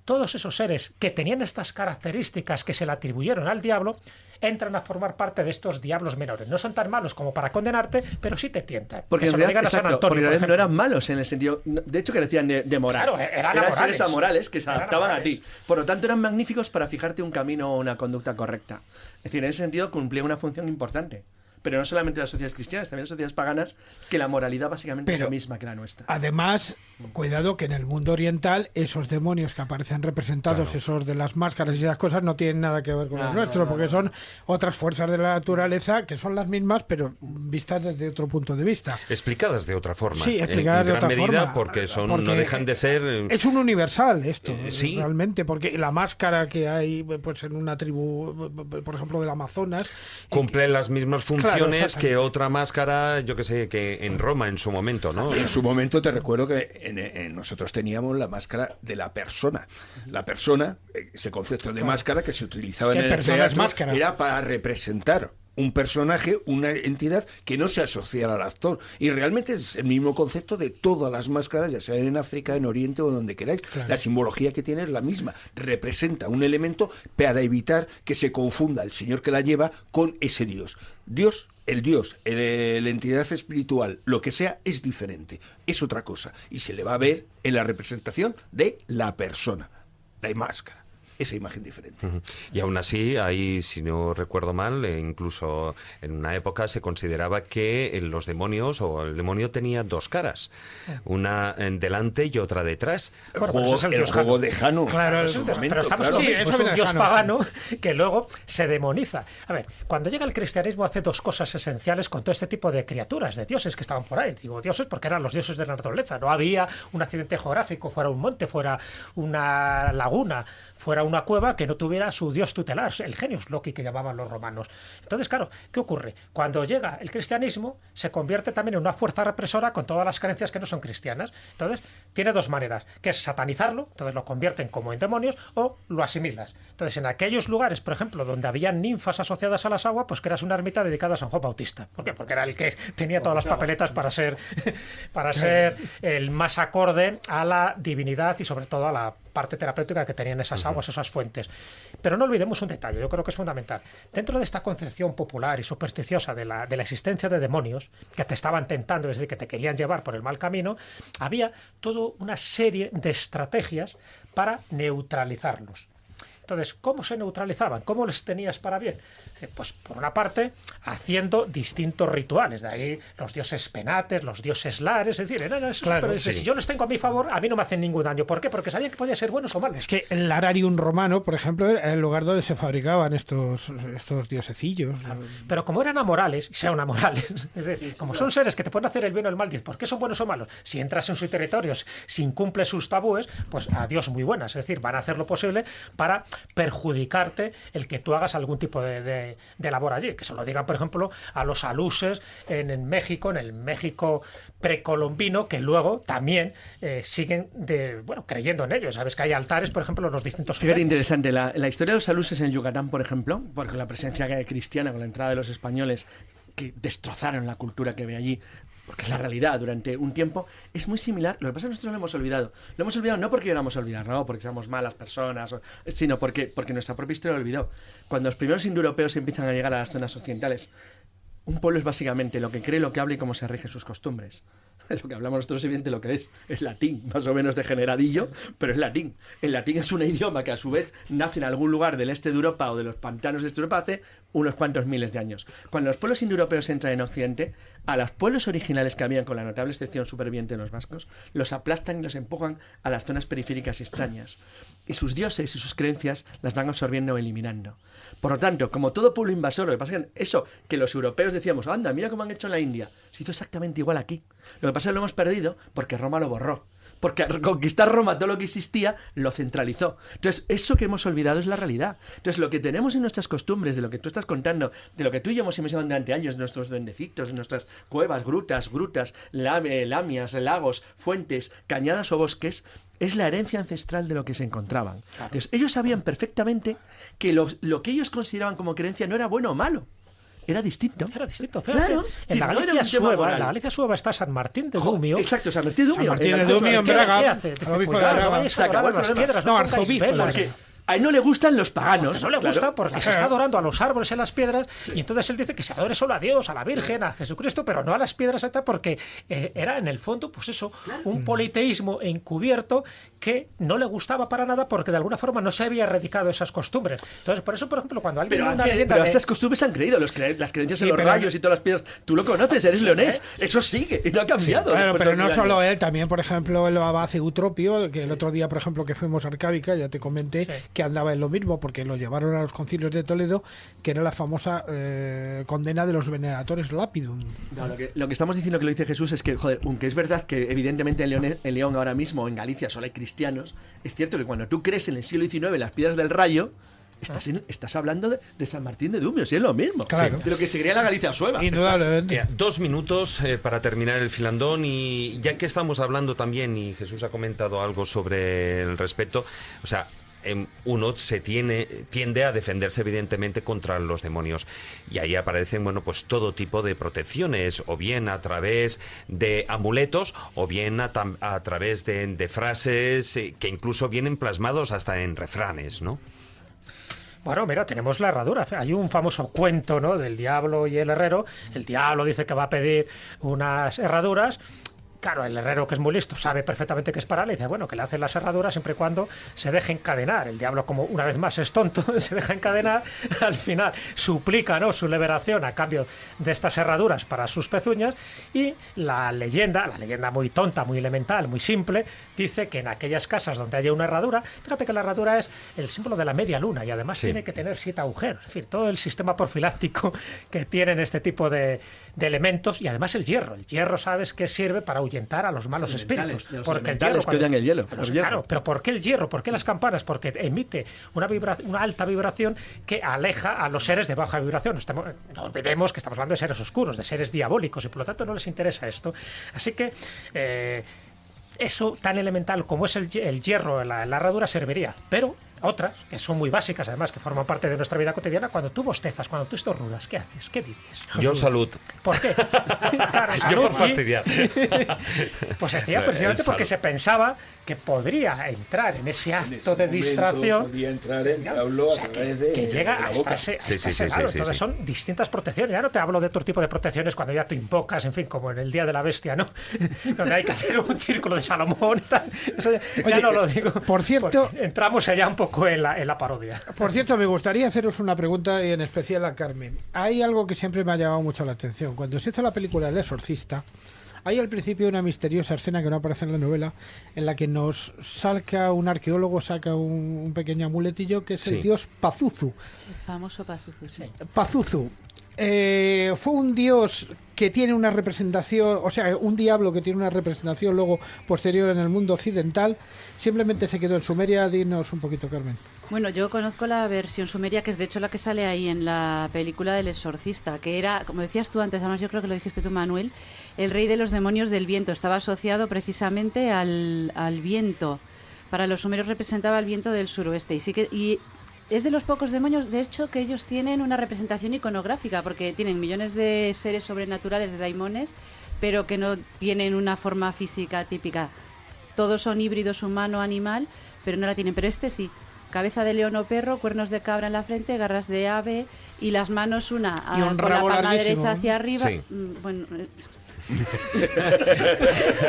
todos esos seres que tenían estas características que se le atribuyeron al diablo, entran a formar parte de estos diablos menores. No son tan malos como para condenarte, pero sí te tientan. Porque en realidad no eran malos en el sentido... De hecho, carecían de moral. Claro, eran seres amorales que se adaptaban a ti. Por lo tanto, eran magníficos para fijarte un camino o una conducta correcta. Es decir, en ese sentido cumplía una función importante. Pero no solamente las sociedades cristianas, también las sociedades paganas, que la moralidad básicamente es la misma que la nuestra. Además, cuidado que en el mundo oriental esos demonios que aparecen representados, esos de las máscaras y esas cosas, no tienen nada que ver con el nuestro, porque son otras fuerzas de la naturaleza que son las mismas, pero vistas desde otro punto de vista. Explicadas de otra forma. Sí, explicadas de otra forma. Porque no dejan de ser... Es un universal esto, realmente, porque la máscara que hay pues en una tribu, por ejemplo, del Amazonas... Cumple las mismas funciones que otra máscara, yo que sé, que en Roma en su momento, ¿no? En su momento te recuerdo que nosotros teníamos la máscara de la persona. La persona, ese concepto de máscara que se utilizaba en el teatro, era para representar un personaje, una entidad que no se asociara al actor. Y realmente es el mismo concepto de todas las máscaras, ya sea en África, en Oriente o donde queráis. Claro. La simbología que tiene es la misma. Representa un elemento para evitar que se confunda el señor que la lleva con ese dios. El dios, la entidad espiritual, lo que sea, es diferente. Es otra cosa. Y se le va a ver en la representación de la persona, la máscara. esa imagen diferente. Y aún así, ahí, si no recuerdo mal, incluso en una época se consideraba que los demonios o el demonio tenía dos caras, una delante y otra detrás. El juego de Jano. Claro, pero estamos con un dios pagano que luego se demoniza. A ver, cuando llega el cristianismo hace dos cosas esenciales con todo este tipo de criaturas, de dioses que estaban por ahí. Digo dioses porque eran los dioses de la naturaleza. No había un accidente geográfico, fuera un monte, fuera una laguna, fuera una cueva que no tuviera su dios tutelar, el genius loci que llamaban los romanos. Entonces, claro, ¿qué ocurre? Cuando llega el cristianismo, se convierte también en una fuerza represora con todas las creencias que no son cristianas. Entonces, tiene dos maneras, que es satanizarlo, entonces lo convierten como en demonios, o lo asimilas. Entonces, en aquellos lugares, por ejemplo, donde había ninfas asociadas a las aguas, pues creas una ermita dedicada a San Juan Bautista. ¿Por qué? Porque era el que tenía todas las papeletas para ser el más acorde a la divinidad y sobre todo a la parte terapéutica que tenían esas aguas, esas fuentes. Pero no olvidemos un detalle, yo creo que es fundamental. Dentro de esta concepción popular y supersticiosa de la existencia de demonios que te estaban tentando, es decir, que te querían llevar por el mal camino, había toda una serie de estrategias para neutralizarlos. Entonces, ¿cómo se neutralizaban? ¿Cómo les tenías para bien? Pues por una parte, haciendo distintos rituales. De ahí los dioses penates, los dioses lares, es decir, si yo les tengo a mi favor, a mí no me hacen ningún daño. ¿Por qué? Porque sabían que podían ser buenos o malos. Es que el lararium romano, por ejemplo, era el lugar donde se fabricaban estos diosecillos. Claro. Pero como eran amorales, y sean amorales, es decir, como son seres que te pueden hacer el bien o el mal, ¿por qué son buenos o malos? Si entras en sus territorios, si incumples sus tabúes, pues adiós muy buenas. Es decir, van a hacer lo posible para perjudicarte el que tú hagas algún tipo de labor allí. Que se lo digan, por ejemplo, a los aluses en el México precolombino, que luego también siguen creyendo en ellos. Sabes que hay altares, por ejemplo, en los distintos... Es very interesante. La historia de los aluses en Yucatán, por ejemplo, porque la presencia cristiana con la entrada de los españoles que destrozaron la cultura que había allí, porque es la realidad durante un tiempo, es muy similar. Lo que pasa es que nosotros lo hemos olvidado. Lo hemos olvidado no porque queramos olvidar, no porque seamos malas personas, sino porque nuestra propia historia lo olvidó. Cuando los primeros indoeuropeos empiezan a llegar a las zonas occidentales, un pueblo es básicamente lo que cree, lo que habla y cómo se rigen sus costumbres. Lo que hablamos nosotros, evidentemente, lo que es latín, más o menos degeneradillo, pero es latín. El latín es un idioma que a su vez nace en algún lugar del este de Europa o de los pantanos de este de Europa hace unos cuantos miles de años. Cuando los pueblos indoeuropeos entran en Occidente, a los pueblos originales que habían, con la notable excepción superviviente de los vascos, los aplastan y los empujan a las zonas periféricas y extrañas. Y sus dioses y sus creencias las van absorbiendo o eliminando. Por lo tanto, como todo pueblo invasor, lo que pasa es que eso que los europeos decíamos, anda, mira cómo han hecho en la India, se hizo exactamente igual aquí. Lo que pasa es que lo hemos perdido porque Roma lo borró. Porque al conquistar Roma todo lo que existía lo centralizó. Entonces, eso que hemos olvidado es la realidad. Entonces, lo que tenemos en nuestras costumbres, de lo que tú estás contando, de lo que tú y yo hemos investigado durante años, de nuestros duendecitos, de nuestras cuevas, grutas, lamias, lagos, fuentes, cañadas o bosques, es la herencia ancestral de lo que se encontraban. Claro. Entonces, ellos sabían perfectamente que lo que ellos consideraban como creencia no era bueno o malo. Era distinto. Era distinto. Claro, en la Galicia Sueva está San Martín de Dumio. Exacto, San Martín de Dumio. San Martín de Dumio en Braga. ¿Qué hace? Se acabó las piedras. No, arzobispo. A él no le gustan los paganos. Porque no le gusta porque se está adorando a los árboles y a las piedras, y entonces él dice que se adore solo a Dios, a la Virgen, a Jesucristo, pero no a las piedras, porque era en el fondo, pues eso, un politeísmo encubierto que no le gustaba para nada porque de alguna forma no se había erradicado esas costumbres. Entonces, por eso, por ejemplo, cuando alguien... Pero esas costumbres han creído, las creencias en los rayos y todas las piedras. Tú lo conoces, eres leonés, eso sigue y no ha cambiado. Claro, pero no solo él, también, por ejemplo, el abad Eutropio, que el otro día, por ejemplo, que fuimos a Arcábica, ya te comenté, que andaba en lo mismo, porque lo llevaron a los concilios de Toledo, que era la famosa condena de los veneratores lapidum. No, lo que estamos diciendo, que lo dice Jesús, es que, joder, aunque es verdad que evidentemente en León ahora mismo, en Galicia, solo hay cristianos, es cierto que cuando tú crees en el siglo XIX las piedras del Rayo, estás hablando de San Martín de Dumio, si es lo mismo. Claro. De lo que seguiría la Galicia Sueva. 2 minutos para terminar el filandón, y ya que estamos hablando también, y Jesús ha comentado algo sobre el respecto, o sea, uno tiende a defenderse evidentemente contra los demonios, y ahí aparecen pues todo tipo de protecciones, o bien a través de amuletos, o bien a través de frases que incluso vienen plasmados hasta en refranes, ¿no? Bueno, mira, tenemos la herradura. Hay un famoso cuento, ¿no?, del diablo y el herrero. El diablo dice que va a pedir unas herraduras, Claro, el herrero, que es muy listo, sabe perfectamente que es para él, y dice, bueno, que le hacen las herraduras siempre y cuando se deje encadenar. El diablo, como una vez más es tonto, se deja encadenar, al final suplica, ¿no?, su liberación a cambio de estas herraduras para sus pezuñas, y la leyenda muy tonta, muy elemental, muy simple, dice que en aquellas casas donde haya una herradura, fíjate que la herradura es el símbolo de la media luna, y además tiene que tener 7 agujeros, es decir, todo el sistema profiláctico que tienen este tipo de elementos, y además el hierro, sabes que sirve para ahuyentar a los malos espíritus, porque el hierro, que odian el hielo. Claro, pero ¿por qué el hierro? ¿Por qué las campanas? Porque emite una alta vibración que aleja a los seres de baja vibración. No olvidemos que estamos hablando de seres oscuros, de seres diabólicos, y por lo tanto no les interesa esto. Así que eso tan elemental como es el hierro en la herradura serviría, pero otras, que son muy básicas además, que forman parte de nuestra vida cotidiana, cuando tú bostezas, cuando tú estornudas, ¿qué haces? ¿Qué dices? Yo salud. ¿Por qué? Claro, salud. Yo por fastidiar. Pues decía precisamente porque se pensaba que podría entrar en ese acto de distracción. Podía entrar el diablo a través de que llega la hasta boca. ese lado. Entonces son distintas protecciones. Ya no te hablo de otro tipo de protecciones cuando ya tú invocas, en fin, como en el Día de la Bestia, ¿no? Donde hay que hacer un círculo de Salomón y tal. Eso ya no lo digo. Por cierto, entramos allá un poco en la parodia. Por cierto, me gustaría haceros una pregunta, y en especial a Carmen. Hay algo que siempre me ha llamado mucho la atención. Cuando se hizo la película El Exorcista, hay al principio una misteriosa escena que no aparece en la novela, en la que nos saca un arqueólogo, saca un pequeño amuletillo, que es el dios Pazuzu. El famoso Pazuzu, sí. Pazuzu. Fue un dios que tiene una representación, o sea, un diablo que tiene una representación luego posterior en el mundo occidental. Simplemente se quedó en Sumeria. Dinos un poquito, Carmen. Bueno, yo conozco la versión sumeria, que es de hecho la que sale ahí en la película del Exorcista, que era, como decías tú antes, además yo creo que lo dijiste tú, Manuel, el rey de los demonios del viento. Estaba asociado precisamente al viento. Para los sumerios representaba el viento del suroeste. Y es de los pocos demonios, de hecho, que ellos tienen una representación iconográfica, porque tienen millones de seres sobrenaturales, de daimones, pero que no tienen una forma física típica. Todos son híbridos humano-animal, pero no la tienen. Pero este sí. Cabeza de león o perro, cuernos de cabra en la frente, garras de ave y las manos con la palma derecha hacia arriba. Sí. Bueno,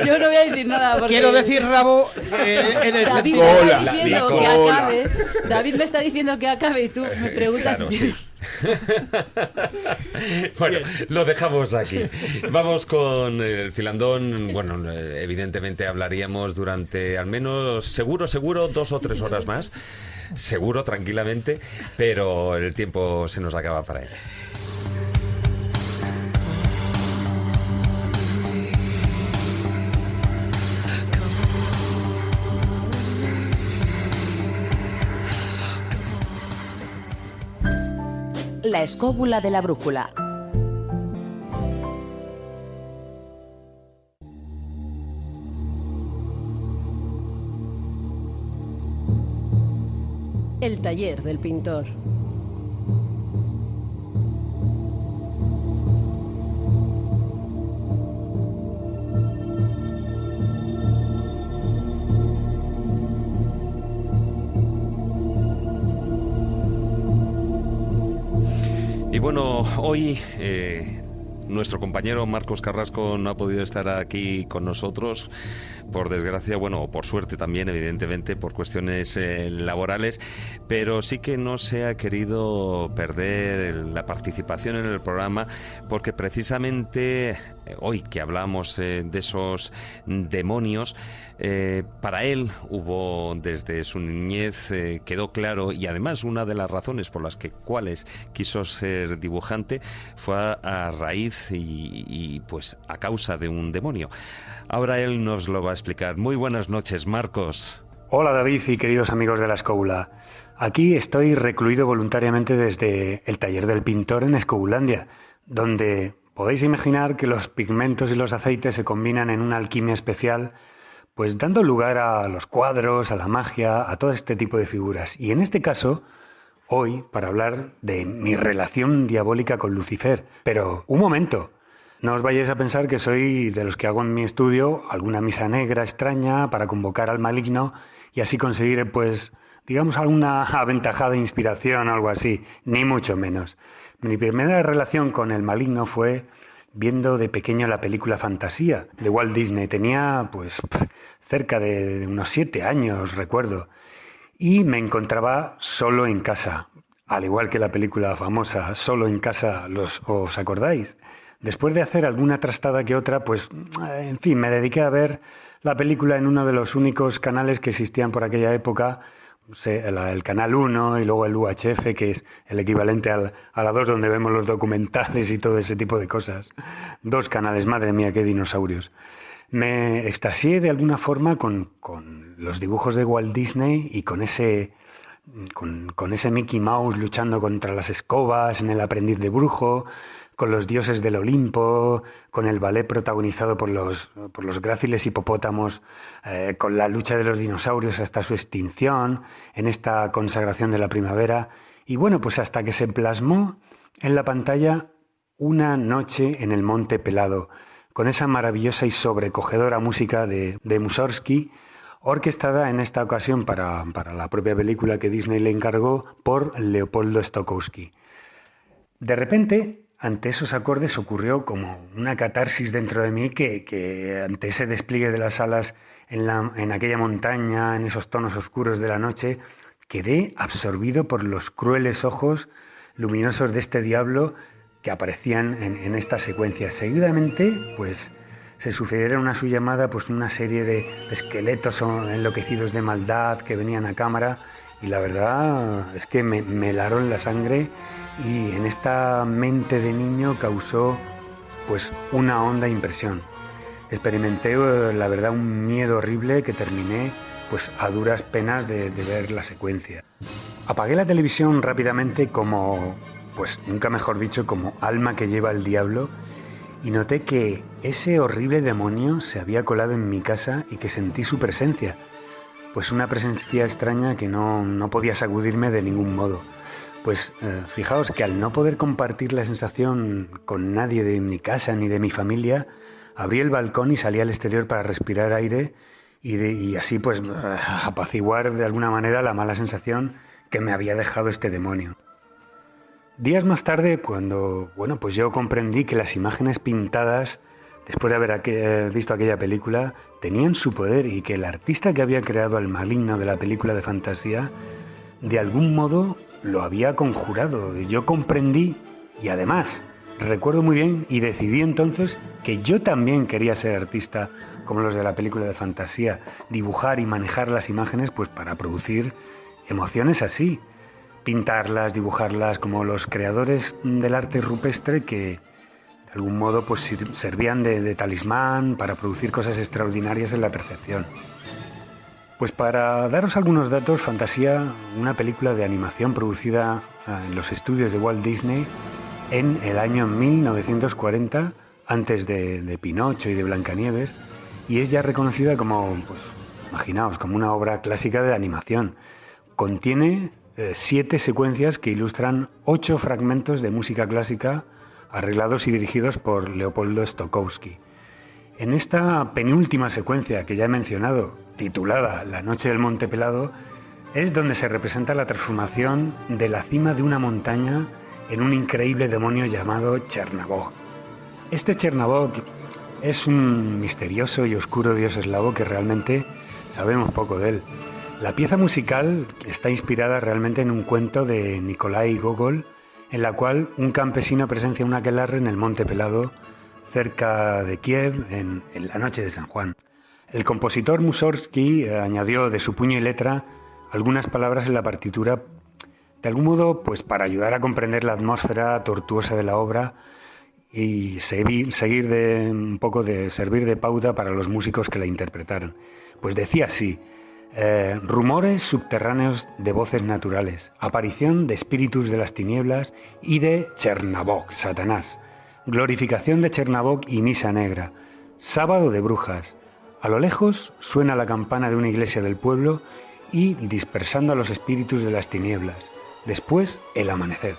yo no voy a decir nada porque... Quiero decir rabo en el David sentido... me está diciendo que acabe. David me está diciendo que acabe y tú me preguntas... Claro, sí. Bueno, lo dejamos aquí. Vamos con el filandón. Bueno, evidentemente hablaríamos durante al menos, seguro, 2 o 3 horas más. Seguro, tranquilamente, pero el tiempo se nos acaba para él. La escóbula de la brújula. El taller del pintor. Y bueno, hoy nuestro compañero Marcos Carrasco no ha podido estar aquí con nosotros, por desgracia, bueno, o por suerte también, evidentemente, por cuestiones laborales, pero sí que no se ha querido perder la participación en el programa, porque precisamente hoy que hablamos de esos demonios, para él hubo desde su niñez, quedó claro, y además una de las razones por las cuales quiso ser dibujante fue a raíz y pues a causa de un demonio. Ahora él nos lo va a explicar. Muy buenas noches, Marcos. Hola, David y queridos amigos de la escóbula. Aquí estoy recluido voluntariamente desde el taller del pintor en Escobulandia, donde podéis imaginar que los pigmentos y los aceites se combinan en una alquimia especial, pues dando lugar a los cuadros, a la magia, a todo este tipo de figuras. Y en este caso, hoy, para hablar de mi relación diabólica con Lucifer. Pero, un momento, no os vayáis a pensar que soy de los que hago en mi estudio alguna misa negra extraña para convocar al maligno y así conseguir, pues, digamos, alguna aventajada inspiración o algo así, ni mucho menos. Mi primera relación con el maligno fue viendo de pequeño la película Fantasía de Walt Disney. Tenía pues cerca de unos 7 años, recuerdo. Y me encontraba solo en casa, al igual que la película famosa Solo en casa, ¿os acordáis? Después de hacer alguna trastada que otra, pues, en fin, me dediqué a ver la película en uno de los únicos canales que existían por aquella época, el Canal 1 y luego el UHF, que es el equivalente a la 2, donde vemos los documentales y todo ese tipo de cosas. 2 canales, madre mía, qué dinosaurios. Me extasié de alguna forma con los dibujos de Walt Disney y con ese Mickey Mouse luchando contra las escobas en El aprendiz de brujo, con los dioses del Olimpo, con el ballet protagonizado por los gráciles hipopótamos, con la lucha de los dinosaurios hasta su extinción, en esta consagración de la primavera, y bueno, pues hasta que se plasmó en la pantalla Una noche en el Monte Pelado, con esa maravillosa y sobrecogedora música de Mussorgsky, orquestada en esta ocasión para la propia película que Disney le encargó por Leopoldo Stokowski. De repente, ante esos acordes ocurrió como una catarsis dentro de mí que ante ese despliegue de las alas en aquella montaña, en esos tonos oscuros de la noche, quedé absorbido por los crueles ojos luminosos de este diablo que aparecían en esta secuencia. Seguidamente, pues, se sucedieron a su llamada pues una serie de esqueletos enloquecidos de maldad que venían a cámara, y la verdad es que me helaron la sangre, y en esta mente de niño causó pues una honda impresión. Experimenté, la verdad, un miedo horrible que terminé pues a duras penas de ver la secuencia. Apagué la televisión rápidamente como, pues nunca mejor dicho, como alma que lleva el diablo, y noté que ese horrible demonio se había colado en mi casa y que sentí su presencia. Pues una presencia extraña que no podía sacudirme de ningún modo. Pues fijaos que al no poder compartir la sensación con nadie de mi casa ni de mi familia, abrí el balcón y salí al exterior para respirar aire y así pues apaciguar de alguna manera la mala sensación que me había dejado este demonio. Días más tarde, cuando pues yo comprendí que las imágenes pintadas, después de haber visto aquella película, tenían su poder, y que el artista que había creado al maligno de la película de fantasía, de algún modo lo había conjurado. Yo comprendí, y además recuerdo muy bien, y decidí entonces que yo también quería ser artista como los de la película de fantasía, dibujar y manejar las imágenes pues para producir emociones así, pintarlas, dibujarlas como los creadores del arte rupestre que de algún modo pues servían de talismán para producir cosas extraordinarias en la percepción. Pues para daros algunos datos, Fantasía, una película de animación producida en los estudios de Walt Disney en el año 1940, antes de Pinocho y de Blancanieves, y es ya reconocida como, pues imaginaos, como una obra clásica de animación. Contiene 7 secuencias que ilustran 8 fragmentos de música clásica arreglados y dirigidos por Leopoldo Stokowski. En esta penúltima secuencia que ya he mencionado, titulada La noche del Monte Pelado, es donde se representa la transformación de la cima de una montaña en un increíble demonio llamado Chernabog. Este Chernabog es un misterioso y oscuro dios eslavo que realmente sabemos poco de él. La pieza musical está inspirada realmente en un cuento de Nikolai Gogol, en la cual un campesino presencia un aquelarre en el Monte Pelado, cerca de Kiev, en la noche de San Juan. El compositor Mussorgsky añadió de su puño y letra algunas palabras en la partitura, de algún modo pues para ayudar a comprender la atmósfera tortuosa de la obra y servir de pauta para los músicos que la interpretaron. Pues decía así: rumores subterráneos de voces naturales, aparición de espíritus de las tinieblas y de Chernabog, Satanás, glorificación de Chernabog y misa negra, sábado de brujas. A lo lejos suena la campana de una iglesia del pueblo y dispersando a los espíritus de las tinieblas. Después, el amanecer.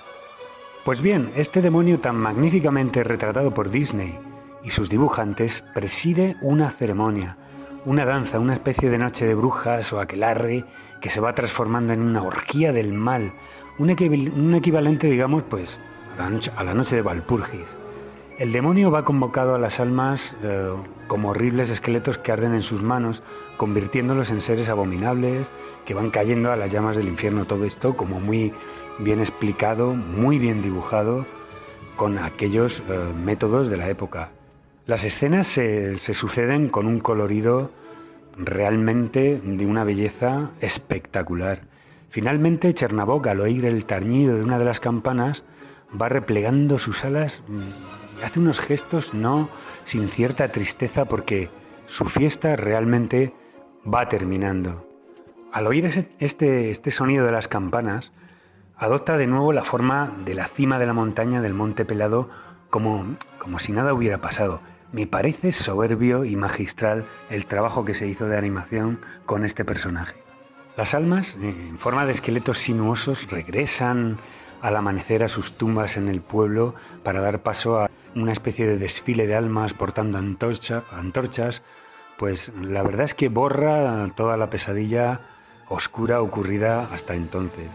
Pues bien, este demonio tan magníficamente retratado por Disney y sus dibujantes preside una ceremonia, una danza, una especie de noche de brujas o aquelarre que se va transformando en una orgía del mal, un equivalente, digamos, pues a la noche de Walpurgis. El demonio va convocado a las almas como horribles esqueletos que arden en sus manos, convirtiéndolos en seres abominables que van cayendo a las llamas del infierno. Todo esto como muy bien explicado, muy bien dibujado, con aquellos métodos de la época. Las escenas se suceden con un colorido realmente de una belleza espectacular. Finalmente, Chernabog, al oír el tañido de una de las campanas, va replegando sus alas y hace unos gestos no sin cierta tristeza porque su fiesta realmente va terminando. Al oír este sonido de las campanas, adopta de nuevo la forma de la cima de la montaña del Monte Pelado como si nada hubiera pasado. Me parece soberbio y magistral el trabajo que se hizo de animación con este personaje. Las almas, en forma de esqueletos sinuosos, regresan al amanecer a sus tumbas en el pueblo para dar paso a una especie de desfile de almas portando antorchas. Pues la verdad es que borra toda la pesadilla oscura ocurrida hasta entonces.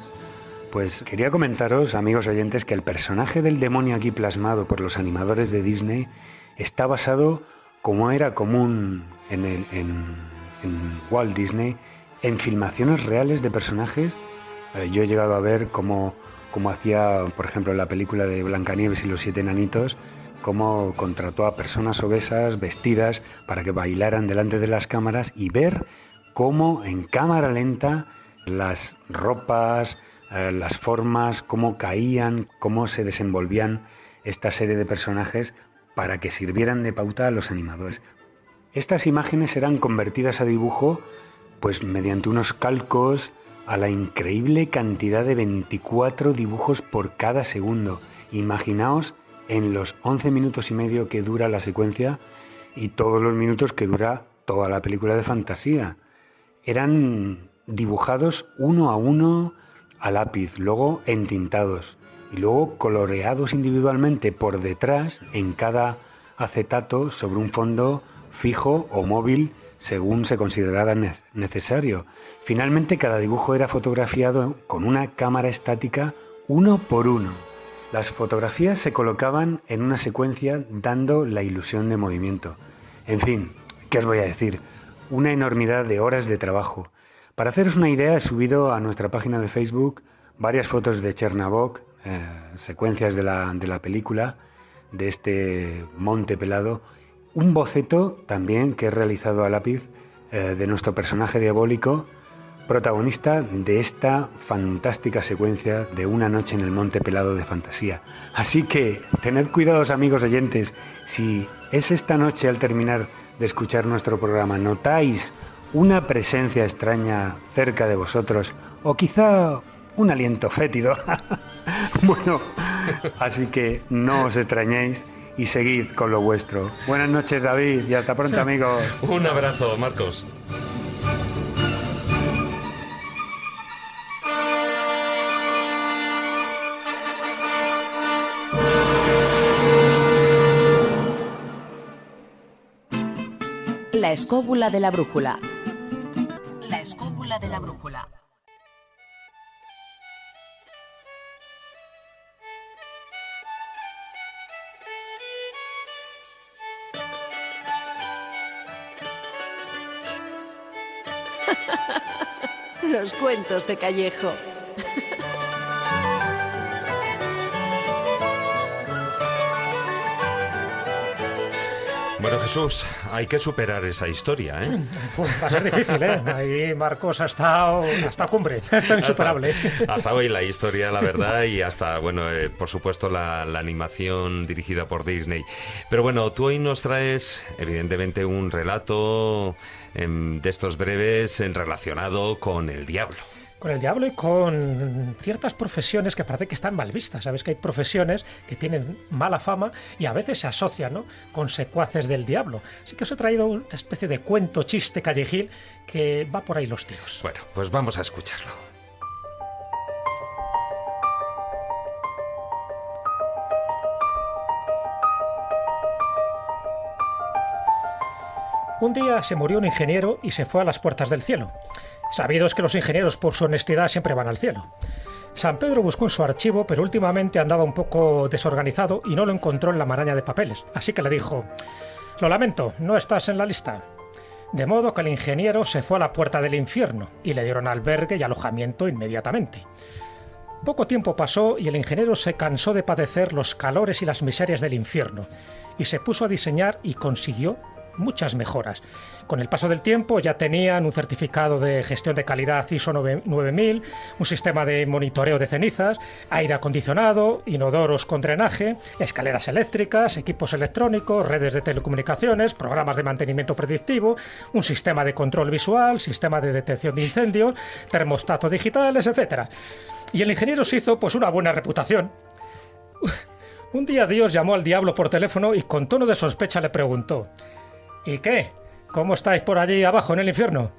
Pues quería comentaros, amigos oyentes, que el personaje del demonio aquí plasmado por los animadores de Disney está basado, como era común en Walt Disney, en filmaciones reales de personajes. Yo he llegado a ver cómo hacía, por ejemplo, en la película de Blancanieves y los 7 enanitos, cómo contrató a personas obesas, vestidas, para que bailaran delante de las cámaras y ver cómo en cámara lenta las ropas, las formas, cómo caían, cómo se desenvolvían esta serie de personajes para que sirvieran de pauta a los animadores. Estas imágenes eran convertidas a dibujo pues mediante unos calcos a la increíble cantidad de 24 dibujos por cada segundo. Imaginaos en los 11 minutos y medio que dura la secuencia y todos los minutos que dura toda la película de fantasía. Eran dibujados uno a uno a lápiz, luego entintados y luego coloreados individualmente por detrás en cada acetato sobre un fondo fijo o móvil según se considerara necesario. Finalmente, cada dibujo era fotografiado con una cámara estática uno por uno. Las fotografías se colocaban en una secuencia dando la ilusión de movimiento. En fin, ¿qué os voy a decir? Una enormidad de horas de trabajo. Para haceros una idea, he subido a nuestra página de Facebook varias fotos de Chernabog, secuencias de la película, de este Monte Pelado, un boceto también que he realizado a lápiz de nuestro personaje diabólico, protagonista de esta fantástica secuencia de Una noche en el Monte Pelado de fantasía. Así que tened cuidado, amigos oyentes, si es esta noche al terminar de escuchar nuestro programa notáis una presencia extraña cerca de vosotros o quizá un aliento fétido, bueno, así que no os extrañéis y seguid con lo vuestro. Buenas noches, David, y hasta pronto, amigos. Un abrazo, Marcos. La escóbula de la brújula. La escóbula de la brújula. Los cuentos de Callejo. Bueno, Jesús, hay que superar esa historia, ¿eh? Va a ser difícil, ¿eh? Ahí Marcos hasta cumbre, está insuperable. Hasta hoy la historia, la verdad, y hasta, bueno, por supuesto, la animación dirigida por Disney. Pero bueno, tú hoy nos traes, evidentemente, un relato de estos breves relacionado con el diablo. Con el diablo y con ciertas profesiones que parece que están mal vistas. Sabes que hay profesiones que tienen mala fama y a veces se asocian, ¿no?, con secuaces del diablo. Así que os he traído una especie de cuento chiste callejil que va por ahí los tiros. Bueno, pues vamos a escucharlo. Un día se murió un ingeniero y se fue a las puertas del cielo. Sabido es que los ingenieros, por su honestidad, siempre van al cielo. San Pedro buscó en su archivo, pero últimamente andaba un poco desorganizado y no lo encontró en la maraña de papeles. Así que le dijo: lo lamento, no estás en la lista. De modo que el ingeniero se fue a la puerta del infierno y le dieron albergue y alojamiento inmediatamente. Poco tiempo pasó y el ingeniero se cansó de padecer los calores y las miserias del infierno y se puso a diseñar y consiguió muchas mejoras. Con el paso del tiempo ya tenían un certificado de gestión de calidad ISO 9000, un sistema de monitoreo de cenizas, aire acondicionado, inodoros con drenaje, escaleras eléctricas, equipos electrónicos, redes de telecomunicaciones, programas de mantenimiento predictivo, un sistema de control visual, sistema de detección de incendios, termostatos digitales, etc. Y el ingeniero se hizo pues una buena reputación. Un día Dios llamó al diablo por teléfono y con tono de sospecha le preguntó: ¿y qué? ¿Cómo estáis por allí abajo en el infierno?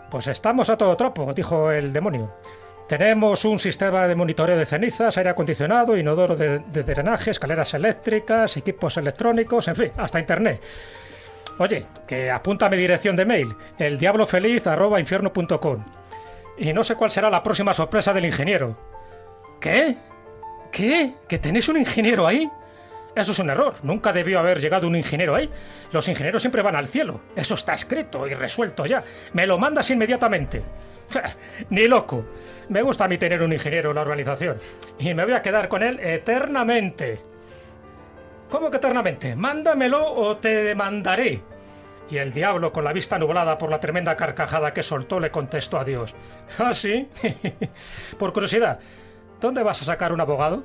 Pues estamos a todo trapo, dijo el demonio. Tenemos un sistema de monitoreo de cenizas, aire acondicionado, inodoro de drenaje, escaleras eléctricas, equipos electrónicos, en fin, hasta internet. Oye, que apunta a mi dirección de mail, eldiablofeliz@infierno.com. Y no sé cuál será la próxima sorpresa del ingeniero. ¿Qué? ¿Qué? ¿Que tenéis un ingeniero ahí? Eso es un error. Nunca debió haber llegado un ingeniero ahí. Los ingenieros siempre van al cielo. Eso está escrito y resuelto ya. Me lo mandas inmediatamente. Ni loco. Me gusta a mí tener un ingeniero en la organización. Y me voy a quedar con él eternamente. ¿Cómo que eternamente? Mándamelo o te demandaré. Y el diablo, con la vista nublada por la tremenda carcajada que soltó, le contestó a Dios: ¿ah, sí? Por curiosidad, ¿dónde vas a sacar un abogado?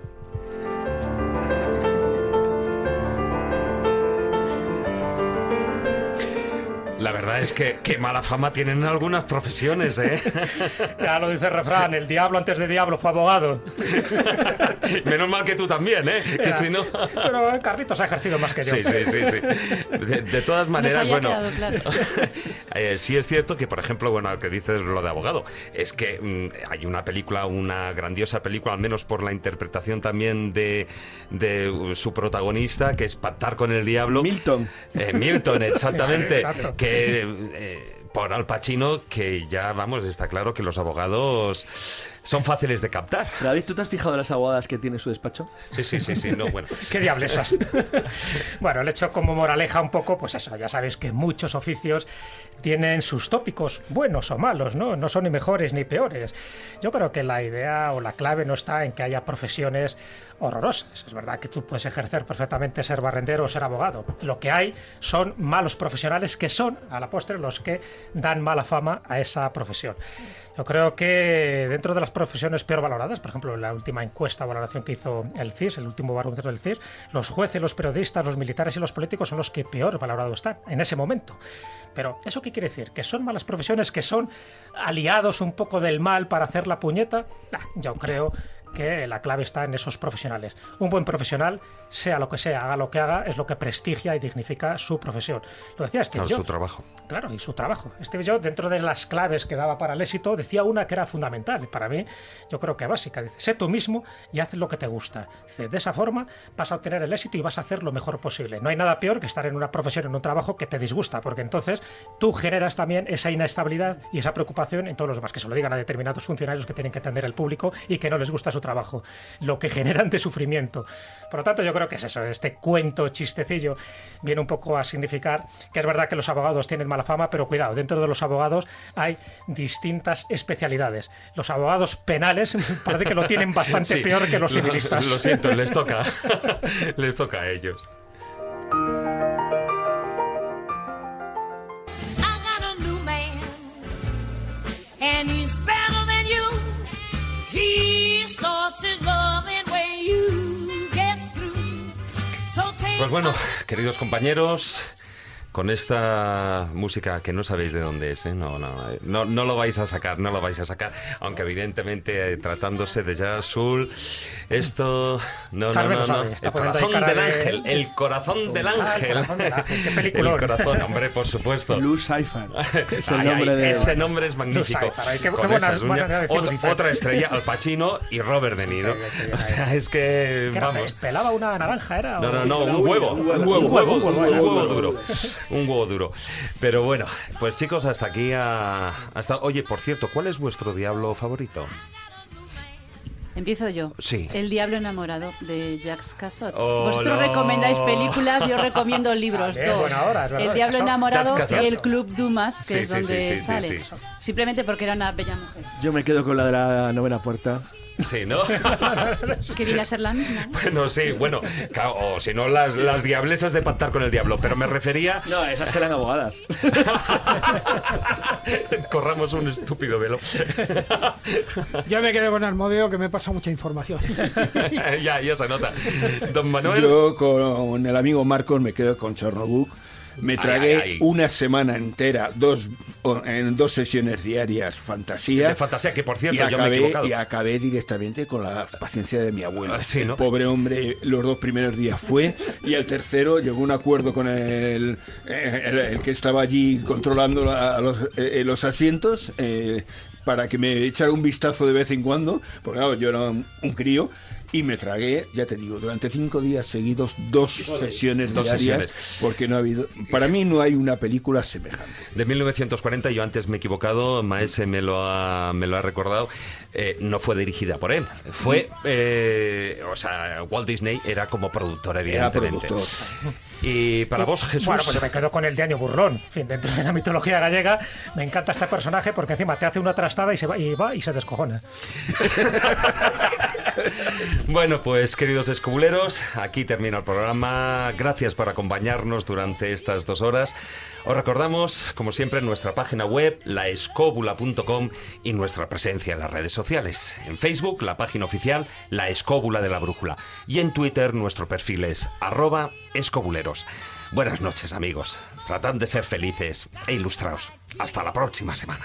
La verdad es que qué mala fama tienen algunas profesiones, ¿eh? Ya lo dice el refrán, el diablo antes de diablo fue abogado. Menos mal que tú también, ¿eh? Que Ya, si no... Pero Carlitos ha ejercido más que yo. Sí. De todas maneras, bueno, Claro. sí es cierto que, por ejemplo, bueno, que dices lo de abogado, es que hay una película, una grandiosa película, al menos por la interpretación también de su protagonista, que es Pactar con el Diablo. Milton. Milton, exactamente. Sí, exacto. Que por Al Pacino, que ya, vamos, está claro que los abogados son fáciles de captar. David, ¿tú te has fijado en las abogadas que tiene su despacho? Sí, no, bueno. ¡Qué diablesas! Bueno, el hecho como moraleja un poco, pues eso, ya sabéis que muchos oficios tienen sus tópicos, buenos o malos, ¿no? No son ni mejores ni peores. Yo creo que la idea o la clave no está en que haya profesiones horrorosas. Es verdad que tú puedes ejercer perfectamente ser barrendero o ser abogado. Lo que hay son malos profesionales que son, a la postre, los que dan mala fama a esa profesión. Yo creo que dentro de las profesiones peor valoradas, por ejemplo, en la última encuesta o valoración que hizo el CIS, el último barómetro del CIS, los jueces, los periodistas, los militares y los políticos son los que peor valorados están en ese momento. Pero ¿eso qué quiere decir? ¿Que son malas profesiones, que son aliados un poco del mal para hacer la puñeta? Yo creo que la clave está en esos profesionales. Un buen profesional, sea lo que sea, haga lo que haga, es lo que prestigia y dignifica su profesión. Lo decía Steve Jobs. Su trabajo. Claro, y su trabajo. Steve Jobs, dentro de las claves que daba para el éxito, decía una que era fundamental. Para mí, yo creo que básica. Dice: sé tú mismo y haz lo que te gusta. Dice: de esa forma vas a obtener el éxito y vas a hacer lo mejor posible. No hay nada peor que estar en una profesión, en un trabajo que te disgusta, porque entonces tú generas también esa inestabilidad y esa preocupación en todos los demás. Que se lo digan a determinados funcionarios que tienen que atender al público y que no les gusta su trabajo, lo que generan de sufrimiento. Por lo tanto, yo creo que es eso, este cuento chistecillo viene un poco a significar que es verdad que los abogados tienen mala fama, pero cuidado, dentro de los abogados hay distintas especialidades. Los abogados penales parece que lo tienen bastante peor que los civilistas. Lo siento, les toca a ellos. Pues bueno, queridos compañeros, con esta música que no sabéis de dónde es, ¿eh? No lo vais a sacar, aunque evidentemente tratándose de Jazz Soul, esto el corazón del ángel, qué película. El corazón, hombre, por supuesto. Blue Cypher. Ese nombre es magnífico. Con esas uñas, otra estrella, Al Pacino y Robert De Niro. O sea, es que vamos. ¿Pelaba una naranja era? No, un huevo duro. Un huevo duro. Pero bueno, pues chicos, hasta aquí. Oye, por cierto, ¿cuál es vuestro diablo favorito? Empiezo yo. Sí. El diablo enamorado, de Jacques Cassot. Oh, Vosotros no. recomendáis películas, yo recomiendo libros. Bien, Dos. buena hora, es verdad. El diablo Cassot. enamorado Jacques Cassot. y el Club Dumas, que Sí, es sí, donde sí, sí, sale. sí. Simplemente porque era una bella mujer. Yo me quedo con la de la novena puerta. Sí, ¿no? Que viene a ser la misma. Bueno, sí, bueno, claro, o si no, las diablesas de pactar con el diablo, pero me refería... No, esas eran abogadas. Corramos un estúpido velo. Yo me quedo con Asmodeo, que me pasa mucha información. ya se nota. Don Manuel... Yo con el amigo Marcos me quedo con Chernobyl. Me tragué una semana entera, en 2 sesiones diarias, fantasía. De fantasía, que por cierto, yo me he equivocado. Y acabé directamente con la paciencia de mi abuelo. Sí, ¿no? El pobre hombre, los 2 primeros días fue, y el tercero llegó a un acuerdo con el que estaba allí controlando los asientos, para que me echara un vistazo de vez en cuando, porque claro, yo era un crío. Y me tragué, ya te digo, durante 5 días seguidos 2 sesiones diarias, porque no ha habido... Para mí no hay una película semejante. De 1940, yo antes me he equivocado, Maese me lo ha recordado, no fue dirigida por él. Fue, Walt Disney era como productor, evidentemente. Era productor. Y para vos, Jesús... Bueno, pues yo me quedo con el de Año Burlón. En fin, dentro de la mitología gallega me encanta este personaje porque encima te hace una trastada y va y se descojona. Bueno, pues queridos escobuleros, aquí termina el programa. Gracias por acompañarnos durante estas 2 horas. Os recordamos, como siempre, nuestra página web, laescóbula.com, y nuestra presencia en las redes sociales. En Facebook, la página oficial, La Escóbula de la Brújula. Y en Twitter, nuestro perfil es @escobuleros. Buenas noches, amigos. Tratad de ser felices e ilustraos. Hasta la próxima semana.